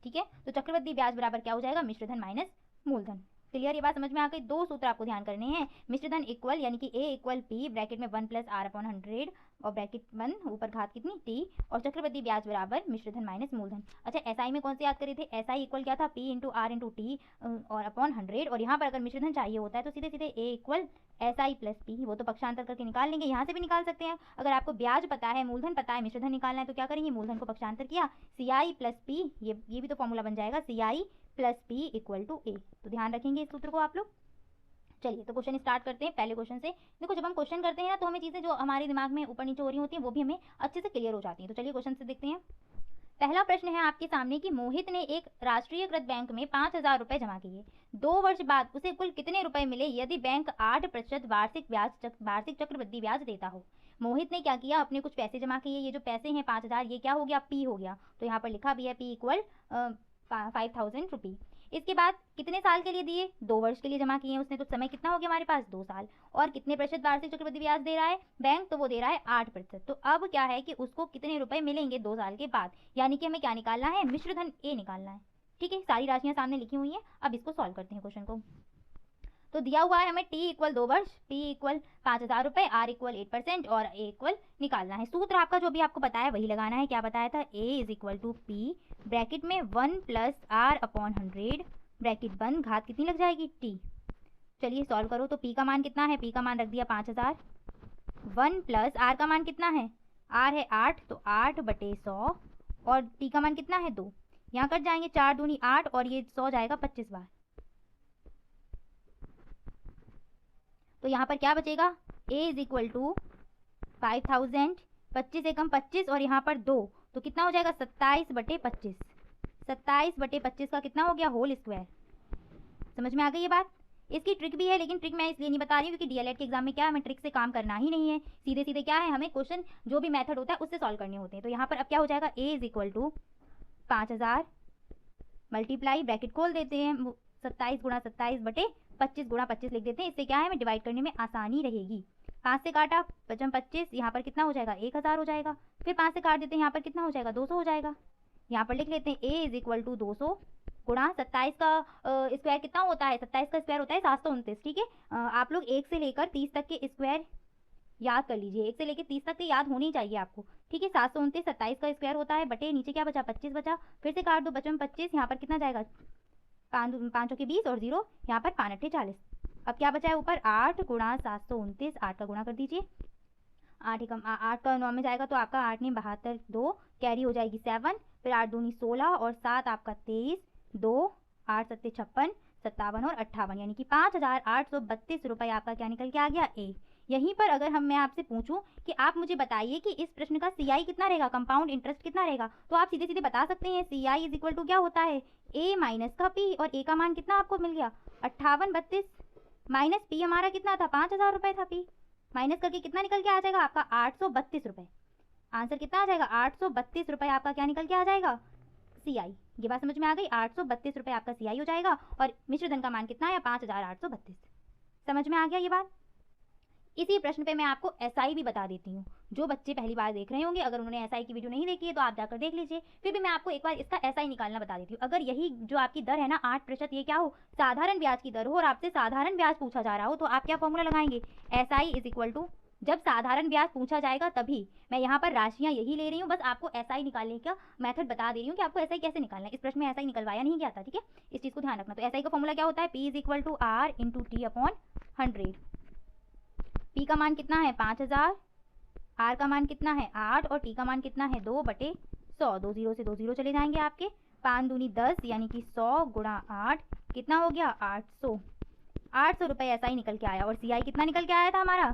ठीक है। तो चक्रवृद्धि ब्याज बराबर क्या हो जाएगा, मिश्रधन माइनस मूलधन। क्लियर, ये बात समझ में आ गई। 2 सूत्र आपको ध्यान करने हैं, मिश्रधन इक्वल यानी कि ए इक्वल पी ब्रैकेट में 1 प्लस आर अपॉन 100 और ब्रैकेट 1 ऊपर घात कितनी टी, और चक्रवृद्धि ब्याज बराबर मिश्रधन माइनस मूलधन। अच्छा एसआई में कौन से याद करे थे, एसआई इक्वल क्या था, P into R into T और अपॉन 100, और यहाँ पर अगर मिश्रधन चाहिए होता है तो सीधे सीधे ए इक्वल एसआई प्लस पी, वो तो पक्षांतर करके निकाल लेंगे, यहाँ से भी निकाल सकते हैं। अगर आपको ब्याज पता है, मूलधन पता है, मिश्रधन निकालना है तो क्या करेंगे, मूलधन को पक्षांतर किया, सीआई प्लस पी, ये भी तो फॉर्मूला बन जाएगा, CI plus P equal to A. तो ध्यान रखेंगे इस सूत्र को आप लोग। चलिए तो क्वेश्चन स्टार्ट करते हैं पहले क्वेश्चन से। देखो जब हम क्वेश्चन करते हैं ना तो हमें चीज़ें जो हमारे दिमाग में ऊपर नीचे हो रही होती हैं वो भी हमें अच्छे से क्लियर हो जाती हैं। तो चलिए क्वेश्चन से देखते हैं। पहला प्रश्न है आपके सामने कि मोहित ने एक राष्ट्रीयकृत बैंक में 5000 रुपये जमा किए, 2 वर्ष बाद उसे कुल कितने रुपए मिले यदि बैंक 8% वार्षिक चक्रवृद्धि ब्याज देता हो। मोहित ने क्या किया, अपने कुछ पैसे जमा किए, ये जो पैसे हैं 5000, ये क्या हो गया, पी हो गया, तो यहाँ पर लिखा भी है पी इक्वल 5000 रुपीज़। इसके बाद कितने साल के लिए दिए, 2 वर्ष के लिए जमा किए उसने, तो समय कितना हो गया हमारे पास, 2 साल, और कितने प्रतिशत वार्षिक चक्रवृद्धि ब्याज दे रहा है बैंक, तो वो दे रहा है 8%। तो अब क्या है कि उसको कितने रुपए मिलेंगे 2 साल के बाद, यानी कि हमें क्या निकालना है, मिश्रधन ए निकालना है, ठीक है। सारी राशियां सामने लिखी हुई हैं, अब इसको सॉल्व करते हैं क्वेश्चन को। तो दिया हुआ है हमें टी इक्वल 2 वर्ष, टी इक्वल 5,000 रुपये, आर इक्वल 8% और ए इक्वल निकालना है। सूत्र आपका जो भी आपको बताया वही लगाना है। क्या बताया था? A is equal to P bracket में 1 प्लस आर अपॉन 100 ब्रैकेट बंद, घात कितनी लग जाएगी? टी। चलिए सॉल्व करो। तो पी का मान कितना है? पी का मान रख दिया 5000, 1 प्लस आर का मान कितना है? आर है 8, तो 8/100 और टी का मान कितना है? 2। यहाँ कट जाएंगे, 4 दूनी 8 और ये 100 जाएगा 25 बार। तो यहाँ पर क्या बचेगा? ए इज इक्वल टू 5000, 25 एकम 25 और यहाँ पर 2, तो कितना हो जाएगा? 27/25। 27/25 का कितना हो गया? Whole square. समझ में आ गई ये बात? इसकी ट्रिक भी है, लेकिन ट्रिक मैं इसलिए नहीं बता रही हूँ क्योंकि डीएलएड के एग्जाम में क्या है, हमें ट्रिक से काम करना ही नहीं है। सीधे सीधे क्या है, हमें क्वेश्चन जो भी मेथड होता है उससे सॉल्व करने होते हैं। तो यहाँ पर अब क्या हो जाएगा? A is equal to 5000 multiply, bracket खोल देते हैं, 27 गुणा 27/25 गुणा 25 लिख देते हैं। इससे क्या है, हमें डिवाइड करने में आसानी रहेगी। 5 से काटा, 25, यहाँ पर कितना हो जाएगा? 1000 हो जाएगा। फिर 5 से काट देते हैं, यहाँ पर कितना हो जाएगा? 200 हो जाएगा। यहाँ पर लिख लेते हैं ए इज इक्वल टू 200 गुणा 27 का स्क्वायर कितना होता है? 27 का स्क्वायर होता है 729। ठीक है, आप लोग 1 से लेकर 30 तक के स्क्वायर याद कर लीजिए। 1 से लेकर 30 तक के याद होनी चाहिए आपको। ठीक है, 729 27 का स्क्वायर होता है, बटे नीचे क्या बचा? 25 बचा। फिर से काट दो, बचपन 25, यहाँ पर कितना जाएगा? 5 के 20 और 0, यहाँ पर 5 40। अब क्या बचा है ऊपर? 8 गुणा 729, 8 का गुणा कर दीजिए। 8 का 9 में जाएगा तो आपका 8 ने 72, 2 कैरी हो जाएगी 7, फिर 8 दूनी 16 और 7 आपका 23, 2 8 7 56, 57 और 58, यानी कि 5832 रुपये आपका क्या निकल के आ गया? ए। यहीं पर अगर मैं आपसे पूछूं कि आप मुझे बताइए कि इस प्रश्न का सीआई कितना रहेगा, कंपाउंड इंटरेस्ट कितना रहेगा, तो आप सीधे सीधे बता सकते हैं सीआई इज इक्वल टू क्या होता है? ए माइनस का पी। और ए का मान कितना आपको मिल गया? 5832 माइनस पी हमारा कितना था? 5000 रुपये था। पी माइनस करके कितना निकल के आ जाएगा आपका? 832 रुपये। आंसर कितना आ जाएगा? 832 रुपये आपका क्या निकल के आ जाएगा? सीआई। ये बात समझ में आ गई? 832 रुपये आपका सीआई हो जाएगा। और मिश्र धन का मान कितना है? 5832। समझ में आ गया ये बात? इसी प्रश्न पे मैं आपको एसआई भी बता देती हूँ। जो बच्चे पहली बार देख रहे होंगे, अगर उन्होंने एसआई की वीडियो नहीं देखी है तो आप जाकर देख लीजिए। फिर भी मैं आपको एक बार इसका एसआई निकालना बता देती हूँ। अगर यही जो आपकी दर है ना 8%, ये क्या हो? साधारण ब्याज की दर हो और आपसे साधारण ब्याज पूछा जा रहा हो, तो आप क्या फॉर्मूला लगाएंगे? एसआई इज इक्वल टू, जब साधारण ब्याज पूछा जाएगा तभी। मैं यहाँ पर राशियाँ यही ले रही हूँ, बस आपको एसआई निकालने का मेथड बता दे रही हूँ कि आपको एसआई कैसे निकालना है। इस प्रश्न में एसआई निकलवाया नहीं गया था। ठीक है, इस चीज़ को ध्यान रखना। तो एसआई का फॉर्मूला क्या होता है? P is equal to R into T upon 100। P का मान कितना है? 5000, आर का मान कितना है? 8 और टी का मान कितना है? 2/100। 2 0 से 2 0 चले जाएंगे आपके। 5 दूनी 10, यानी कि 100 गुणा 8 कितना हो गया? 800। 800 रुपये एसआई निकल के आया। और सीआई कितना निकल के आया था हमारा?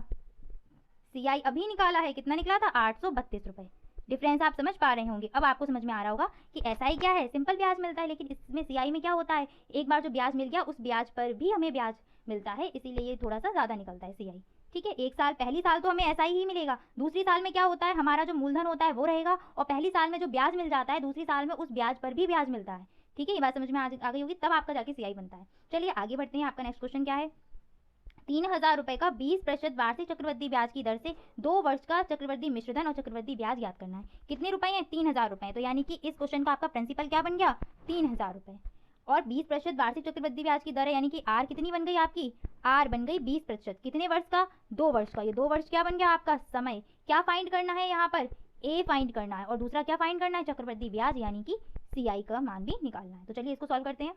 सीआई अभी निकाला है, कितना निकला था? 832 रुपये। डिफरेंस आप समझ पा रहे होंगे। अब आपको समझ में आ रहा होगा कि एसआई क्या है, सिंपल ब्याज मिलता है, लेकिन इसमें सीआई में क्या होता है? एक बार जो ब्याज मिल गया उस ब्याज पर भी हमें ब्याज मिलता है, इसीलिए ये थोड़ा सा ज़्यादा निकलता है सीआई। ठीक है, एक साल पहली साल तो हमें एसआई ही मिलेगा, दूसरी साल में क्या होता है? हमारा जो मूलधन होता है वो रहेगा, और पहली साल में जो ब्याज मिल जाता है दूसरी साल में उस ब्याज पर भी ब्याज मिलता है। ठीक है, ये बात समझ में आ गई होगी, तब आपका जाके सीआई बनता है। चलिए आगे बढ़ते हैं। आपका नेक्स्ट क्वेश्चन क्या है? 3000 रुपये का 20% वार्षिक चक्रवृद्धि ब्याज की दर से 2 वर्ष का चक्रवृद्धि मिश्रधन और चक्रवृद्धि ब्याज याद करना है। कितने रुपए हैं? 3000 रुपये। तो यानी कि इस क्वेश्चन का आपका प्रिंसिपल क्या बन गया? 3000 रुपये। और 20% वार्षिक चक्रवृद्धि ब्याज की दर है, यानी कि आर कितनी बन गई आपकी? आर बन गई 20%। कितने वर्ष का? 2 वर्ष का। ये 2 वर्ष क्या बन गया आपका? समय। क्या फाइंड करना है यहाँ पर? ए फाइंड करना है। और दूसरा क्या फाइंड करना है? चक्रवृद्धि ब्याज, यानी कि सीआई का मान भी निकालना है। तो चलिए इसको सॉल्व करते हैं।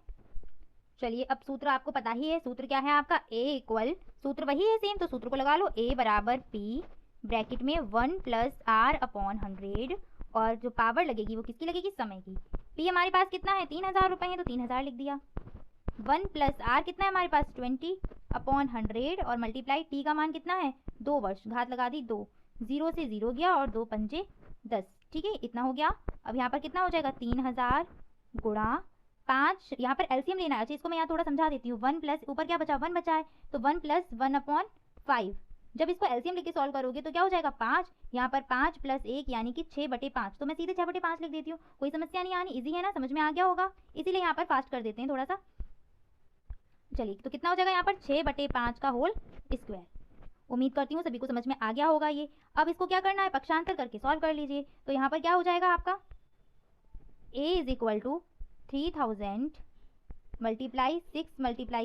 चलिए, अब सूत्र आपको पता ही है। सूत्र क्या है आपका? ए इक्वल, सूत्र वही है सेम, तो सूत्र को लगा लो। ए बराबर पी ब्रैकेट में 1 प्लस आर अपॉन 100, और जो पावर लगेगी वो किसकी लगेगी? समय की। पी हमारे पास कितना है? 3000 रुपये है, तो 3000 लिख दिया। 1 प्लस आर कितना है हमारे पास? 20 अपॉन 100, और मल्टीप्लाई टी का मान कितना है? 2 वर्ष। घात लगा दी 2, 0 से 0 गया और 2 पंजे 10। ठीक है, इतना हो गया। अब यहाँ पर कितना हो जाएगा? 3000 गुणा 5, यहाँ पर एलसीएम लेना है। अच्छा, इसको मैं यहाँ थोड़ा समझा देती हूँ। 1 प्लस, ऊपर क्या बचा? 1 बचा है, तो 1 प्लस 1 अपॉन 5। जब इसको एलसीएम लेके सॉल्व करोगे तो क्या हो जाएगा? 5, यहाँ पर 5 प्लस 1 यानी कि 6/5। तो मैं सीधे 6/5 लिख देती हूँ, कोई समस्या नहीं आनी, इजी है ना, समझ में आ गया होगा, इसीलिए यहाँ पर फास्ट कर देते हैं थोड़ा सा। चलिए, तो कितना हो जाएगा यहाँ पर? 6/5 का होल स्क्वायर। उम्मीद करती हूँ सभी को समझ में आ गया होगा ये। अब इसको क्या करना है? पक्षांतर करके सॉल्व कर लीजिए। तो यहाँ पर क्या हो जाएगा आपका? A is equal to 3000 multiply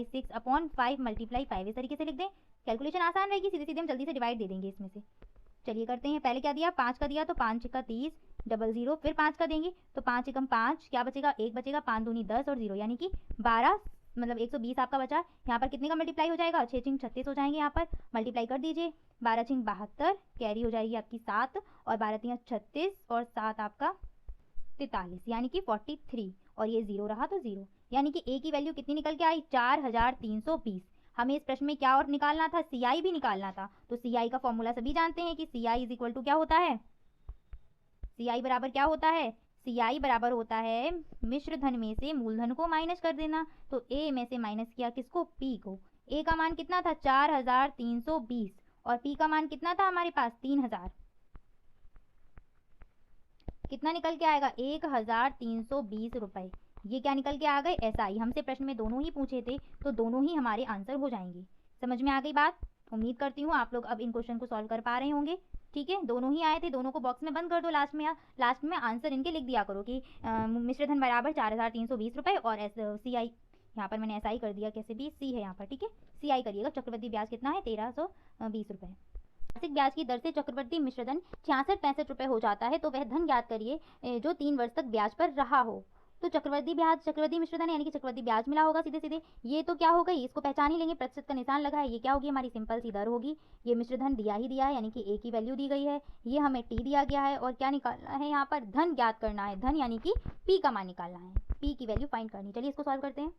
6 upon 5 multiply 5, इस तरीके से लिख दें। कैलकुलेशन आसान रहेगी, सीधे सीधे हम जल्दी से डिवाइड दे देंगे इसमें से। चलिए करते हैं। पहले क्या दिया, 5 का दिया तो 5 का 30, 00, फिर 5 का देंगे तो 5 एकम 5, क्या बचेगा, 1 बचेगा, 5 दूनी 10 और 0 यानी कि 12, मतलब 120 आपका बचा। यहाँ पर कितने का मल्टीप्लाई हो जाएगा, 6 छिंग 36 हो जाएंगे। यहाँ पर मल्टीप्लाई कर दीजिए, 12 छिंग 72, कैरी हो जाएगी आपकी 7, और 12 तियां 36 और 7 आपका 43 यानी कि 43, और ये 0 रहा तो 0, यानी कि ए की वैल्यू कितनी निकल के आई, 4320। हमें इस प्रश्न में क्या और निकालना था, CI भी निकालना था। तो CI का फॉर्मूला सभी जानते हैं कि CI इज इक्वल टू क्या होता है, CI बराबर क्या होता है, CI बराबर होता है मिश्र धन में से मूलधन को माइनस कर देना। तो A में से माइनस किया किसको, P को। A का मान कितना था, 4320, और P का मान कितना था हमारे पास, 3000। कितना निकल के आएगा, 1320 रुपए। ये क्या निकल के आ गए, SI। हमसे प्रश्न में दोनों ही पूछे थे तो दोनों ही हमारे आंसर हो जाएंगे। समझ में आ गई बात। उम्मीद करती हूँ आप लोग अब इन क्वेश्चन को सॉल्व कर पा रहे होंगे। ठीक है, दोनों ही आए थे, दोनों को बॉक्स में बंद कर दो। लास्ट में आंसर इनके लिख दिया करो कि मिश्र धन बराबर 4320 रुपए, और CI यहाँ पर मैंने SI कर दिया, कैसे भी C है यहाँ पर। ठीक है, CI करिएगा। चक्रवृद्धि ब्याज कितना है, 1320 रुपए। मासिक ब्याज की दर से चक्रवर्ती मिश्र धन 66-65 रुपए हो जाता है, तो वह धन ज्ञात करिए जो 3 वर्ष तक ब्याज पर रहा हो। तो चक्रवर्ती ब्याज, चक्रवर्ती मिश्र धन यानी कि चक्रवर्ती ब्याज मिला होगा सीधे सीधे। ये तो क्या हो गई, इसको पहचान ही लेंगे, प्रतिशत का निशान लगा है, ये क्या होगी, हमारी सिंपल सी दर होगी। ये मिश्र धन दिया ही दिया है, यानी कि A की वैल्यू दी गई है, ये हमें T दिया गया है, और क्या निकालना है यहाँ पर, धन ज्ञात करना है। धन यानी कि P का मान निकालना है, P की वैल्यू फाइंड करनी। चलिए इसको सॉल्व करते हैं।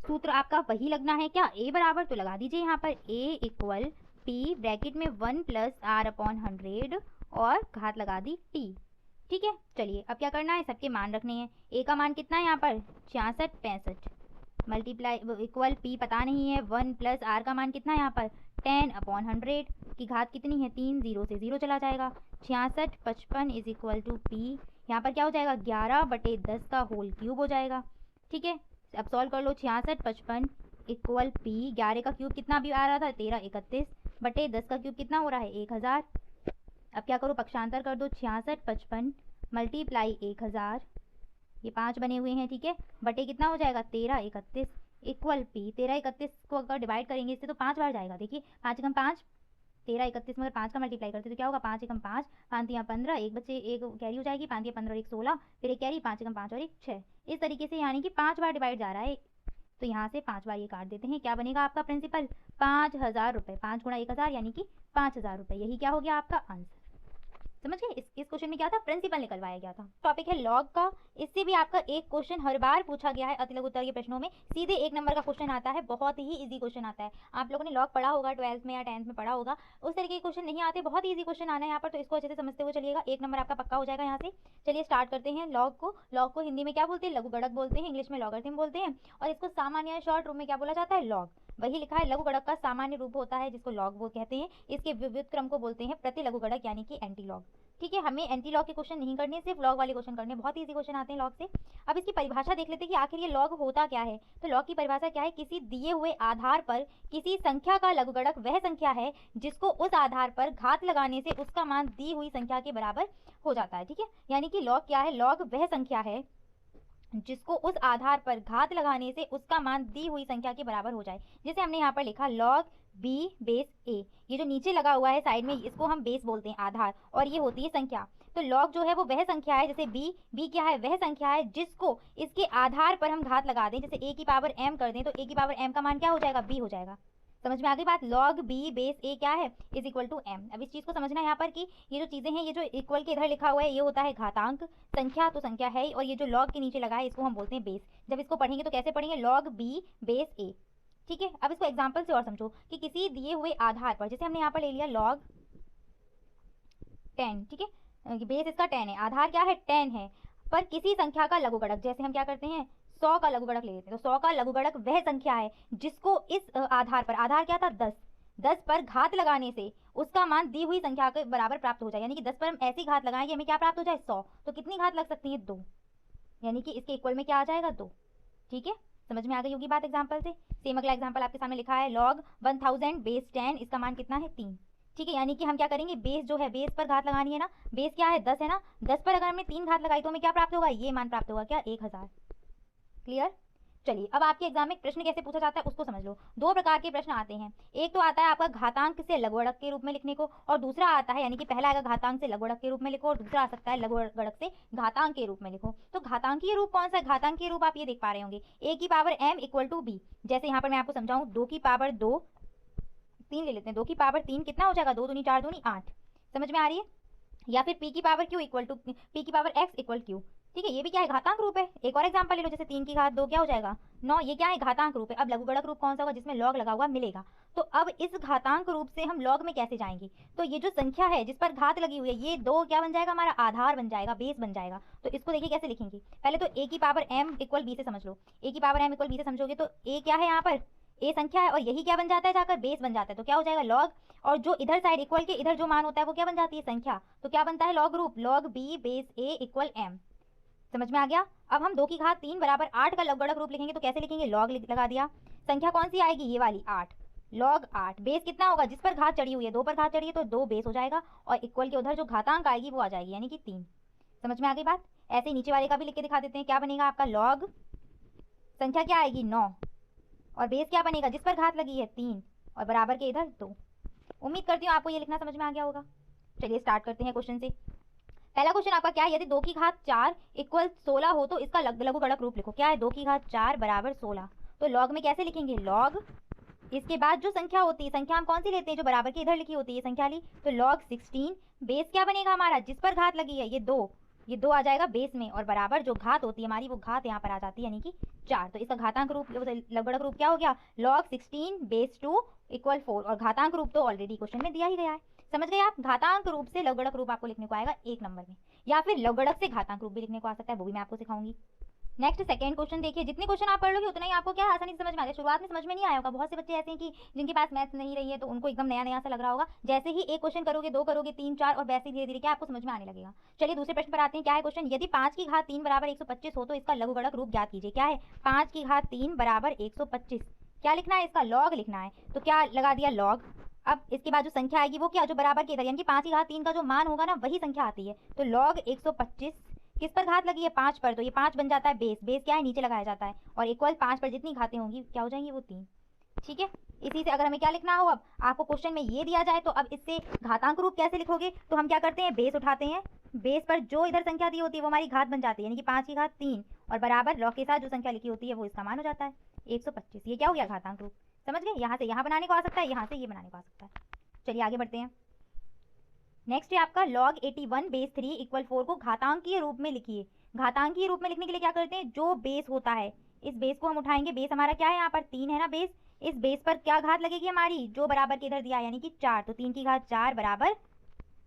सूत्र आपका वही लगना है क्या, A बराबर, तो लगा दीजिए यहाँ पर A इक्वल P ब्रैकेट में 1 + R/100 और घात लगा दी T। ठीक है, चलिए अब क्या करना है, सबके मान रखने हैं। A का मान कितना है यहाँ पर, 66-65, मल्टीप्लाई इक्वल P पता नहीं है, 1 + R का मान कितना है यहाँ पर, 10/100 की घात कितनी है, 3, 0 से 0 चला जाएगा। 66-55 इज इक्वल टू P, यहाँ पर क्या हो जाएगा, 11/10 का होल क्यूब हो जाएगा। ठीक है, अब सॉल्व कर लो। 66-55 इक्वल P, 11 का क्यूब कितना भी आ रहा था, 1331 बटे 10 का क्यूब कितना हो रहा है, 1000। अब क्या करो, पक्षांतर कर दो, 66-55 मल्टीप्लाई 1000, ये 5 बने हुए हैं। ठीक है, बटे कितना हो जाएगा, 1331 इक्वल P। 1331 को अगर डिवाइड करेंगे इससे तो 5 बार जाएगा। देखिए 5 एकम 5, 1331 में अगर 5 का मल्टीप्लाई करते तो क्या होगा, 5 एकम 5, 5 तियां 15, एक बच्चे एक कैरी हो जाएगी, 5 तियां 15 और 1 16, फिर एक कैरी, 5 एकम 5 और 1 6, इस तरीके से, यानी कि 5 बार डिवाइड जा रहा है। तो यहाँ से 5 बार ये काट देते हैं, क्या बनेगा आपका प्रिंसिपल, 5000 रुपये। 5 गुणा 1000 यानी कि 5000 रुपये, यही क्या हो गया आपका आंसर। समझ गए, इस क्वेश्चन में क्या था, प्रिंसिपल निकलवाया गया था। टॉपिक है लॉग का। इससे भी आपका एक क्वेश्चन हर बार पूछा गया है अति लघु उत्तर के प्रश्नों में, सीधे 1 नंबर का क्वेश्चन आता है, बहुत ही इजी क्वेश्चन आता है। आप लोगों ने लॉग पढ़ा होगा 12th में या 10th में पढ़ा होगा, उस तरीके के क्वेश्चन नहीं आते, बहुत ईजी क्वेश्चन आना है यहाँ पर, तो इसको अच्छे से समझते हुए चलिएगा, 1 नंबर आपका पक्का हो जाएगा यहाँ से। चलिए स्टार्ट करते हैं लॉग को। लॉग को हिंदी में क्या बोलते हैं, लघु गणक बोलते हैं, इंग्लिश में लॉगरिथम बोलते हैं, और इसको सामान्य शॉर्ट रूप में क्या बोला जाता है, लॉग। वही लिखा है, लघु गणक का सामान्य रूप होता है जिसको लॉग वो कहते हैं। इसके विपरीत क्रम को बोलते हैं प्रति लघु गणक यानी कि एंटी लॉग। ठीक है, हमें एंटी लॉग के क्वेश्चन नहीं करने, सिर्फ लॉग वाले क्वेश्चन करने, बहुत इजी क्वेश्चन आते हैं लॉग से। अब इसकी परिभाषा देख लेते हैं कि आखिर ये लॉग होता क्या है। तो लॉग की परिभाषा क्या है, किसी दिए हुए आधार पर किसी संख्या का लघुगणक वह संख्या है जिसको उस आधार पर घात लगाने से उसका मान दी हुई संख्या के बराबर हो जाता है। ठीक है, यानी कि लॉग क्या है, लॉग वह संख्या है जिसको उस आधार पर घात लगाने से उसका मान दी हुई संख्या के बराबर हो जाए। जैसे हमने यहाँ पर लिखा log b बेस a, ये जो नीचे लगा हुआ है साइड में, इसको हम बेस बोलते हैं, आधार, और ये होती है संख्या। तो log जो है वो वह संख्या है, जैसे b क्या है, वह संख्या है जिसको इसके आधार पर हम घात लगा दें, जैसे a की पावर m कर दें तो a की पावर m का मान क्या हो जाएगा, b हो जाएगा। समझ में आ गई बात, log b बेस a क्या है, इज इक्वल टू m। अब इस चीज़ को समझना है यहाँ पर कि ये जो चीज़ें हैं, ये जो इक्वल के इधर लिखा हुआ है ये होता है घातांक, संख्या तो संख्या है, और ये जो log के नीचे लगा है इसको हम बोलते हैं बेस। जब इसको पढ़ेंगे तो कैसे पढ़ेंगे, log b बेस a। ठीक है, अब इसको एग्जाम्पल से और समझो कि किसी दिए हुए आधार पर, जैसे हमने यहाँ पर ले लिया log 10, ठीक है, बेस इसका 10 है, आधार क्या है, 10 है, पर किसी संख्या का लघुगणक, जैसे हम क्या करते हैं 100 का लघुगणक ले लेते हैं, तो 100 का लघुगणक वह संख्या है जिसको इस आधार पर, आधार क्या था 10 पर घात लगाने से उसका मान दी हुई संख्या के बराबर प्राप्त हो जाए। यानी कि 10 पर हम ऐसी घात लगाएंगे हमें क्या प्राप्त हो जाए, 100, तो कितनी घात लग सकती है, 2, यानी कि इसके इक्वल में क्या आ जाएगा, 2। ठीक है, समझ में आ गई होगी बात एग्जाम्पल से। सेम अगला एग्जाम्पल आपके सामने लिखा है log 1000 बेस 10, इसका मान कितना है, 3। ठीक है, यानी कि हम क्या करेंगे, बेस जो है, बेस पर घात लगानी है ना, बेस क्या है 10 है ना, 10 पर अगर हमने 3 घात लगाई तो हमें क्या प्राप्त होगा, ये मान प्राप्त होगा क्या, 1000। क्लियर। चलिए अब आपके एग्जाम में प्रश्न कैसे पूछा जाता है उसको समझ लो। दो प्रकार के प्रश्न आते हैं, एक तो आता है आपका घातांक से लघुगणक के रूप में लिखने को, और दूसरा आता है यानी कि पहला आएगा घातांक से लघुगणक के रूप में लिखो और दूसरा आ सकता है लघुगणक से घातांक के रूप में लिखो। तो घातांकीय रूप कौन सा है? घातांकीय रूप आप ये देख पा रहे होंगे a की power m equal to b। जैसे यहाँ पर मैं आपको समझाऊं, 2 की पावर 2, 3 ले लेते हैं, 2 की पावर 3 कितना हो जाएगा? 2 दूनी 4 दूनी 8। समझ में आ रही है? या फिर p की power q equal to p की पावर x इक्वल q। ठीक है, ये भी क्या है? घातांक रूप है। एक और एग्जांपल ले लो, जैसे 3 की घात 2 क्या हो जाएगा? 9। ये क्या है? घातांक रूप है। अब लघुगणक रूप कौन सा होगा? जिसमें लॉग लगा हुआ मिलेगा। तो अब इस घातांक रूप से हम लॉग में कैसे जाएंगे? तो ये जो संख्या है जिस पर घात लगी हुई है, ये 2 क्या बन जाएगा? हमारा आधार बन जाएगा, बेस बन जाएगा। तो इसको देखिए कैसे लिखेंगे। पहले तो a की पावर m इक्वल b से समझ लो। a की पावर m इक्वल b से समझोगे तो a क्या है? यहाँ पर a संख्या है और यही क्या बन जाता है? जाकर बेस बन जाता है। तो क्या हो जाएगा? लॉग। और जो इधर साइड इक्वल के इधर जो मान होता है वो क्या बन जाती है? संख्या। तो क्या बनता है? लॉग रूप। Log b base a equal m। समझ में आ गया? अब हम 2 की घात 3 बराबर 8 का लघुगणक रूप लिखेंगे तो कैसे लिखेंगे? लॉग लगा दिया। संख्या कौन सी आएगी? ये वाली 8। लॉग 8 बेस कितना होगा? जिस पर घात चढ़ी हुई है, 2 पर घात चढ़ी है तो 2 बेस हो जाएगा और इक्वल के उधर जो घातांक आएगी वो आ जाएगी, यानी कि 3। समझ में आ गई बात? ऐसे ही नीचे वाले का भी लिख के दिखा देते हैं। क्या बनेगा आपका? लॉग संख्या क्या आएगी? 9 और बेस क्या बनेगा? जिस पर घात लगी है 3 और बराबर के इधर 2। उम्मीद करती हूँ आपको ये लिखना समझ में आ गया होगा। चलिए स्टार्ट करते हैं क्वेश्चन से। पहला क्वेश्चन आपका क्या है? यदि 2 की घात 4 इक्वल 16 हो तो इसका लघुगणक रूप लिखो। क्या है? 2 की घात 4 बराबर 16। तो लॉग में कैसे लिखेंगे? लॉग, इसके बाद जो संख्या होती है, संख्या हम कौन सी लेते हैं? जो बराबर के इधर लिखी होती है, संख्या ली तो लॉग 16। बेस क्या बनेगा हमारा? जिस पर घात लगी है ये 2, ये 2 आ जाएगा बेस में और बराबर जो घात होती है हमारी वो घात यहाँ पर आ जाती है, यानी कि 4। तो इसका घातांक रूप लघुगणक रूप क्या हो गया? Log 16 base 2 equal 4। और घातांक रूप तो ऑलरेडी क्वेश्चन में दिया ही गया है। समझ गए आप? घातांक रूप से लघुगणक रूप आपको लिखने को आएगा 1 नंबर में, या फिर लघुगणक से घातांक रूप भी लिखने को आ सकता है, वो भी मैं आपको सिखाऊंगी। नेक्स्ट सेकंड क्वेश्चन देखिए। जितने क्वेश्चन आप पढ़ लोगे उतना ही आपको क्या है? आसानी से समझ में आ जाएगा। शुरुआत में समझ में नहीं आया होगा। बहुत से बच्चे ऐसे हैं कि जिनके पास मैथ नहीं रही है तो उनको एकदम नया नया सा लग रहा होगा। जैसे ही एक क्वेश्चन करोगे, 2 करोगे, 3 4 और वैसे धीरे धीरे क्या आपको समझ में आने लगेगा। चलिए दूसरे प्रश्न पर आते हैं। क्या है क्वेश्चन? यदि 5 की घात 3 बराबर 125 हो तो इसका लघुगणक रूप ज्ञात कीजिए। क्या है? 5 की घात 3 बराबर 125। क्या लिखना है? इसका लॉग लिखना है। तो क्या लगा दिया? लॉग। अब इसके बाद जो संख्या आएगी वो क्या? जो बराबर के इधर, यानी कि 5 की घात 3 का जो मान होगा ना वही संख्या आती है। तो लॉग 125 किस पर घात लगी है? 5 पर। तो ये 5 बन जाता है बेस। बेस क्या है? नीचे लगाया जाता है और इक्वल 5 पर जितनी घातें होंगी क्या हो जाएंगी? वो 3। ठीक है, इसी से अगर हमें क्या लिखना हो, अब आपको क्वेश्चन में ये दिया जाए तो अब इससे घातांक रूप कैसे लिखोगे? तो हम क्या करते हैं? बेस उठाते हैं, बेस पर जो इधर संख्या दी होती है वो हमारी घात बन जाती है, यानी कि 5 की घात 3 और बराबर लॉग के साथ जो संख्या लिखी होती है वो इसका मान हो जाता है 125। ये क्या हो गया? घातांक रूप। समझ गए? यहाँ से यहाँ बनाने को आ सकता है, यहाँ से ये बनाने को आ सकता है। चलिए आगे बढ़ते हैं। नेक्स्ट है आपका लॉग 81 बेस 3 इक्वल 4 को घातांकीय रूप में लिखिए। घातांकीय रूप में लिखने के लिए क्या करते हैं? जो बेस होता है इस बेस को हम उठाएंगे। बेस हमारा क्या है? यहाँ पर 3 है ना बेस। इस बेस पर क्या घात लगेगी हमारी? जो बराबर के इधर दिया है, यानी कि 4। तो 3 की घात 4 बराबर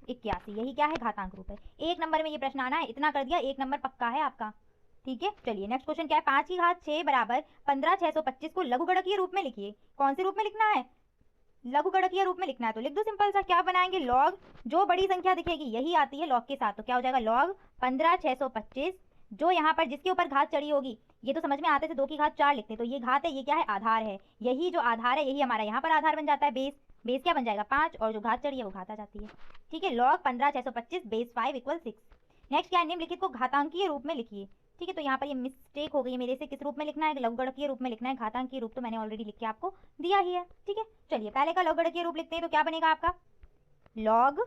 81। यही क्या है? घातांक रूप है। 1 नंबर में ये प्रश्न आना है। इतना कर दिया, 1 नंबर पक्का है आपका। ठीक है, चलिए नेक्स्ट क्वेश्चन क्या है? 5 की घात 6 बराबर 15/625 को लघुगणकीय रूप में लिखिए। कौन से रूप में लिखना है? लघुगणकीय रूप में लिखना है। तो लिख दो सिंपल सा। क्या बनाएंगे? लॉग, जो बड़ी संख्या दिखेगी यही आती है लॉग के साथ। तो क्या हो जाएगा? लॉग 15/625 जो यहाँ पर जिसके ऊपर घात चढ़ी होगी, ये तो समझ में आते थे 2 की घात 4 लिखते, तो ये घात है, ये क्या है? आधार है। यही जो आधार है यही हमारा यहाँ पर आधार बन जाता है बेस। बेस क्या बन जाएगा? 5 और जो घात चढ़ी है वो घात आ जाती है। ठीक है, लॉग 15/625 बेस 5 इक्वल 6। नेक्स्ट क्या है? निम्नलिखित को घातांकीय रूप में लिखिए। ठीक है, तो यहाँ पर ये मिस्टेक हो गई मेरे से। किस रूप में लिखना है? लघुगणकीय रूप में लिखना है। घातांकीय रूप तो मैंने ऑलरेडी लिख के आपको दिया ही है। ठीक है, चलिए पहले का लघुगणकीय रूप लिखते हैं। तो क्या बनेगा आपका? लॉग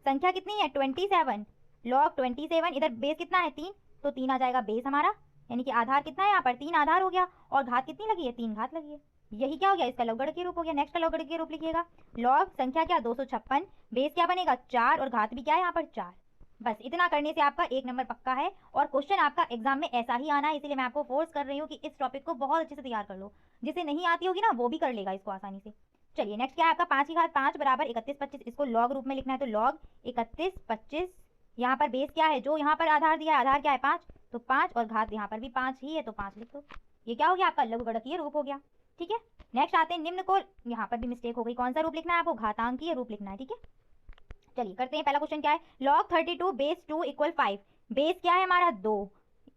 संख्या कितनी है? 27। लॉग 27, इधर बेस कितना है? 3, तो 3 आ जाएगा बेस हमारा, यानी कि आधार कितना है यहाँ पर? 3 आधार हो गया और घात कितनी लगी है? 3 घात लगी है। यही क्या हो गया? इसका लघुगणकीय रूप हो गया। नेक्स्ट का लघुगणकीय रूप लिखिएगा। लॉग संख्या क्या? 256। बेस क्या बनेगा? 4 और घात भी क्या है यहाँ पर? 4। बस इतना करने से आपका 1 नंबर पक्का है और क्वेश्चन आपका एग्जाम में ऐसा ही आना है। इसलिए मैं आपको फोर्स कर रही हूँ कि इस टॉपिक को बहुत अच्छे से तैयार कर लो। जिसे नहीं आती होगी ना वो भी कर लेगा इसको आसानी से। चलिए नेक्स्ट क्या है आपका? 5 की घात 5 बराबर 31/25। इसको लॉग रूप में लिखना है। तो लॉग 31/25, यहाँ पर बेस क्या है? जो यहाँ पर आधार दिया है, आधार क्या है? 5, तो 5 और घात यहाँ पर भी 5 ही है, तो 5 लिख दो। ये क्या हो गया? आपका लघुगणकीय रूप हो गया। ठीक है, नेक्स्ट आते हैं निम्न को। यहाँ पर भी मिस्टेक हो गई। कौन सा रूप लिखना है आपको? घातांकीय रूप लिखना है। ठीक है, चलिए करते हैं। पहला क्वेश्चन क्या है? Log 32 base 2 equal 5। बेस क्या है हमारा? 2।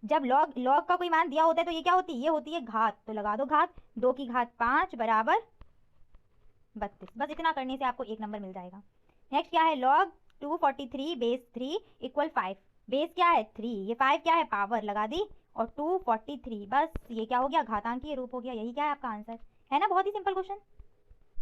जब लॉग का कोई मान दिया होता है तो ये क्या होती है? ये होती है घात। तो लगा दो घात। 2 की घात 5 बराबर 32। बस इतना करने से आपको 1 नंबर मिल जाएगा। नेक्स्ट क्या है? Log 243 base 3 equal 5। बेस क्या है? 3, ये 5 क्या है? पावर लगा दी और 243। बस ये क्या हो गया, घातांकीय रूप हो गया। यही क्या है आपका आंसर, है ना। बहुत ही सिंपल क्वेश्चन।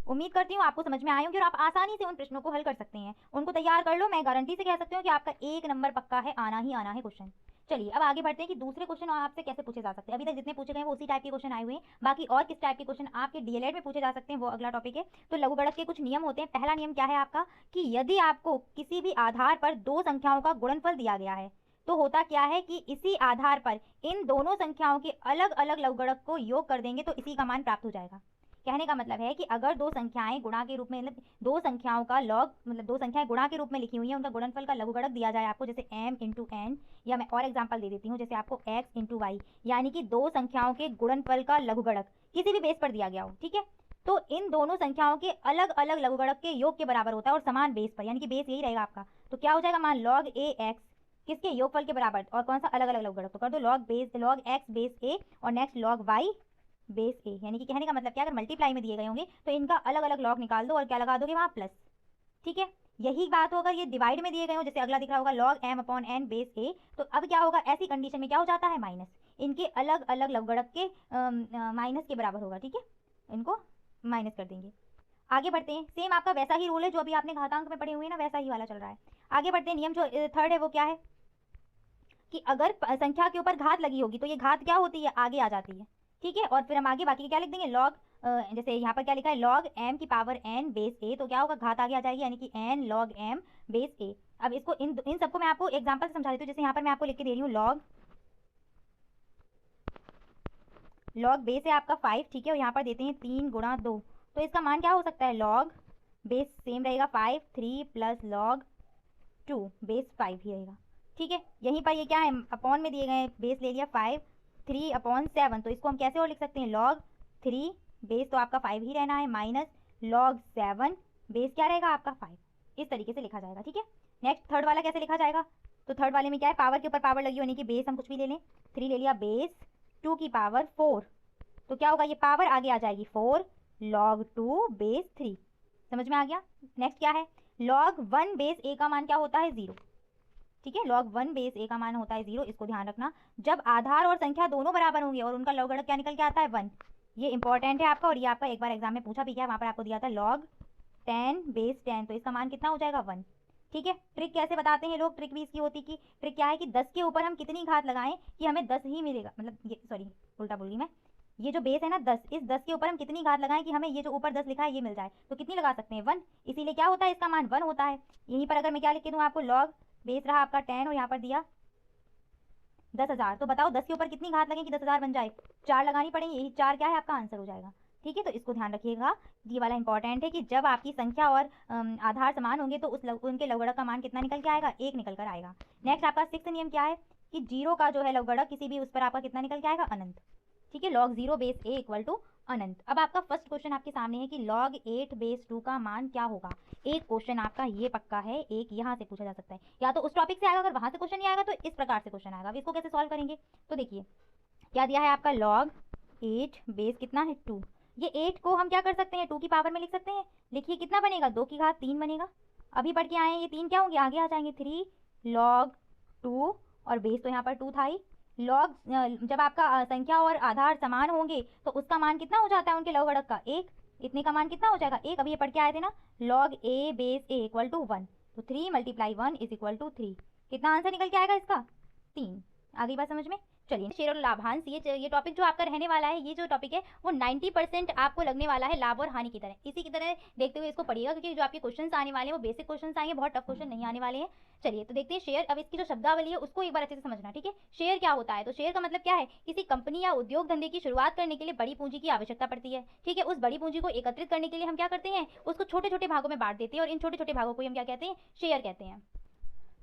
उम्मीद करती हूँ आपको समझ में आए होंगे और आप आसानी से उन प्रश्नों को हल कर सकते हैं। उनको तैयार कर लो, मैं गारंटी से कह सकती हूँ कि आपका 1 नंबर पक्का है, आना ही आना है क्वेश्चन। चलिए अब आगे बढ़ते हैं कि दूसरे क्वेश्चन आपसे कैसे पूछे जा सकते हैं। अभी तक जितने पूछे गए वो उसी टाइप के क्वेश्चन आए हुए हैं। बाकी और किस टाइप के क्वेश्चन आपके डीएलएड में पूछे जा सकते हैं वो अगला टॉपिक है। तो लघुगणक के कुछ नियम होते हैं। पहला नियम क्या है आपका कि यदि आपको किसी भी आधार पर दो संख्याओं का गुणनफल दिया गया है तो होता क्या है कि इसी आधार पर इन दोनों संख्याओं के अलग अलग लघुगणक को योग कर देंगे तो इसी का मान प्राप्त हो जाएगा। कहने का मतलब है कि अगर दो संख्याएं गुणा के रूप में, मतलब दो संख्याओं का लॉग, मतलब दो संख्याएं गुणा के रूप में लिखी हुई हैं, उनका गुणनफल का लघुगणक दिया जाए आपको, जैसे m इंटू n, या मैं और एग्जांपल दे देती हूँ, जैसे आपको x इंटू वाई, यानी कि दो संख्याओं के गुणनफल का लघुगणक किसी भी बेस पर दिया गया हो, ठीक है, तो इन दोनों संख्याओं के अलग अलग लघुगणक के योग के बराबर होता है और समान बेस पर, यानी कि बेस यही रहेगा आपका। तो क्या हो जाएगा, मान log a x किसके योगफल के बराबर, और कौन सा अलग अलग लघुगणक, तो कर दो log x बेस a और नेक्स्ट log y बेस ए। यानी कि कहने का मतलब क्या, अगर मल्टीप्लाई में दिए गए होंगे तो इनका अलग अलग लॉग निकाल दो और क्या लगा दोगे वहाँ प्लस, ठीक है। यही बात होगा ये डिवाइड में दिए गए हो, जैसे अगला दिख रहा होगा log m upon n base A, तो अब क्या होगा, ऐसी कंडीशन में क्या हो जाता है, माइनस, इनके अलग अलग लघुगणक के माइनस के बराबर होगा, ठीक है, इनको माइनस कर देंगे। आगे बढ़ते हैं, सेम आपका वैसा ही रूल है जो अभी आपने घातांक में पढ़े हुए हैं ना, वैसा ही वाला चल रहा है। आगे बढ़ते हैं, नियम जो थर्ड है वो क्या है कि अगर संख्या के ऊपर घात लगी होगी तो ये घात क्या होती है, आगे आ जाती है, ठीक है। और फिर हम आगे बाकी क्या लिख देंगे, लॉग, जैसे यहाँ पर क्या लिखा है log m की पावर n बेस a, तो क्या होगा, घात आगे आ जाएगी, यानी कि n log m base a। अब इसको इन सबको मैं आपको एग्जांपल से समझा देती हूँ। जैसे यहाँ पर मैं आपको लिख के दे रही हूँ log बेस है आपका 5, ठीक है, और यहाँ पर देते हैं 3 गुणा 2, तो इसका मान क्या हो सकता है, log बेस सेम रहेगा 5, 3 प्लस log 2 बेस 5 ही रहेगा, ठीक है। यहीं पर ये क्या है, अपॉन में दिए गए, बेस ले लिया 5, 3 अपॉन 7, तो इसको हम कैसे और लिख सकते हैं, log 3 बेस तो आपका 5 ही रहना है, माइनस log 7 बेस क्या रहेगा आपका 5, इस तरीके से लिखा जाएगा, ठीक है। नेक्स्ट थर्ड वाला कैसे लिखा जाएगा, तो थर्ड वाले में क्या है, पावर के ऊपर पावर लगी होने की, बेस हम कुछ भी ले लें, 3 ले लिया बेस 2 की पावर 4, तो क्या होगा, ये पावर आगे आ जाएगी 4 log 2 बेस 3, समझ में आ गया। नेक्स्ट क्या है, log 1 बेस a का मान क्या होता है, 0, ठीक है, log 1 बेस a का मान होता है 0, इसको ध्यान रखना। जब आधार और संख्या दोनों बराबर होंगे और उनका लघुगणक क्या निकल के आता है, 1, ये इंपॉर्टेंट है आपका, और ये आपका एक बार एग्जाम में पूछा भी गया, वहाँ पर आपको दिया था log 10 बेस 10, तो इसका मान कितना हो जाएगा, 1, ठीक है। ट्रिक कैसे बताते हैं लोग, ट्रिक भी इसकी होती कि ट्रिक क्या है कि 10 के ऊपर हम कितनी घात लगाएं कि हमें 10 ही मिलेगा, मतलब ये सॉरी उल्टा बोल गई मैं, ये जो बेस है ना 10, इस 10 के ऊपर हम कितनी घात लगाएं कि हमें ये जो ऊपर 10 लिखा है ये मिल जाए, तो कितनी लगा सकते हैं, 1, इसीलिए क्या होता है, इसका मान 1 होता है। यहीं पर अगर मैं क्या लिख के दूँ आपको, log बेस रहा आपका 10 और यहाँ पर दिया 10,000, तो बताओ 10 के ऊपर कितनी घात लगे कि 10,000 बन जाए, 4 लगानी पड़ेगी, यही 4 क्या है आपका आंसर हो जाएगा, ठीक है। तो इसको ध्यान रखिएगा, ये वाला इंपॉर्टेंट है कि जब आपकी संख्या और आधार समान होंगे तो उनके लघुगणक का मान कितना निकल के आएगा, 1 निकल कर आएगा। नेक्स्ट आपका 6th नियम क्या है कि 0 का जो है लघुगणक किसी भी उस पर आपका कितना निकल के आएगा, अनंत, ठीक है, log 0 base a equal to अनंत। अब आपका फर्स्ट क्वेश्चन आपके सामने है कि log 8 बेस 2 का मान क्या होगा। एक क्वेश्चन आपका ये पक्का है, एक यहाँ से पूछा जा सकता है, या तो उस टॉपिक से आएगा, अगर वहां से क्वेश्चन नहीं आएगा तो इस प्रकार से क्वेश्चन आएगा। अब इसको कैसे सॉल्व करेंगे, तो देखिए क्या दिया है आपका, log 8 बेस कितना है 2, ये 8 को हम क्या कर सकते हैं, 2 की पावर में लिख सकते हैं, लिखिए कितना बनेगा, 2 की घात 3 बनेगा। अभी पढ़ के आए हैं, ये 3 क्या होंगे, आगे आ जाएंगे 3 log 2, और बेस तो यहाँ पर 2 था ही, लॉग जब आपका संख्या और आधार समान होंगे तो उसका मान कितना हो जाता है उनके लघुगणक का, 1, इतने का मान कितना हो जाएगा, 1। अभी ये पढ़ के आए थे ना, log a base a equal to 1, तो 3 मल्टीप्लाई 1 इज इक्वल टू 3, कितना आंसर निकल के आएगा इसका, 3। आगे बात समझ में। चलिए शेयर और लाभांश, ये टॉपिक जो आपका रहने वाला है, ये जो टॉपिक है वो 90% आपको लगने वाला है लाभ और हानि की तरह, इसी की तरह देखते हुए इसको पढ़िएगा, क्योंकि जो आपके क्वेश्चंस आने वाले हैं वो बेसिक क्वेश्चंस आएंगे, बहुत टफ क्वेश्चन नहीं आने वाले हैं। चलिए तो देखते हैं शेयर। अब इसकी जो शब्दावली है उसको एक बार अच्छे से समझना, ठीक है। शेयर क्या होता है, तो शेयर का मतलब क्या है, किसी कंपनी या उद्योग धंधे की शुरुआत करने के लिए बड़ी पूंजी की आवश्यकता पड़ती है, ठीक है। उस बड़ी पूंजी को एकत्रित करने के लिए हम क्या करते हैं, उसको छोटे छोटे भागों में बांट देते हैं, और इन छोटे छोटे भागों को हम क्या कहते हैं, शेयर कहते हैं।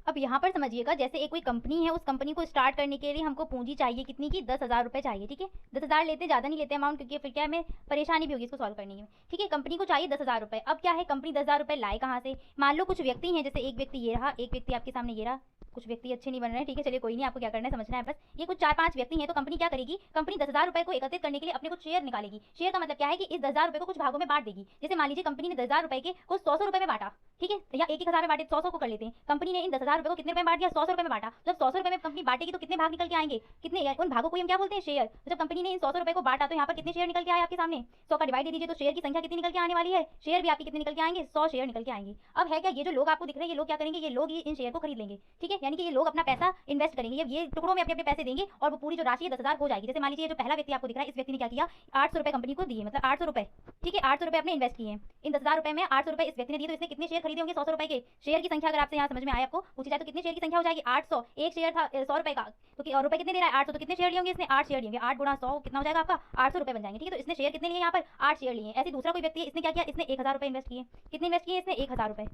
अब यहाँ पर समझिएगा, जैसे एक कोई कंपनी है, उस कंपनी को स्टार्ट करने के लिए हमको पूंजी चाहिए कितनी की, 10,000 रुपये चाहिए, ठीक है। 10,000 लेते, ज़्यादा नहीं लेते अमाउंट, क्योंकि फिर क्या हमें परेशानी भी होगी इसको सॉल्व करने में, ठीक है। कंपनी को चाहिए 10,000 रुपये। अब क्या है, कंपनी 10,000 रुपये लाए कहाँ से, मान लो कुछ व्यक्ति हैं, जैसे एक व्यक्ति ये रहा, एक व्यक्ति आपके सामने ये रहा, कुछ व्यक्ति अच्छे नहीं बन रहे हैं, ठीक है चलिए कोई नहीं, आपको क्या करना है समझना है बस। ये कुछ 4-5 व्यक्ति हैं, तो कंपनी क्या करेगी, कंपनी 10,000 रुपए को एकत्रित करने के लिए अपने कुछ शेयर निकालेगी। शेयर का मतलब क्या है कि इस 10,000 रुपए को कुछ भागों में बांट देगी। जैसे मान लीजिए कंपनी ने 10,000 रुपए के को 100 रुपए में बांटा, ठीक है, या 1,000 में बांटे, 100 को कर लेते हैं। कंपनी ने इन 10,000 रुपए को कितने रुपए में बांट दिया, 100 रुपए में बांटा। जब 100 रुपए में कंपनी बांटेगी तो कितने भाग निकल के आएंगे, कितने, उन भागों को हम क्या बोलते हैं, शेयर। तो जब कंपनी ने इन 100 रुपए को बांटा तो यहाँ पर कितने शेयर निकल के आए आपके सामने, 100 का डिवाइड दे दीजिए तो शेयर की संख्या कितनी निकल के आने वाली है, शेयर भी आपके कितने निकल के आएंगे, 100 शेयर निकल के आएंगे। अब है क्या, ये जो लोग आपको दिख रहे हैं, ये लोग क्या करेंगे, ये लोग इन शेयर को खरीद लेंगे, ठीक है, यानी कि ये लोग अपना पैसा इन्वेस्ट करेंगे, ये टुकड़ों में अपने अपने पैसे देंगे और वो पूरी जो राशि 10,000 हो जाएगी। जैसे मान लीजिए जो पहला व्यक्ति आपको दिख रहा है, इस व्यक्ति ने क्या किया, 800 रुपए कंपनी को दिए, मतलब 800 रुपए, ठीक है, 800 रुपए अपने इन्वेस्ट किए। इन 10,000 रुपए में 800 रुपए इस व्यक्ति ने दिए, तो इसने कितने शेयर खरीदे होंगे, 100 रुपए के। शेयर की संख्या अगर आपसे यहाँ समझ में आए, आपको पूछी जाए तो कितने शेयर की संख्या हो जाएगी, 800। एक शेयर था 100 रुपए का, तो रुपए कितने दे रहा है, 800, तो कितने शेयर लिए होंगे इसने, 8 शेयर लिए। 8 गुणा 100 कितना हो जाएगा आपका, 800 रुपए बन जाएंगे, ठीक है। तो इसने शेयर कितने लिए यहाँ पर, 8 शेयर लिए। ऐसे दूसरा कोई व्यक्ति है, इसने क्या किया, इसने 1,000 रुपए इन्वेस्ट किए। कितने इन्वेस्ट किए इसने, 1,000 रुपए,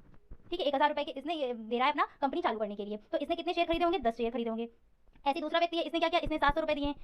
ठीक है, 1,000 रुपए के इसने दे रहा है अपना कंपनी चालू करने के लिए। तो इसने कितने शेयर खरीदे होंगे, 10 शेयर खरीदे होंगे। ऐसे दूसरा व्यक्ति है, इसने क्या किया, इसने 700 रुपए दिए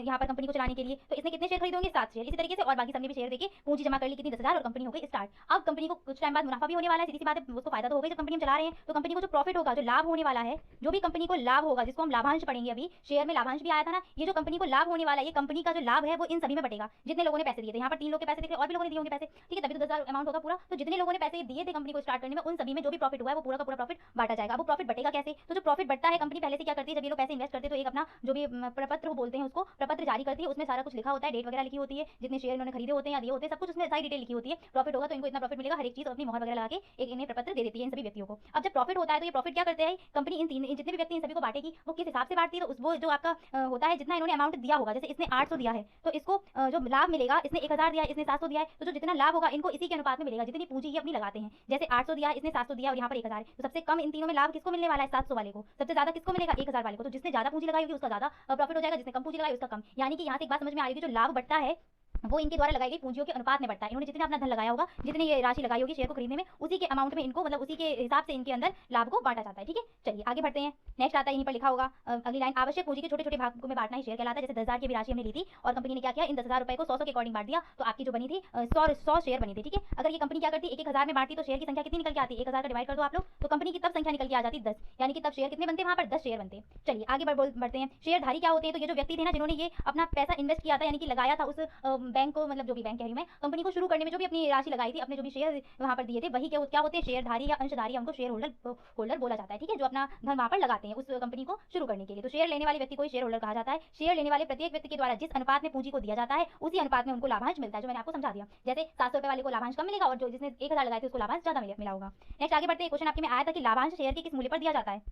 यहाँ पर कंपनी को चलाने के लिए, तो इसने कितने शेयर खरीदे होंगे, 7 शेयर। इसी तरीके से और बाकी सबने भी शेयर देके पूंजी जमा कर ली, कितनी, 10,000, और कंपनी हो गई स्टार्ट। अब कंपनी को कुछ टाइम बाद मुनाफा भी होने वाला है, सीधी सी बात है, उसको फायदा तो हो गई, जब कंपनी हम चला रहे हैं। तो कंपनी को जो प्रॉफिट होगा, जो लाभ होने वाला है, जो भी कंपनी को लाभ होगा, जिसको हम लाभांश पढ़ेंगे अभी, शेयर में लाभांश भी आया था ना, ये जो कंपनी को लाभ होने वाला है, ये कंपनी का जो लाभ है वो इन सभी में बटेगा, जितने लोगों ने पैसे दिए थे। यहाँ पर 3 लोग के पैसे दिए, और भी लोगों ने दिए होंगे पैसे, ठीक है, तभी तो 10,000 अमाउंट होगा पूरा। तो जितने लोगों ने पैसे दिए थे कंपनी को स्टार्ट करने में, उन सभी में जो भी प्रॉफिट हुआ है वो पूरा का पूरा प्रॉफिट बांटा जाएगा। अब वो प्रॉफिट बटेगा कैसे, तो जो प्रॉफिट बढ़ता है, कंपनी पहले से क्या करती है, जब ये लोग पैसे इन्वेस्ट करते हैं तो एक अपना जो भी प्रपत्र बोलते हैं उसको, प्रपत्र जारी करती है, उसमें सारा कुछ लिखा होता है, डेट वगैरह लिखी होती है, जितने शेयर इन्होंने खरीदे होते हैं या दिए होते हैं, सब कुछ उसमें सारी डिटेल लिखी होती है। प्रॉफिट होगा तो इनको इतना प्रॉफिट मिलेगा, हर एक चीज अपनी मोहर वगैरह लगा के एक इन्हें प्रपत्र दे देती है इन सभी व्यक्तियों को। अब जब प्रॉफिट होता है तो ये प्रॉफिट क्या करते हैं, कंपनी इन जितने भी व्यक्ति इन सभी को बांटेगी, वो किस हिसाब से बांटती है, तो वो जो आपका होता है, जितना इन्होंने अमाउंट दिया होगा, जैसे इसने 800 दिया है तो इसको जो लाभ मिलेगा, इसने 1,000 दिया है, इसने 700 दिया है, तो जो जितना लाभ होगा इनको इसी के अनुपात में मिलेगा, जितनी पूंजी ये अपनी लगाते हैं। जैसे 800 दिया है, इसने 700 दिया और यहाँ पर 1,000 है, तो सबसे कम इन तीनों में लाभ किसको मिलने वाला है, 700 वाले को। सबसे ज्यादा किसको मिलेगा, 1,000 वाले को। तो जिसने ज्यादा पूंजी लगाई होगी उसका ज्यादा प्रॉफिट हो जाएगा, जिसने कम पूंजी लगाई उसका कम। यानी कि यहाँ से एक बात समझ में आ रही है, जो लाभ बढ़ता है वो इनके द्वारा लगाई गई पूंजियों के अनुपात में बढ़ता है। इन्होंने जितना अपना धन लगाया होगा, जितनी ये राशि लगाई होगी शेयर को खरीदने में, उसी के अमाउंट में इनको, मतलब उसी के हिसाब से इनके अंदर लाभ को बांटा जाता है, ठीक है। चलिए आगे बढ़ते हैं। नेक्स्ट आता है, यहीं पर लिखा होगा अगली लाइन, आवश्यक पूंजी के छोटे छोटे भागों में बांटना ही शेयर कहलाता है। जैसे 10,000 की भी राशि हमने ली थी और कंपनी ने क्या किया, इन 10,000 रुपए को 100 के अकॉर्डिंग बांट दिया, तो आपकी जो बनी थी 100 शेयर बनी थी, ठीक है। अगर ये कंपनी क्या करती, 1,000 में बांटती तो शेयर की संख्या कितनी निकल के आती, 1,000 का डिवाइड कर दो आप लोग, तो कंपनी की तब संख्या निकल के आ जाती 10, यानी कि तब शेयर कितने बनते हैं वहाँ पर, 10 शेयर बनते हैं। चलिए आगे बढ़ते हैं। शेयरधारी क्या होते हैं, तो ये जो व्यक्ति थे ना, जिन्होंने ये अपना पैसा इन्वेस्ट किया था, यानी कि लगाया था उस बैंक को, मतलब जो भी बैंक कह रही हूं मैं, कंपनी को शुरू करने में जो भी अपनी राशि लगाई थी, अपने जो भी शेयर वहां पर दिए थे, वही क्या होते हैं, शेयरधारी या अंशधारी, उनको शेयर होल्डर बोला जाता है, ठीक है, जो अपना धन वहां पर लगाते हैं उस कंपनी को शुरू करने के लिए। तो शेयर लेने वाले व्यक्ति को शेयर होल्डर कहा जाता है। शेयर लेने वाले प्रत्येक व्यक्ति के द्वारा जिस अनुपात में पूंजी को दिया जाता है, उसी अनुपात में उनको लाभांश मिलता है, जो मैंने आपको समझा दिया। जैसे 700 रुपए वाले को लाभांश कम मिलेगा और जो जिसने 1,000 लगाए थे उसको लाभांश ज्यादा मिला होगा। नेक्स्ट आगे बढ़ते हैं। क्वेश्चन आपके में आया था कि लाभांश शेयर के किस मूल्य पर दिया जाता है।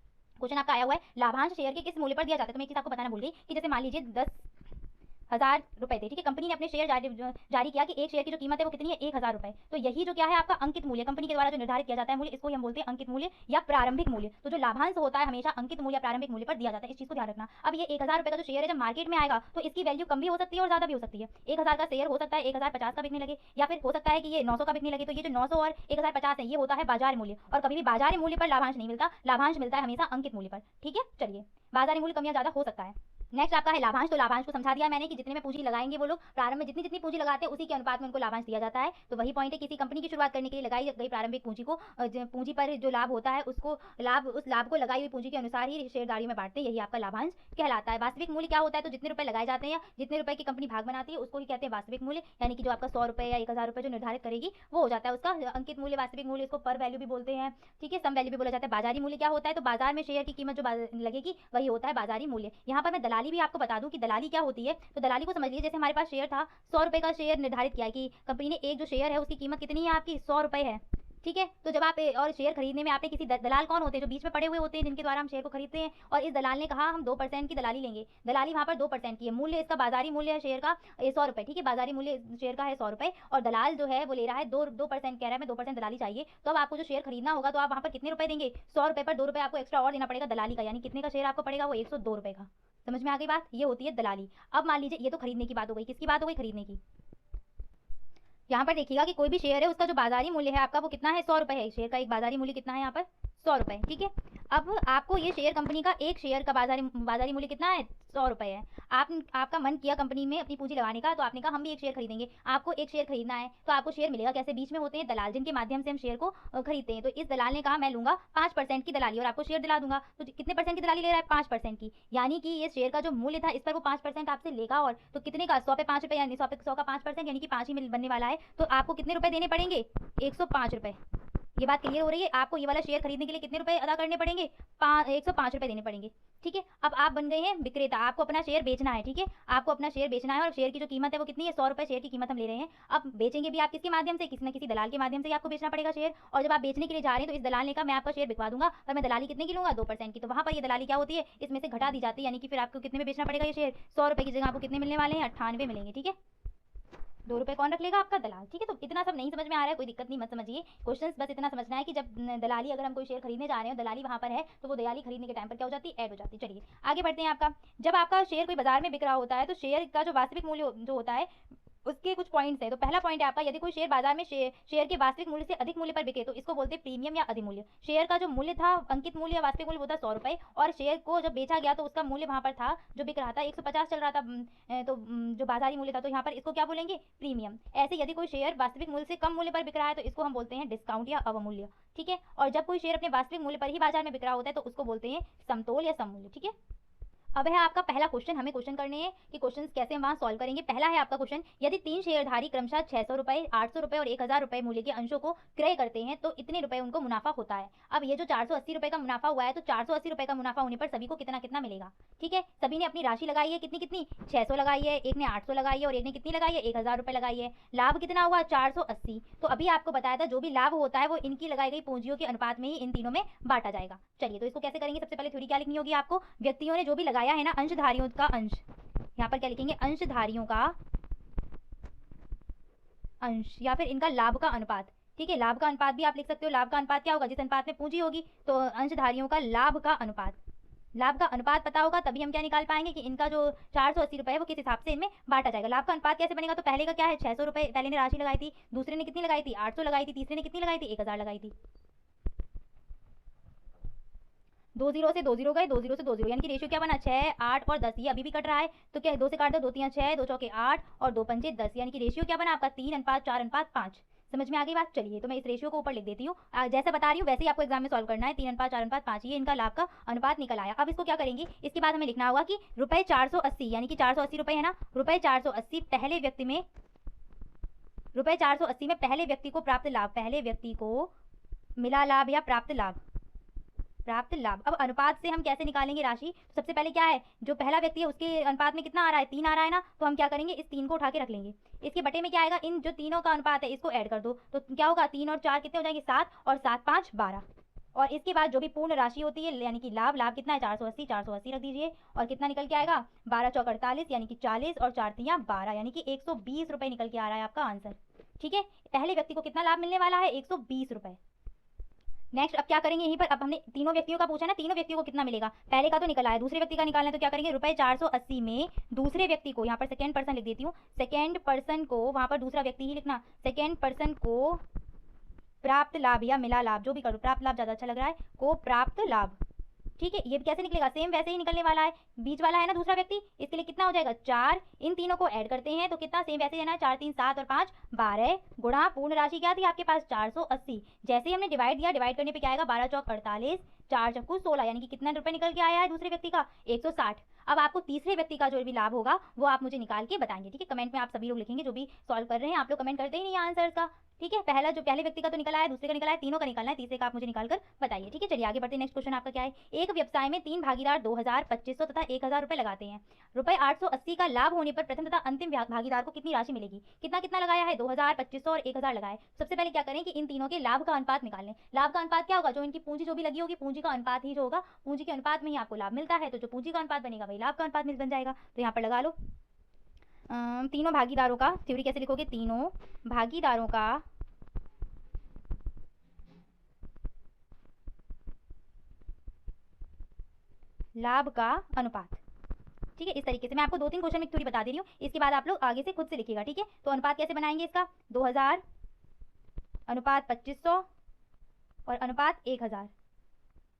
क्वेश्चन आपका आया हुआ है, लाभांश शेयर के किस मूल्य पर दिया जाता है। तो मैं एक चीज आपको बताना भूल गई कि जैसे मान लीजिए 10,000 रुपए थे, ठीक है, कंपनी ने अपने शेयर जारी किया कि एक शेयर की जो कीमत है वो कितनी है, 1,000 रुपए। तो यही जो क्या है आपका अंकित मूल्य, कंपनी के द्वारा जो निर्धारित किया जाता है मूल्य, इसको हम बोलते हैं अंकित मूल्य या प्रारंभिक मूल्य। तो जो लाभांश होता है हमेशा अंकित मूल्य या प्रारंभिक मूल्य पर दिया जाता है, इस चीज को ध्यान रखना। अब ये 1,000 रुपए का जो शेयर है जब मार्केट में आएगा तो इसकी वैल्यू कम भी हो सकती है और ज्यादा भी हो सकती है। 1,000 का शेयर हो सकता है 1,050 का बिकने लगे, या फिर हो सकता है कि ये 900 का बिकने लगे। तो ये जो 900 और 1,050 है, ये होता है बाजार मूल्य, और कभी भी बाजार मूल्य पर लाभांश नहीं मिलता, लाभांश मिलता है हमेशा अंकित मूल्य पर, ठीक है। चलिए, बाजार मूल्य कम या ज्यादा हो सकता है। नेक्स्ट आपका है लाभांश। तो लाभांश को समझा दिया मैंने कि जितने में पूंजी लगाएंगे वो लोग, प्रारंभ में जितनी पूंजी लगाते हैं उसी के अनुपात में उनको लाभांश दिया जाता है। तो वही पॉइंट है, किसी कंपनी की शुरुआत करने के लिए लगाई गई प्रारंभिक पूंजी को, पूंजी पर जो लाभ होता है उसको उस लाभ को लगाई हुई पूंजी के अनुसार ही शेयरधारियों में बांटते हैं, यही आपका लाभांश कहलाता है। वास्तविक मूल्य क्या होता है, तो जितने रुपए लगाए जाते हैं, जितने रुपए की कंपनी भाग बनाती है, उसको ही कहते हैं वास्तविक मूल्य, यानी कि जो आपका 100 रुपए या 1,000 रुपए जो निर्धारित करेगी वो हो जाता है उसका अंकित मूल्य, वास्तविक मूल्य। इसको पर वैल्यू भी बोलते हैं, ठीक है, सम वैल्यू भी बोला जाता है। बाजारी मूल्य क्या होता है, तो बाजार में शेयर की कीमत जो लगेगी वही होता है बाजारी मूल्य। यहाँ पर मैं दलाली भी आपको बता दूं कि दलाली क्या होती है। तो दलाली को समझ लीजिए, जैसे हमारे पास शेयर था, 100 रुपए का शेयर निर्धारित किया कि कंपनी ने एक जो शेयर है उसकी कीमत कितनी है आपकी, 100 रुपए है, ठीक है। तो जब आप और शेयर खरीदने में आपने किसी दलाल कौन होते हैं, जो बीच में पड़े हुए होते हैं, जिनके द्वारा हम शेयर को खरीदते हैं, और इस दलाल ने कहा हम 2% की दलाली लेंगे, दलाली वहां पर 2% की है, मूल्य इसका बाजारी मूल्य है शेयर का 100 रुपए, ठीक है, बाजारी मूल्य शेयर का है 100 रुपए, और दलाल जो है वो ले रहा है 2% कह रहा है, मैं 2% दलाली चाहिए। तो अब आपको जो शेयर खरीदना होगा तो आप वहां पर कितने रुपए देंगे, 100 रुपए पर 2 रुपए आपको एक्स्ट्रा और देना पड़ेगा दलाली का, यानी कितने का शेयर आपको पड़ेगा, वो 102 रुपए का। समझ में आ गई बात, ये होती है दलाली। अब मान लीजिए ये तो खरीदने की बात हो गई, किसकी बात हो गई, खरीदने की। यहाँ पर देखिएगा कि कोई भी शेयर है उसका जो बाजारी मूल्य है आपका वो कितना है, 100 रुपए है। शेयर का एक बाजारी मूल्य कितना है यहाँ पर, 100 रुपए, ठीक है। अब आपको ये शेयर कंपनी का एक शेयर का बाजारी मूल्य कितना है, 100 रुपये है। आपका मन किया कंपनी में अपनी पूंजी लगाने का, तो आपने कहा हम भी एक शेयर खरीदेंगे। आपको एक शेयर खरीदना है तो आपको शेयर मिलेगा कैसे, बीच में होते हैं दलाल जिनके माध्यम से हम शेयर को खरीदते हैं। तो इस दलाल ने कहा मैं लूंगा 5% की दलाली और आपको शेयर दिला दूंगा। तो कितने परसेंट की दलाली ले रहा है, 5% की, यानी कि ये शेयर का जो मूल्य था इस पर वो 5% आपसे लेगा। और तो कितने का, 100 पे 5 रुपये, यानी 100 का 5% यानी कि 5 ही बनने वाला है। तो आपको कितने रुपए देने पड़ेंगे, 105 रुपये। ये बात क्लियर हो रही है, आपको ये वाला शेयर खरीदने के लिए कितने रुपए अदा करने पड़ेंगे, 105 रुपये देने पड़ेंगे। ठीक है, अब आप बन गए हैं विक्रेता, आपको अपना शेयर बेचना है। ठीक है, आपको अपना शेयर बेचना है और शेयर की जो कीमत है वो कितनी है, 100 रुपये शेयर की कीमत हम ले रहे हैं। अब बेचेंगे भी आप किसके माध्यम से, किसी न किसी दलाल के माध्यम से आपको बेचना पड़ेगा शेयर। और जब आप बेचने के लिए जा रहे हैं तो इस दलाल ने कहा मैं आपका शेयर बिकवा दूंगा, पर मैं दलाली कितने की लूंगा, 2% की। तो वहाँ पर ये दलाली क्या होती है, इसमें से घटा दी जाती है, यानी कि फिर आपको कितने में बेचना पड़ेगा ये शेयर, 100 रुपये की जगह आपको कितने मिलने वाले हैं, 98 मिलेंगे। ठीक है, 2 रुपये कौन रख लेगा, आपका दलाल। ठीक है, तो इतना सब नहीं समझ में आ रहा है, कोई दिक्कत नहीं, मत समझिए। क्वेश्चंस बस इतना समझना है कि जब दलाली, अगर हम कोई शेयर खरीदने जा रहे हैं, दलाली वहाँ पर है, तो वो दलाली खरीदने के टाइम पर क्या हो जाती है, ऐड हो जाती है। चलिए आगे बढ़ते हैं। आपका जब आपका शेयर कोई बाजार में बिक रहा होता है तो शेयर का जो वास्तविक मूल्य जो होता है उसके कुछ पॉइंट्स हैं। तो पहला पॉइंट है आपका, यदि कोई शेयर बाजार में शेयर के वास्तविक मूल्य से अधिक मूल्य पर बिके तो इसको बोलते हैं प्रीमियम या अधिमूल्य। शेयर का जो मूल्य था, अंकित मूल्य या वास्तविक मूल्य, वो था 100 रुपये, और शेयर को जब बेचा गया तो उसका मूल्य वहाँ पर था, जो बिक रहा था 150 चल रहा था, तो जो बाजारी मूल्य था, तो यहाँ पर इसको क्या बोलेंगे, प्रीमियम। ऐसे यदि कोई शेयर वास्तविक मूल्य से कम मूल्य पर बिक रहा है तो इसको हम बोलते हैं डिस्काउंट या अवमूल्य। ठीक है, और जब कोई शेयर अपने वास्तविक मूल्य पर ही बाजार में बिक रहा होता है तो उसको बोलते हैं समतोल या सममूल्य। ठीक है, अब है आपका पहला क्वेश्चन, हमें क्वेश्चन करने हैं कि क्वेश्चन कैसे हम वहाँ सॉल्व करेंगे। पहला है आपका क्वेश्चन, यदि 3 शेयरधारी क्रमशः 600 रुपये, 800 रुपये और 1000 रुपये मूल्य के अंशों को क्रय करते हैं तो इतने रुपए उनको मुनाफा होता है। अब ये जो 480 रुपये का मुनाफा हुआ है, तो 480 रुपये का मुनाफा होने पर सभी को कितना कितना मिलेगा। ठीक है, सभी ने अपनी राशि लगाई है, कितनी कितनी, 600 लगाई है, एक ने 800 लगाई है और एक ने कितनी लगाई है, 1000 रुपये लगाई है। लाभ कितना हुआ, 480। तो अभी आपको बताया था जो भी लाभ होता है वो इनकी लगाई गई पूंजियों के अनुपात में ही इन तीनों में बांटा जाएगा। चलिए, तो इसको कैसे करेंगे, सबसे पहले थ्योरी क्या लिखनी होगी आपको, व्यक्तियों ने जो भी लगाया है ना, अंशधारियों का अंश, यहाँ पर क्या लिखेंगे, अंशधारियों का अंश, या फिर इनका लाभ का अनुपात। ठीक है, लाभ का अनुपात भी आप लिख सकते हो। लाभ का अनुपात क्या होगा, जिस अनुपात में पूंजी होगी, तो अंशधारियों का लाभ का अनुपात। लाभ का अनुपात पता होगा तभी हम क्या निकाल पाएंगे कि इनका जो 480 रुपये है वो किस हिसाब से इनमें बांटा जाएगा। लाभ का अनुपात कैसे बनेगा, तो पहले का क्या है, 600 रुपये पहले ने राशि लगाई थी, दूसरे ने कितनी लगाई थी, 800 लगाई थी, तीसरे ने कितनी लगाई थी, 1000 लगाई थी। 2 0 से 2 0 गए, 2 0 से 2 0, यानी कि रेशियो क्या बना, 6, 8 और 10। ये अभी भी कट रहा है तो क्या है, 2 से काट दो, 2 3 6, 2 चौके 8 और 2 पंचे 10, यानी कि रेशियो क्या बना आपका, 3:4:5। समझ में आ गई बात। चलिए, तो मैं इस रेशियो को ऊपर लिख देती हूँ, जैसा बता रही हूँ वैसे ही आपको एग्जाम में सॉल्व करना है। 3:4:5, ये इनका लाभ का अनुपात निकल आया। अब इसको क्या करेंगे, इसके बाद हमें लिखना होगा कि रुपये 480, यानी कि 480 रुपये है ना, रुपये 480 पहले व्यक्ति में, रुपये 480 में पहले व्यक्ति को प्राप्त लाभ, पहले व्यक्ति को मिला लाभ या प्राप्त लाभ, प्राप्त लाभ। अब अनुपात से हम कैसे निकालेंगे राशि, तो सबसे पहले क्या है, जो पहला व्यक्ति है उसके अनुपात में कितना आ रहा है, 3 आ रहा है ना, तो हम क्या करेंगे, इस 3 को उठा के रख लेंगे। इसके बटे में क्या आएगा, इन जो तीनों का अनुपात है इसको ऐड कर दो, तो क्या होगा, 3 और 4 कितने हो जाएंगे, 7 और 7 5 12। और इसके बाद जो भी पूर्ण राशि होती है, यानी कि लाभ, लाभ कितना है, 480, 480 रख दीजिए, और कितना निकल के आएगा, 12 चौक 48, यानी कि 40 और 4 तियां 12, यानी कि 120 रुपये निकल के आ रहा है आपका आंसर। ठीक है, पहले व्यक्ति को कितना लाभ मिलने वाला है, 120 रुपये। नेक्स्ट अब क्या करेंगे, यहीं पर अब हमने तीनों व्यक्तियों का पूछा ना, तीनों व्यक्तियों को कितना मिलेगा, पहले का तो निकला है, दूसरे व्यक्ति का निकालना है, तो क्या करेंगे, रुपये 480 में दूसरे व्यक्ति को, यहाँ पर सेकेंड पर्सन लिख देती हूँ, सेकेंड पर्सन को, वहाँ पर दूसरा व्यक्ति ही लिखना, सेकेंड पर्सन को प्राप्त लाभ या मिला लाभ, जो भी करो, प्राप्त लाभ ज़्यादा अच्छा लग रहा है, को प्राप्त लाभ। ठीक है, ये कैसे निकलेगा, सेम वैसे ही निकलने वाला है, बीच वाला है ना दूसरा व्यक्ति, इसके लिए कितना हो जाएगा, 4, इन तीनों को ऐड करते हैं तो कितना, सेम वैसे ही है ना, 4 3 7 और 5 12, गुणा पूर्ण राशि क्या थी आपके पास, 480। जैसे ही हमने डिवाइड दिया, डिवाइड करने पे क्या आएगा, 12 चौक 48, 4 चक्कू 16, यानी कि कितना रुपए निकल के आया है दूसरे व्यक्ति का, 160। अब आपको तीसरे व्यक्ति का जो भी लाभ होगा वो आप मुझे निकाल के बताएंगे। ठीक है, कमेंट में आप सभी लोग लिखेंगे, जो भी सॉल्व कर रहे हैं, आप लोग कमेंट करते ही नहीं आंसर का। ठीक है, पहला जो पहले व्यक्ति का तो निकला है, दूसरे का निकला है, तीनों का निकालना है, तीसरे का आप मुझे निकाल कर बताइए। ठीक है, चलिए आगे बढ़ते हैं। नेक्स्ट क्वेश्चन आपका क्या है, एक व्यवसाय में 3 भागीदार 2000, 2500 तथा 1000 रुपए लगाते हैं। रुपये 880 का लाभ होने पर प्रथम तथा अंतिम भागीदार को कितनी राशि मिलेगी। कितना कितना लगाया है, 2000, 2500 और 1000 लगाया है। सबसे पहले क्या करें कि इन तीनों के लाभ का अनुपात निकाल लें। लाभ का अनुपात क्या होगा, जो इनकी पूंजी जो भी लगी होगी, पूंजी का अनुपात ही जो होगा, पूंजी के अनुपात में ही आपको लाभ मिलता है, तो जो पूंजी का अनुपात बनेगा वही लाभ का अनुपात बन जाएगा। तो यहाँ पर लगा लो, तीनों भागीदारों का, थ्योरी कैसे लिखोगे, तीनों भागीदारों का लाभ का अनुपात। ठीक है, इस तरीके से मैं आपको 2-3 क्वेश्चन में थ्योरी बता दे रही हूँ, इसके बाद आप लोग आगे से खुद से लिखिएगा। ठीक है, तो अनुपात कैसे बनाएंगे इसका, 2000 अनुपात 2500 और अनुपात 1000।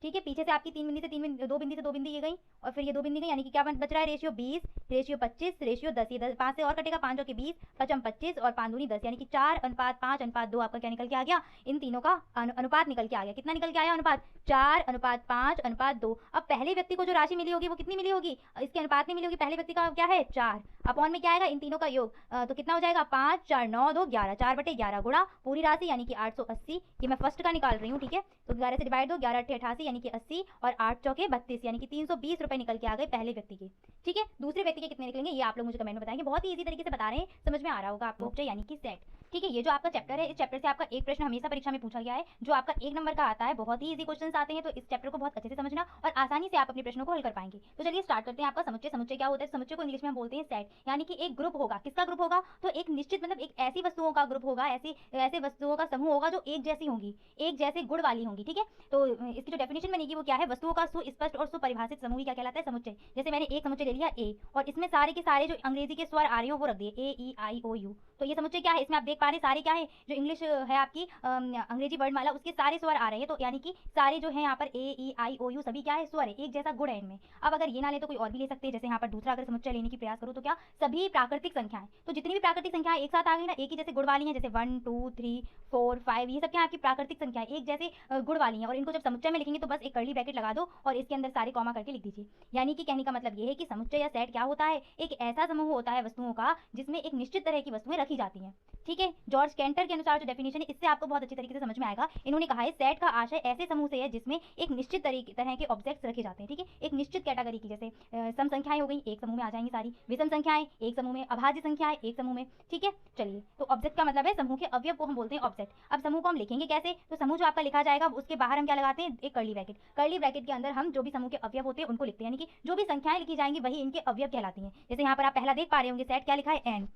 ठीक है, पीछे से आपकी 3 बिंदी से 3 बिंदी, 2 बिंदी से 2 बिंदी ये गई और फिर ये 2 बिंदी गई, यानी कि क्या बच रहा है रेशियो 20, रेशियो 25, रेशियो 10। ये 5 से और कटेगा, 5 और के 20, 5 25 और 5 दूनी 10, यानी कि 4:5:2 आपका क्या निकल के आ गया, इन तीनों का अनुपात निकल के आ गया। कितना निकल के आया अनुपात, 4:5:2। अब पहले व्यक्ति को जो राशि मिली होगी वो कितनी मिली होगी, इसके अनुपात में मिली होगी। पहले व्यक्ति का क्या है 4, अपॉन में क्या आएगा इन तीनों का योग, तो कितना हो जाएगा 5 4 9 2 11, 4/11 गुणा पूरी राशि यानी कि 880। ये मैं फर्स्ट का निकाल रही हूँ, ठीक है। तो 11 से डिवाइड दो, 11 8 88 यानी कि 80 और 8 चौके 32 यानी कि 320 रुपए निकल के आ गए पहले व्यक्ति के, ठीक है। दूसरे व्यक्ति के कितने निकलेंगे ये आप लोग मुझे कमेंट में बताएंगे। बहुत ही इजी तरीके से बता रहे हैं, समझ में आ रहा होगा आपको, यानी कि सेट, ठीक है। ये जो आपका चैप्टर है, इस चैप्टर से आपका एक प्रश्न हमेशा परीक्षा में पूछा गया है, जो आपका 1 नंबर का आता है। बहुत ही इजी क्वेश्चंस आते हैं, तो इस चैप्टर को बहुत अच्छे से समझना और आसानी से आप अपने प्रश्नों को हल कर पाएंगे। तो चलिए स्टार्ट करते हैं। आपका समुच्चय, समुच्चय क्या होता है, समुच्चय को इंग्लिश में हम बोलते हैं सेट, यानी कि एक ग्रुप होगा। किसका ग्रुप होगा, तो एक निश्चित मतलब एक ऐसी वस्तुओं का ग्रुप होगा, ऐसे वस्तुओं का समूह होगा जो एक जैसी होंगी, एक जैसे गुण वाली होंगी, ठीक है। तो इसकी जो डेफिनेशन बनेगी वो क्या है, वस्तुओं का सुस्पष्ट और सुपरिभाषित समूह क्या कहलाता है, समुच्चय। जैसे मैंने एक समुच्चय ले लिया ए और इसमें सारे के सारे जो अंग्रेजी के स्वर आ रहे हो वो रख दिए, ए ई आई ओ यू, तो ये समुच्चय क्या है। इसमें आप देख पा रहे हैं सारे क्या है, जो इंग्लिश है आपकी अंग्रेजी वर्णमाला उसके सारे स्वर आ रहे हैं, तो यानी कि सारे जो है यहाँ पर ए ई आई ओ यू सभी क्या है, स्वर है, एक जैसा गुण है इनमें। अब अगर ये ना ले तो कोई और भी ले सकते हैं। जैसे यहाँ पर दूसरा अगर समुच्चय लेने की प्रयास करूँ तो क्या, सभी प्राकृतिक संख्याएं, तो जितनी भी प्राकृतिक संख्याएं एक साथ आ गई ना, एक ही जैसे गुण वाली हैं, जैसे 1 2 3 4 5, ये सब क्या आपकी प्राकृतिक संख्याएं एक जैसे गुण वाली हैं। और इनको जब समुच्चय में लिखेंगे तो बस एक कर्ली ब्रैकेट लगा दो और इसके अंदर सारे कॉमा करके लिख दीजिए। यानी कि कहने का मतलब ये है कि समुच्चय या सेट क्या होता है, एक ऐसा समूह होता है वस्तुओं का जिसमें एक निश्चित तरह की वस्तुएं रखी जाती हैं, ठीक है। जॉर्ज कैंटर के अनुसार जो डेफिनेशन है इससे आपको बहुत अच्छी तरीके से समझ में आएगा। इन्होंने कहा है सेट का आशय ऐसे समूह से है जिसमें एक निश्चित तरह के ऑब्जेक्ट्स रखे जाते हैं, ठीक है। एक निश्चित कैटेगरी की, जैसे सम संख्याएं हो गई एक समूह में आ जाएंगी सारी, विषम संख्याएं एक समूह में, अभाज्य संख्याएं एक समूह में, ठीक है। चलिए, तो ऑब्जेक्ट का मतलब है समूह के अवयव को हम बोलते हैं ऑब्जेक्ट। अब समूह को हम लिखेंगे कैसे, तो समूह जो आपका लिखा जाएगा उसके बाहर हम क्या लगाते हैं, एक कर्ली ब्रैकेट। कर्ली ब्रैकेट के अंदर हम जो भी समूह के अवयव होते हैं उनको लिखते हैं, यानी कि जो भी संख्याएं लिखी जाएंगी वही इनके अवयव कहलाती हैं। जैसे यहाँ पर आप पहला देख पा रहे होंगे, सेट क्या लिखा है, एन।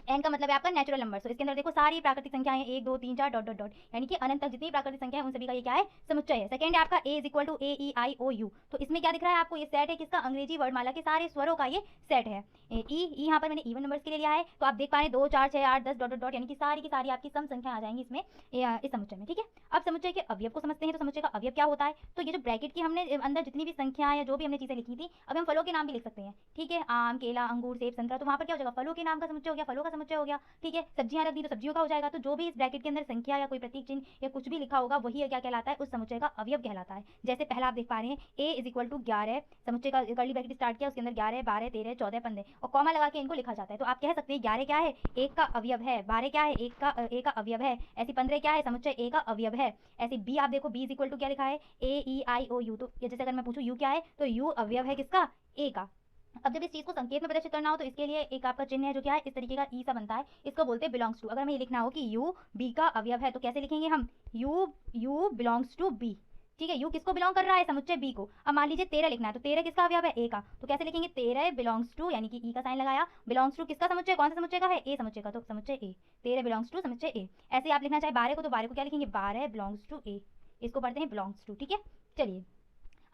एन का मतलब है आपका नेचुरल नंबर। तो इसके अंदर देखो सारी प्राकृतिक संख्याएं 1 2 3 4 डॉट डॉट डॉट, यानी कि अनंत तक जितनी प्राकृतिक संख्या है उन सभी का ये क्या है, समुच्चय है। सेकंड है आपका A is equal to A E I O U, तो इसमें क्या दिख रहा है आपको, ये सेट है किसका, अंग्रेजी वर्णमाला के सारे स्वरों का ये सेट है। ई यहाँ पर मैंने इवन नंबर्स के लिए लिया है, तो आप देख पा रहे हैं 2 4 6 8 10 डॉट डॉट डॉट, यानी कि सारी की सारी आपकी सम संख्या आ जाएंगी इसमें, इस समुच्चय में, ठीक है। अब समुच्चय के अवयव को समझते हैं। तो समुच्चय का अवयव क्या होता है, तो ये जो ब्रैकेट की हमने अंदर जितनी भी संख्या या जो भी हमने चीजें लिखी थी, अब हम फलों के नाम भी लिख सकते हैं, ठीक है। आम केला अंगूर सेब संतरा, तो वहाँ पर क्या हो जाएगा, फलों के नाम का समुच्चय हो गया, फलों का समुच्चय हो गया, ठीक है। सब्जियां रख दी तो सब्जियों का हो जाएगा। तो जो भी इस ब्रैकेट के अंदर संख्या या कोई प्रतीक चिन्ह या कुछ भी लिखा होगा वही क्या कहलाता है, उस समुच्चय का अवयव कहलाता है। जैसे पहला आप देख पा रहे हैं ए इज इक्वल टू 11, समुच्चय का कर्ली ब्रैकेट स्टार्ट किया, उसके अंदर 11 12 13 14 15 और कॉमा लगा के इनको लिखा जाता है। तो आप कह सकते हैं 11 क्या है, एक का अवयव है, 12 क्या है, एक का अवयव है, ऐसी 15 क्या है, समुच्चय ए का अवयव है। ऐसे बी आप देखो, बी इज इक्वल टू क्या लिखा है, ए ई आई ओ यू, तो जैसे अगर मैं पूछूं यू क्या है, तो यू अवयव है किसका, ए का। अब जब इस चीज को संकेत में प्रदर्शित करना हो तो इसके लिए एक आपका चिन्ह है जो क्या है, इस तरीके का ई सा बनता है, इसको बोलते हैं बिलोंग्स टू। अगर हमें ये लिखना हो कि यू बी का अवयव है तो कैसे लिखेंगे हम, यू बिलोंग्स टू बी, ठीक है। यू किसको बिलोंग कर रहा है, समुच्चय बी को। अब मान लीजिए 13 लिखना है, तो 13 किसका अवयव है, ए का, तो कैसे लिखेंगे, 13 बिलोंग्स टू, यानी कि ई का साइन लगाया, बिलोंग्स टू किसका समुच्चय, कौन सा समुच्चय का है, ए समुच्चय का, तो समुच्चय ए, 13 बिलोंग्स टू समुच्चय ए। ऐसे आप लिखना चाहे 12 को, तो 12 को क्या लिखेंगे, 12 बिलोंग्स टू ए, इसको पढ़ते हैं बिलोंग्स टू, ठीक है। चलिए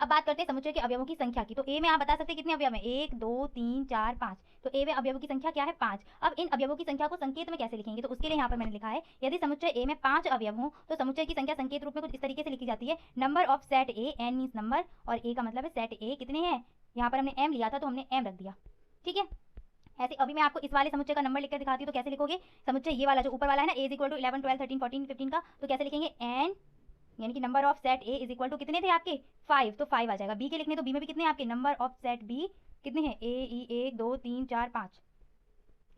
अब बात करते हैं समुच्चय के अवयवों की संख्या की। तो ए में आप बता सकते हैं कितने अवयव हैं, 1 2 3 4 5, तो ए में अवयवों की संख्या क्या है, 5। अब इन अवयवों की संख्या को संकेत में कैसे लिखेंगे, तो उसके लिए यहाँ पर मैंने लिखा है, यदि समुच्चय ए में 5 अवयव हों तो समुच्चय की संख्या संकेत रूप में कुछ इस तरीके से लिखी जाती है, number of set A, N means number, और ए का मतलब है सेट ए कितने हैं, यहाँ पर हमने एम लिया था तो हमने एम रख दिया, ठीक है। ऐसे अभी मैं आपको इस वाले समुच्चय का नंबर लिखकर दिखाती हूँ, तो कैसे लिखोगे, समुच्चय ये वाला जो ऊपर वाला है ना, ए इज इक्वल टू 11 12 13 14 15 का, तो कैसे लिखेंगे, एन यानी कि number of set A is equal to कितने थे आपके 5, तो 5 आ जाएगा। बी के लिखने तो बी में भी कितने हैं आपके, नंबर ऑफ सेट बी कितने हैं, ए ई 1 2 3 4 5,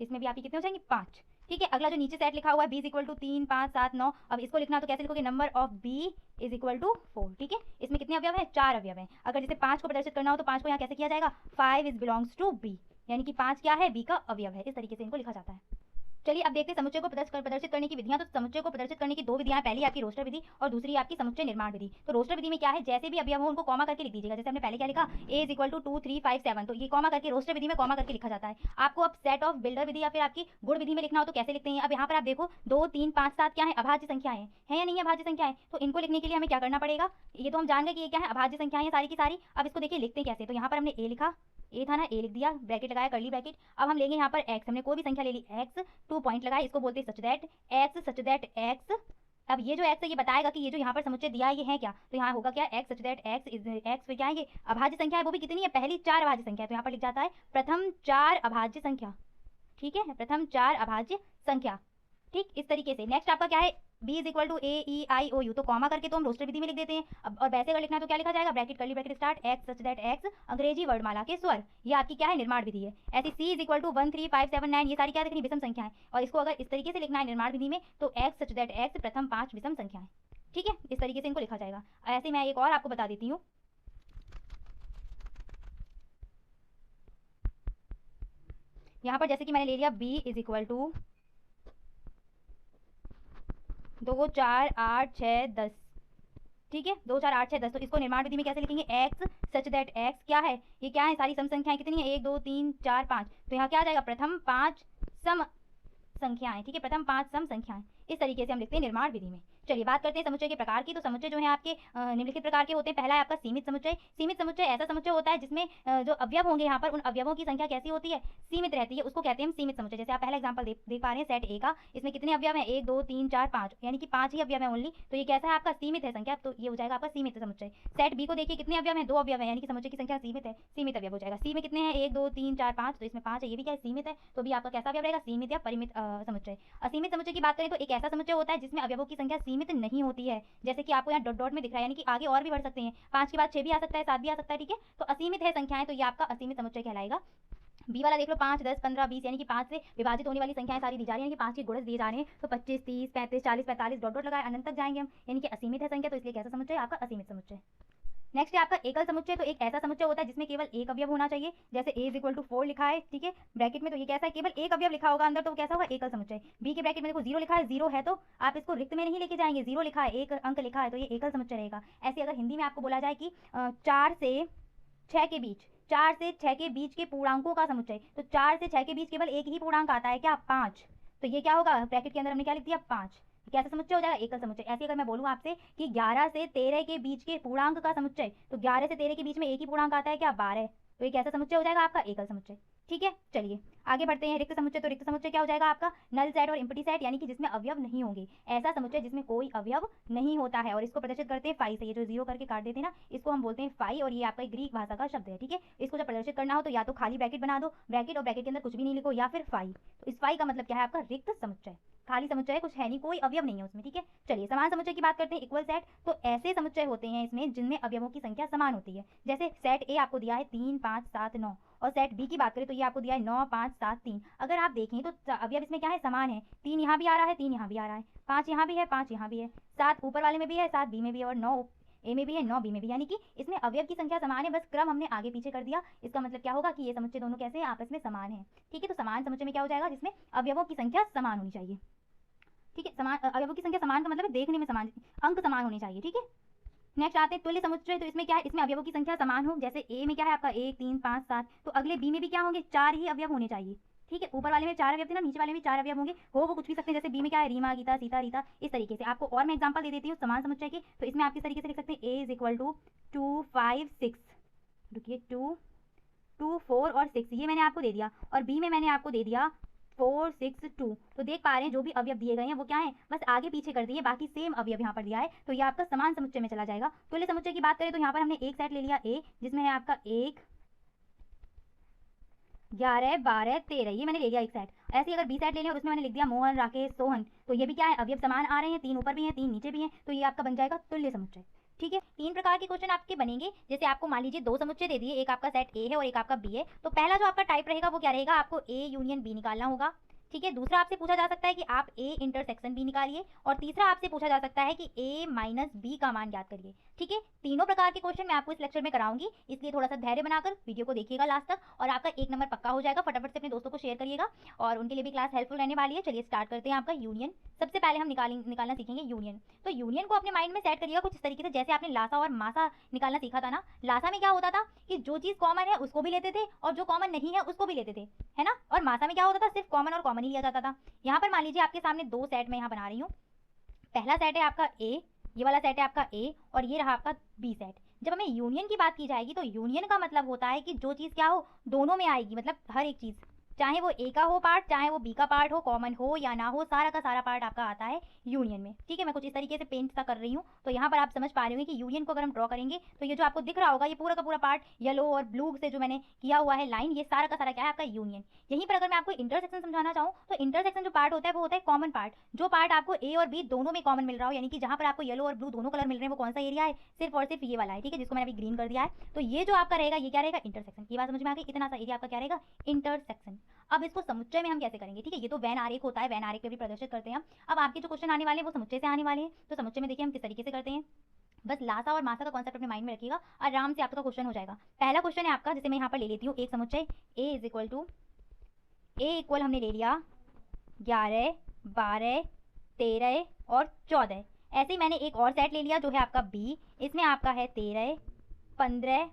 इसमें भी आपके कितने हो जाएंगे 5, ठीक है। अगला जो नीचे सेट लिखा हुआ है बी इज इक्वल टू 3 5 7 9, अब इसको लिखना तो कैसे लिखोगे, number of B is equal to 4, ठीक है। इसमें कितने अवयव है, 4 अवयव हैं। अगर जैसे 5 को प्रदर्शित करना हो तो 5 को यहाँ कैसे किया जाएगा, 5 इज बिलोंग्स टू बी, यानी कि 5 क्या है, बी का अवयव है, इस तरीके से इनको लिखा जाता है। चलिए अब देखते हैं समुच्चय को प्रदर्शित करने की विधियां। तो समुच्चय को प्रदर्शित करने की दो विधियां, पहली आपकी रोस्टर विधि और दूसरी आपकी समुच्चय निर्माण विधि। तो रोस्टर विधि में क्या है, जैसे भी अवयव हो उनको कॉमा करके लिख दीजिएगा। जैसे हमने पहले क्या लिखा, ए इज इक्वल टू 2 3 5 7, तो ये कॉमा करके रोस्टर विधि में कॉमा करके लिखा जाता है। आपको अब सेट ऑफ बिल्डर विधि या फिर आपकी गुण विधि में लिखना हो तो कैसे लिखते हैं। अब यहाँ पर आप देखो 2 3 5 7 क्या है, अभाज्य संख्याएं हैं या नहीं अभाज्य संख्याएं, तो इनको लिखने के लिए हमें क्या करना पड़ेगा, ये तो हम जान गए कि ये क्या है, अभाज्य संख्याएं सारी की सारी। अब इसको देखिए लिखते कैसे, तो यहाँ पर हमने ए लिखा, ए था ना, ए लिख दिया, ब्रैकेट लगाया कर्ली ब्रैकेट। अब हम लेंगे यहाँ पर एक्स, हमने कोई भी संख्या ले ली, एक्स 2 पॉइंट लगाए, इसको बोलते हैं सच दैट एक्स अब ये जो x है ये बताएगा कि ये जो यहाँ पर समुच्चय दिया है ये है क्या, तो यहाँ होगा क्या x such that x is x फिर क्या है ये अभाज्य संख्या है, वो भी कितनी है पहली 4 अभाज्य संख्या है, तो यहाँ पर लिख जाता है प्रथम 4 अभाज्य संख्या। ठीक है, प्रथम 4 अभाज्य संख्या। ठीक, इस तरीके से नेक्स्ट आपका क्या है b is equal to a e i o u, तो कॉमा करके तो हम रोस्टर विधि में लिख देते हैं। अब और वैसे अगर लिखना है तो क्या लिखा जाएगा bracket curly bracket start x such that x अंग्रेजी वर्णमाला के स्वर, ये आपकी क्या है निर्माण विधि है। ऐसे c इज इक्वल टू 1 3 5 7 9 ये सारी क्या दिखनी विषम संख्या है, और इसको अगर इस तरीके से लिखना है निर्माण विधि में तो x सच दैट x प्रथम 5 विषम संख्या है। ठीक है, इस तरीके से इनको लिखा जाएगा। ऐसे मैं एक और आपको बता देती हूँ, यहाँ पर जैसे कि मैंने ले लिया b इज इक्वल टू 2 4 8 6 10। ठीक है, 2 4 8 6 10, तो इसको निर्माण विधि में कैसे लिखेंगे x सच दैट x क्या है, ये क्या है सारी सम संख्याएं कितनी है 1 2 3 4 5, तो यहाँ क्या आ जाएगा प्रथम 5 सम संख्याएं। ठीक है, प्रथम 5 सम संख्याएं, इस तरीके से हम लिखते हैं निर्माण विधि में। चलिए बात करते हैं समुच्चय के प्रकार की। तो समुच्चय जो है आपके निम्नलिखित प्रकार के होते हैं। पहला है आपका सीमित समुच्चय। सीमित समुच्चय ऐसा समुच्चय होता है जिसमें जो अवयव होंगे यहाँ पर उन अवयवों की संख्या कैसी होती है सीमित रहती है, उसको कहते हैं हम सीमित समुच्चय। जैसे आप पहला एग्जांपल देख पा रहे हैं सेट ए का, इसमें कितने अवयव हैं 1 2 3 4 5, यानी कि 5 ही अवयव है ओनली, तो ये कैसा है आपका सीमित है संख्या, तो ये हो जाएगा आपका सीमित समुच्चय। सेट बी को देखिए कितने अवयव हैं 2 अवयव है, यानी कि समुच्चय की संख्या सीमित है, सीमित अवयव हो जाएगा। सी में कितने हैं 1 2 3 4 5, तो इसमें 5 है, ये भी क्या है सीमित है, तो भी आपका कैसा अवयव रहेगा सीमित या परिमित समुच्चय। असीमित समुच्चय की बात करें तो एक ऐसा समुच्चय होता है जिसमें अवयवों की संख्या सीमित नहीं होती है, जैसे कि आपको यहाँ डॉट डॉट में दिख रहा है, यानी कि आगे और भी बढ़ सकते हैं, 5 के बाद 6 भी आ सकता है 7 भी आ सकता है। ठीक है, तो असीमित है संख्याएं, तो ये आपका असीमित समुच्चय कहलाएगा। बी वाला देख लो 5 10 15 20, यानी कि 5 से विभाजित होने वाली संख्याएं सारी दी जा रही है, यानी कि 5 के गुणज दिए जा रहे हैं, तो 25 30 35 40 45 डॉट डॉट लगाए अनंत तक जाएंगे हम, यानी कि असीमित है संख्या, तो इसलिए कैसा समुच्चय आपका असीमित समुच्चय। नेक्स्ट है आपका एकल समुच्चय। तो एक ऐसा समुच्चय होता है जिसमें केवल एक अवयव होना चाहिए, जैसे a इज इक्वल टू 4 लिखा है ठीक है ब्रैकेट में, तो ये कैसा है केवल एक अवयव लिखा होगा अंदर, तो कैसा होगा एकल समुच्चय। b के ब्रैकेट में देखो 0 लिखा है, 0 है तो आप इसको रिक्त में नहीं लेके जाएंगे, 0 लिखा है एक अंक लिखा है, तो ये एकल समुच्चय रहेगा। ऐसे अगर हिंदी में आपको बोला जाए कि 4 से 6 के बीच, 4 से 6 के बीच के पूर्णांकों का समुच्चय, तो 4 से 6 के बीच केवल एक ही पूर्णांक आता है क्या 5, तो ये क्या होगा ब्रैकेट के अंदर हमने क्या लिख दिया 5, कैसा समुच्चय हो जाएगा एकल समुच्चय। ऐसे अगर मैं बोलूँ आपसे कि 11 से 13 के बीच के पूर्णांक का समुच्चय, तो 11 से 13 के बीच में एक ही पूर्णांक आता है क्या 12, तो ये कैसा समुच्चय हो जाएगा आपका एकल समुच्चय। ठीक है, चलिए आगे बढ़ते हैं। रिक्त समुच्चय, तो रिक्त समुच्चय क्या हो जाएगा आपका नल सेट और एम्प्टी सेट, यानी कि जिसमें अवयव नहीं होंगे, ऐसा समुच्चय जिसमें कोई अवयव नहीं होता है, और इसको प्रदर्शित करते हैं फाई से, ये जो 0 करके काट देते हैं ना इसको हम बोलते हैं फाई, और ये आपका ग्रीक भाषा का शब्द है। ठीक है, इसको जब प्रदर्शित करना हो तो या तो खाली ब्रैकेट बना दो, ब्रैकेट और ब्रैकेट के अंदर कुछ भी नहीं लिखो, या फिर फाई, तो इस फाई का मतलब क्या है आपका रिक्त समुच्चय, खाली समुच्चय है, कुछ है नहीं, कोई अवयव नहीं है उसमें। ठीक है, चलिए समान समुच्चय की बात करते हैं। इक्वल सेट, तो ऐसे समुच्चय होते हैं इसमें जिनमें अवयवों की संख्या समान होती है, जैसे सेट ए आपको दिया है 3 5 7 9, और सेट बी की बात करें तो ये आपको दिया है 9 5 7 3। अगर आप देखें तो अवयव इसमें क्या है समान है, 3 यहाँ भी आ रहा है 3 यहाँ भी आ रहा है, 5 यहाँ भी है 5 यहाँ भी है, 7 ऊपर वाले में भी है 7 बी में भी है, और 9 ए में भी है 9 बी में भी, यानी कि इसमें अवयव की संख्या समान है, बस क्रम हमने आगे पीछे कर दिया। इसका मतलब क्या होगा कि ये समुच्चय दोनों कैसे हैं आपस में समान है। ठीक है, तो समान समुच्चय में क्या हो जाएगा जिसमें अवयवों की संख्या समान होनी चाहिए। ठीक है, समान अवयवों की संख्या समान का मतलब है देखने में समान, अंक समान होने चाहिए। ठीक है, नेक्स्ट आते हैं तुल्य समुच्चय। तो इसमें क्या है, इसमें अवयवों की संख्या समान हो, जैसे ए में क्या है आपका 1 3 5 7, तो अगले बी में भी क्या होंगे 4 ही अवयव होने चाहिए। ठीक है, ऊपर वाले में 4 अवयव थे ना, नीचे वाले में 4 अवयव होंगे, हो वो कुछ भी सकते हैं, जैसे बी में क्या है रीमा गीता सीता रीता, इस तरीके से। आपको और मैं एग्जांपल दे देती हूँ समान समुच्चय के, तो इसमें आप किस तरीके से लिख सकते हैं ए इज इक्वल टू 2 5 6, रुकिए 2 2 4 और 6, ये मैंने आपको दे दिया, और बी में मैंने आपको दे दिया 4 6 2। तो देख पा रहे हैं जो भी अवयव दिए गए हैं वो क्या है बस आगे पीछे कर दिए, बाकी सेम अवयव यहाँ पर दिया है, तो ये आपका समान समुच्चय में चला जाएगा। तुल्य समुच्चय की बात करें तो यहाँ पर हमने एक सेट ले लिया ए, जिसमें है आपका 1 11 12 13, ये मैंने ले लिया एक सेट। ऐसे ही अगर बी सेट ले लिया और उसमें मैंने लिख दिया मोहन राकेश सोहन, तो ये भी क्या है अवयव समान आ रहे हैं, 3 ऊपर भी हैं 3 नीचे भी हैं, तो ये आपका बन जाएगा तुल्य समुच्चय। ठीक है, 3 प्रकार के क्वेश्चन आपके बनेंगे। जैसे आपको मान लीजिए 2 समुच्चय दे दिए, एक आपका सेट ए है और एक आपका बी है, तो पहला जो आपका टाइप रहेगा वो क्या रहेगा, आपको ए यूनियन बी निकालना होगा। ठीक है, दूसरा आपसे पूछा जा सकता है कि आप ए इंटरसेक्शन बी निकालिए, और तीसरा आपसे पूछा जा सकता है कि ए माइनस बी का मान ज्ञात करिए। ठीक है, तीनों प्रकार के क्वेश्चन मैं आपको इस लेक्चर में कराऊंगी, इसलिए थोड़ा सा धैर्य बनाकर वीडियो को देखिएगा लास्ट तक, और आपका 1 नंबर पक्का हो जाएगा। फटाफट से अपने दोस्तों को शेयर करिएगा, और उनके लिए भी क्लास हेल्पफुल रहने वाली है। चलिए स्टार्ट करते हैं। आपका यूनियन, सबसे पहले हम निकालना सीखेंगे यूनियन। तो यूनियन को अपने माइंड में सेट करिएगा कुछ इस तरीके से, जैसे आपने लासा और मासा निकालना सीखा था ना। लासा में क्या होता था कि जो चीज़ कॉमन है उसको भी लेते थे, और जो कॉमन नहीं है उसको भी लेते थे, है ना। और मासा में क्या होता था सिर्फ कॉमन और कॉमन ही लिया जाता था। यहाँ पर मान लीजिए आपके सामने 2 सेट में यहाँ बना रही हूँ। पहला सेट है आपका ए, ये वाला सेट है आपका ए, और ये रहा आपका बी सेट। जब हमें यूनियन की बात की जाएगी तो यूनियन का मतलब होता है कि जो चीज़ क्या हो दोनों में आएगी, मतलब हर एक चीज़ चाहे वो ए का हो पार्ट, चाहे वो बी का पार्ट हो, कॉमन हो या ना हो, सारा का सारा पार्ट आपका आता है यूनियन में। ठीक है, मैं कुछ इस तरीके से पेंट सा कर रही हूँ, तो यहाँ पर आप समझ पा रहे होंगे कि यूनियन को अगर हम ड्रॉ करेंगे तो ये जो आपको दिख रहा होगा ये पूरा का पूरा पार्ट येलो और ब्लू से जो मैंने किया हुआ है लाइन, ये सारा का सारा क्या है आपका यूनियन। यहीं पर अगर मैं आपको इंटरसेक्शन समझाना चाहूँ तो इंटरसेक्शन जो पार्ट होता है वो होता है कॉमन पार्ट, जो पार्ट आपको ए और बी दोनों में कॉमन मिल रहा हो, यानी कि जहाँ पर आपको येलो और ब्लू दोनों कलर मिल रहे हैं वो कौन सा एरिया है, सिर्फ और सिर्फ ये वाला है। ठीक है, जिसको मैंने अभी ग्रीन कर दिया है। तो ये जो आपका रहेगा ये क्या रहेगा, इंटरसेक्शन की बात समझ में आ गई, इतना सा एरिया आपका क्या रहेगा, इंटरसेक्शन। अब इसको समुच्चय में हम कैसे करेंगे, ठीक है, ये तो वैन आरेख होता है, वैन आरेख पे भी प्रदर्शित करते हैं हम। अब आपके जो क्वेश्चन आने वाले हैं वो समुच्चय से आने वाले हैं, तो समुच्चय में देखिए हम किस तरीके से करते हैं। बस लासा और मासा का कॉन्सेप्ट अपने माइंड में रखिएगा, आराम से आपका क्वेश्चन हो जाएगा। पहला क्वेश्चन है आपका, जैसे मैं यहाँ पर ले लेती हूँ एक समुच्चय ए इक्वल हमने ले लिया 11, 12, 13 और 14। ऐसे ही मैंने एक और सेट ले लिया जो है आपका बी, इसमें आपका है 13, 15,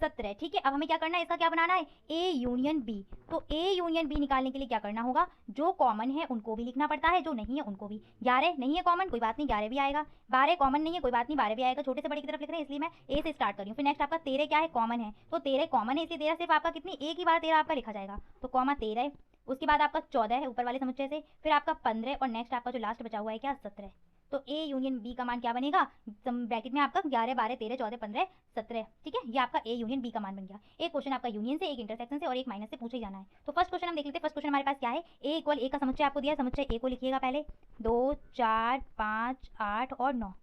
17। ठीक है, अब हमें क्या करना है, इसका क्या बनाना है, ए यूनियन बी। तो ए यूनियन बी निकालने के लिए क्या करना होगा, जो कॉमन है उनको भी लिखना पड़ता है, जो नहीं है उनको भी। 11 नहीं है कॉमन, कोई बात नहीं 11 भी आएगा। 12 कॉमन नहीं है, कोई बात नहीं 12 भी आएगा। छोटे से बड़े की तरफ लिख रहे हैं इसलिए मैं ए से स्टार्ट कर रही हूँ। फिर नेक्स्ट आपका 13 क्या है, कॉमन है, तो 13 कॉमन है इसलिए 13 सिर्फ आपका कितनी एक ही बार 13 आपका लिखा जाएगा, तो कॉमा 13। उसके बाद आपका 14 है ऊपर वाले समुच्चय से, फिर आपका 15 और नेक्स्ट आपका जो लास्ट बचा हुआ है क्या, 17। तो ए यूनियन बी का मान क्या बनेगा, ब्रैकेट में आपका 11, 12, 13, 14, 15, 17। ठीक है, ये आपका ए यूनियन बी का मान बन गया। एक क्वेश्चन आपका यूनियन से, एक इंटरसेक्शन से और एक माइनस से पूछे जाना है। तो फर्स्ट क्वेश्चन हम देख लेते हैं। फर्स्ट क्वेश्चन हमारे पास क्या है, ए इक्वल ए का समुच्चय आपको दिया है, समुच्चय ए को लिखिएगा पहले, 2, 4, 5, 8 और 9।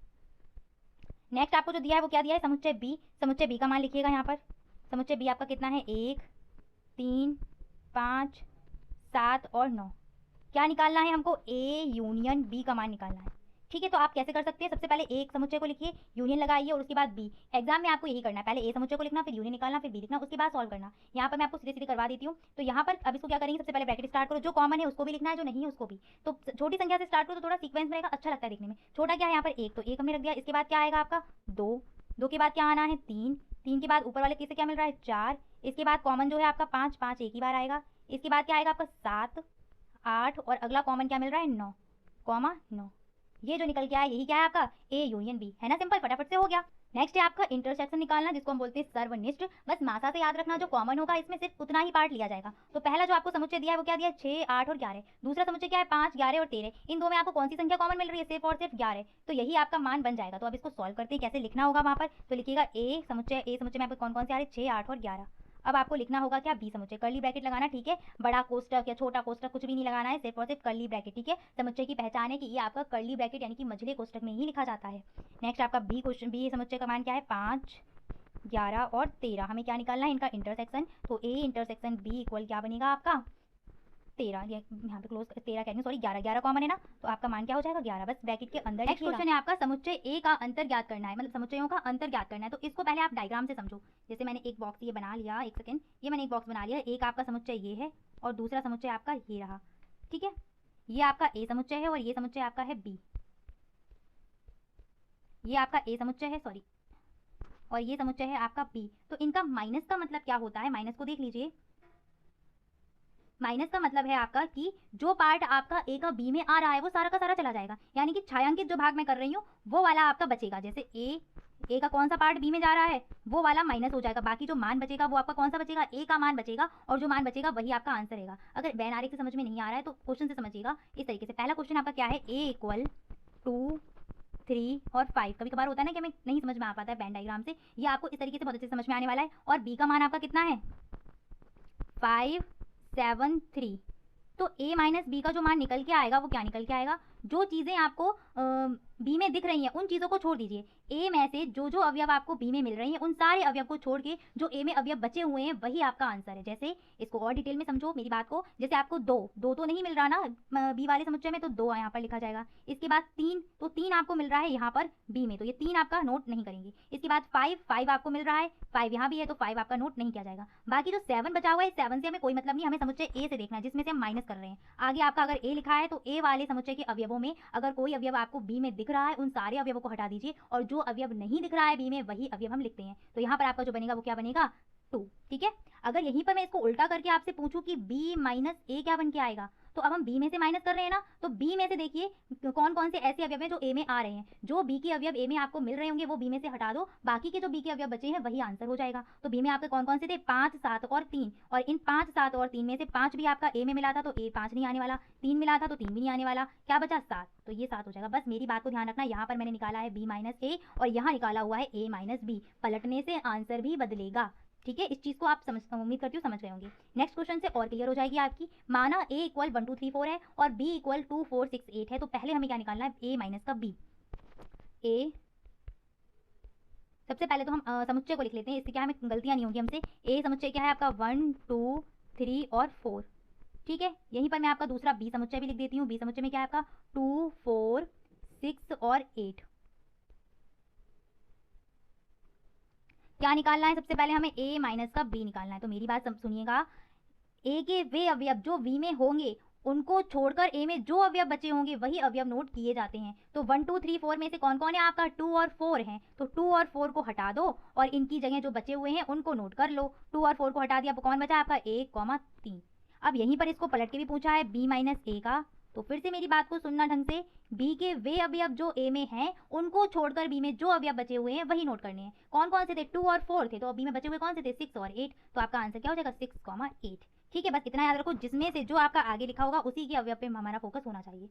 नेक्स्ट आपको जो दिया है वो क्या दिया है, समुच्चय बी, समुच्चय बी का मान लिखिएगा यहाँ पर। समुच्चय बी आपका कितना है, 1, 3, 5, 7 और 9। क्या निकालना है हमको, ए यूनियन बी का मान निकालना है। ठीक है, तो आप कैसे कर सकते हैं, सबसे पहले एक समुच्चय को लिखिए, यूनियन लगाइए और उसके बाद बी। एग्जाम में आपको यही करना है, पहले ए समुच्चय को लिखना, फिर यूनियन निकालना, फिर बी लिखना, उसके बाद सॉल्व करना। यहाँ पर मैं आपको सीधे सीधे करवा देती हूँ। तो यहाँ पर अब इसको क्या करेंगे, सबसे पहले ब्रैकेट स्टार्ट करो, जो कॉमन है उसको भी लिखना है, जो नहीं है उसको भी। तो छोटी संख्या से स्टार्ट करो तो थोड़ा सीक्वेंस रहेगा, अच्छा लगता है देखने में। छोटा क्या है यहाँ पर, एक, तो एक हमने रख दिया। इसके बाद क्या आएगा आपका 2, 2 के बाद क्या आना है 3, 3 के बाद ऊपर वाले किससे क्या मिल रहा है 4। इसके बाद कॉमन जो है आपका 5, 5 एक ही बार आएगा। इसके बाद क्या आएगा आपका 7, 8 और अगला कॉमन क्या मिल रहा है 9, कॉमा 9। ये जो निकल के आया यही क्या है आपका ए यूनियन बी, है ना, सिंपल, फटाफट से हो गया। नेक्स्ट है आपका इंटरसेक्शन निकालना, जिसको हम बोलते हैं सर्वनिष्ठ। बस मासा से याद रखना, जो कॉमन होगा इसमें सिर्फ उतना ही पार्ट लिया जाएगा। तो पहला जो आपको समुच्चय दिया है वो क्या दिया है, 6, 8 और 11। दूसरा समुच्चय क्या है 5, 11 और 13। इन दो में आपको कौन सी संख्या कॉमन मिल रही है, सिर्फ और सिर्फ 11। तो यही आपका मान बन जाएगा। तो अब इसको सॉल्व करते हैं, कैसे लिखना होगा वहां पर, तो लिखिएगा ए समुच्चय में आपको कौन कौन से आ रहे हैं, 6, 8 और 11। अब आपको लिखना होगा क्या, बी समुच्चय, कर्ली ब्रैकेट लगाना। ठीक है, बड़ा कोष्टक या छोटा कोष्टक कुछ भी नहीं लगाना है, सिर्फ और सिर्फ कर्ली ब्रैकेट। ठीक है, समुच्चय की पहचान है कि ये आपका कर्ली ब्रैकेट यानी कि मझले कोष्टक में ही लिखा जाता है। नेक्स्ट आपका बी क्वेश्चन, बी समुच्चय का मान क्या है 5, 11 और 13। हमें क्या निकालना है, इनका इंटरसेक्शन। तो ए इंटरसेक्शन बी इक्वल क्या बनेगा आपका 13, यहाँ पे क्लोज 13 कह रही हूँ, सॉरी 11, 11 कॉमन है ना, तो आपका मान क्या हो जाएगा 11, बस ब्रैकेट के अंदर। नेक्स्ट क्वेश्चन है आपका समुच्चय ए का अंतर ज्ञात करना है, मतलब समुच्चयों का अंतर ज्ञात करना है। तो इसको पहले आप डायग्राम से समझो। जैसे मैंने एक बॉक्स ये बना लिया, एक सेकंड, ये मैंने एक बॉक्स बना लिया, एक आपका समुच्चय ये है और दूसरा समुच्चय आपका ये रहा। ठीक है, ये आपका ए समुच्चय है और ये समुच्चय आपका है बी। ये आपका ए समुच्चय है, सॉरी, और ये समुच्चय है आपका बी। तो इनका माइनस का मतलब क्या होता है, माइनस को देख लीजिए। माइनस का मतलब है आपका कि जो पार्ट आपका ए का बी में आ रहा है वो सारा का सारा चला जाएगा, यानी कि छायांकित जो भाग मैं कर रही हूँ वो वाला आपका बचेगा। जैसे ए का कौन सा पार्ट बी में जा रहा है वो वाला माइनस हो जाएगा, बाकी जो मान बचेगा वो आपका कौन सा बचेगा, ए का मान बचेगा, और जो मान बचेगा वही आपका आंसर रहेगा। अगर वैन आरेख से समझ में नहीं आ रहा है तो क्वेश्चन से समझिएगा इस तरीके से। पहला क्वेश्चन आपका क्या है, ए इक्वल 2, 3 और 5। कभी कभार होता है ना कि हमें नहीं समझ में आ पाता है बैन डायग्राम से, ये आपको इस तरीके से बहुत अच्छे से समझ में आने वाला है। और बी का मान आपका कितना है 5, 7, 3। तो a माइनस बी का जो मान निकल के आएगा वो क्या निकल के आएगा, जो चीज़ें आपको बी में दिख रही हैं उन चीज़ों को छोड़ दीजिए। ए में से जो जो अवयव आपको बी में मिल रही हैं उन सारे अवयव को छोड़ के जो ए में अवयव बचे हुए हैं वही आपका आंसर है। जैसे इसको और डिटेल में समझो मेरी बात को, जैसे आपको दो तो नहीं मिल रहा ना बी वाले समुच्चय में, तो 2 यहाँ पर लिखा जाएगा। इसके बाद 3, तो 3 आपको मिल रहा है यहाँ पर बी में, तो ये 3 आपका नोट नहीं करेंगे। इसके बाद 5 आपको मिल रहा है, 5 यहाँ भी है तो 5 आपका नोट नहीं किया जाएगा। बाकी जो 7 बचा हुआ है, 7 से हमें कोई मतलब नहीं, हमें समुच्चय ए से देखना है जिसमें से हम माइनस कर रहे हैं। आगे आपका अगर ए लिखा है तो ए वाले समुच्चय के अवयवों में अगर कोई अवयव आपको बी में दिख रहा है उन सारे अवयवों को हटा दीजिए, और जो अवयव नहीं दिख रहा है बी में वही अवयव हम लिखते हैं। तो यहाँ पर आपका जो बनेगा वो क्या बनेगा 2। ठीक है, अगर यहीं पर मैं इसको उल्टा करके आपसे पूछूं कि बी माइनस ए क्या बन के आएगा, तो अब हम बी में से माइनस कर रहे हैं ना, तो बी में से देखिए कौन कौन से ऐसे अवयव हैं जो ए में आ रहे हैं। जो बी के अवयव ए में आपको मिल रहे होंगे वो बी में से हटा दो, बाकी के जो बी के अवयव बचे हैं वही आंसर हो जाएगा। तो बी में आपके कौन कौन से थे, 5, 7 और 3, और इन 5, 7 और 3 में से 5 भी आपका ए में मिला था तो ए 5 नहीं आने वाला, 3 मिला था तो 3 भी नहीं आने वाला, क्या बचा 7, तो ये 7 हो जाएगा। बस मेरी बात को ध्यान रखना, यहाँ पर मैंने निकाला है b माइनस ए और यहाँ निकाला हुआ है a माइनस बी, पलटने से आंसर भी बदलेगा। ठीक है, इस चीज को आप उम्मीद करती हूँ समझ गए होंगे। नेक्स्ट क्वेश्चन से और क्लियर हो जाएगी आपकी। माना a इक्वल 1 2 3 4 है और b इक्वल 2 4 6 8 है, तो पहले हमें क्या निकालना है, a माइनस का b। a सबसे पहले तो हम समुच्चय को लिख लेते हैं, इससे क्या हमें गलतियां नहीं होंगी हमसे। a समुच्चय क्या है आपका 1 2 3 और 4, ठीक है। यहीं पर मैं आपका दूसरा b समुच्चय भी लिख देती हूँ। b समुच्चय में क्या है आपका 2 4 6 और 8। क्या निकालना है, सबसे पहले हमें a माइनस का b निकालना है। तो मेरी बात सुनिएगा, a के वे अवयव जो v में होंगे उनको छोड़कर a में जो अवयव बचे होंगे वही अवयव नोट किए जाते हैं। तो 1 2 3 4 में से कौन कौन है आपका 2 और 4 हैं, तो 2 और 4 को हटा दो और इनकी जगह जो बचे हुए हैं उनको नोट कर लो। 2 और 4 को हटा दिया, अब कौन बचा आपका 1 3। अब यहीं पर इसको पलट के भी पूछा है b माइनस a का, तो फिर से मेरी बात को सुनना ढंग से, b के वे अवयव जो a में हैं उनको छोड़कर b में जो अवयव बचे हुए हैं वही नोट करने हैं। कौन कौन से थे, 2 और 4 थे, तो b में बचे हुए कौन से थे, 6 और 8, तो आपका आंसर क्या हो जाएगा 6, 8। ठीक है, बस इतना याद रखो, जिसमें से जो आपका आगे लिखा होगा उसी के अवयव पे हमारा फोकस होना चाहिए।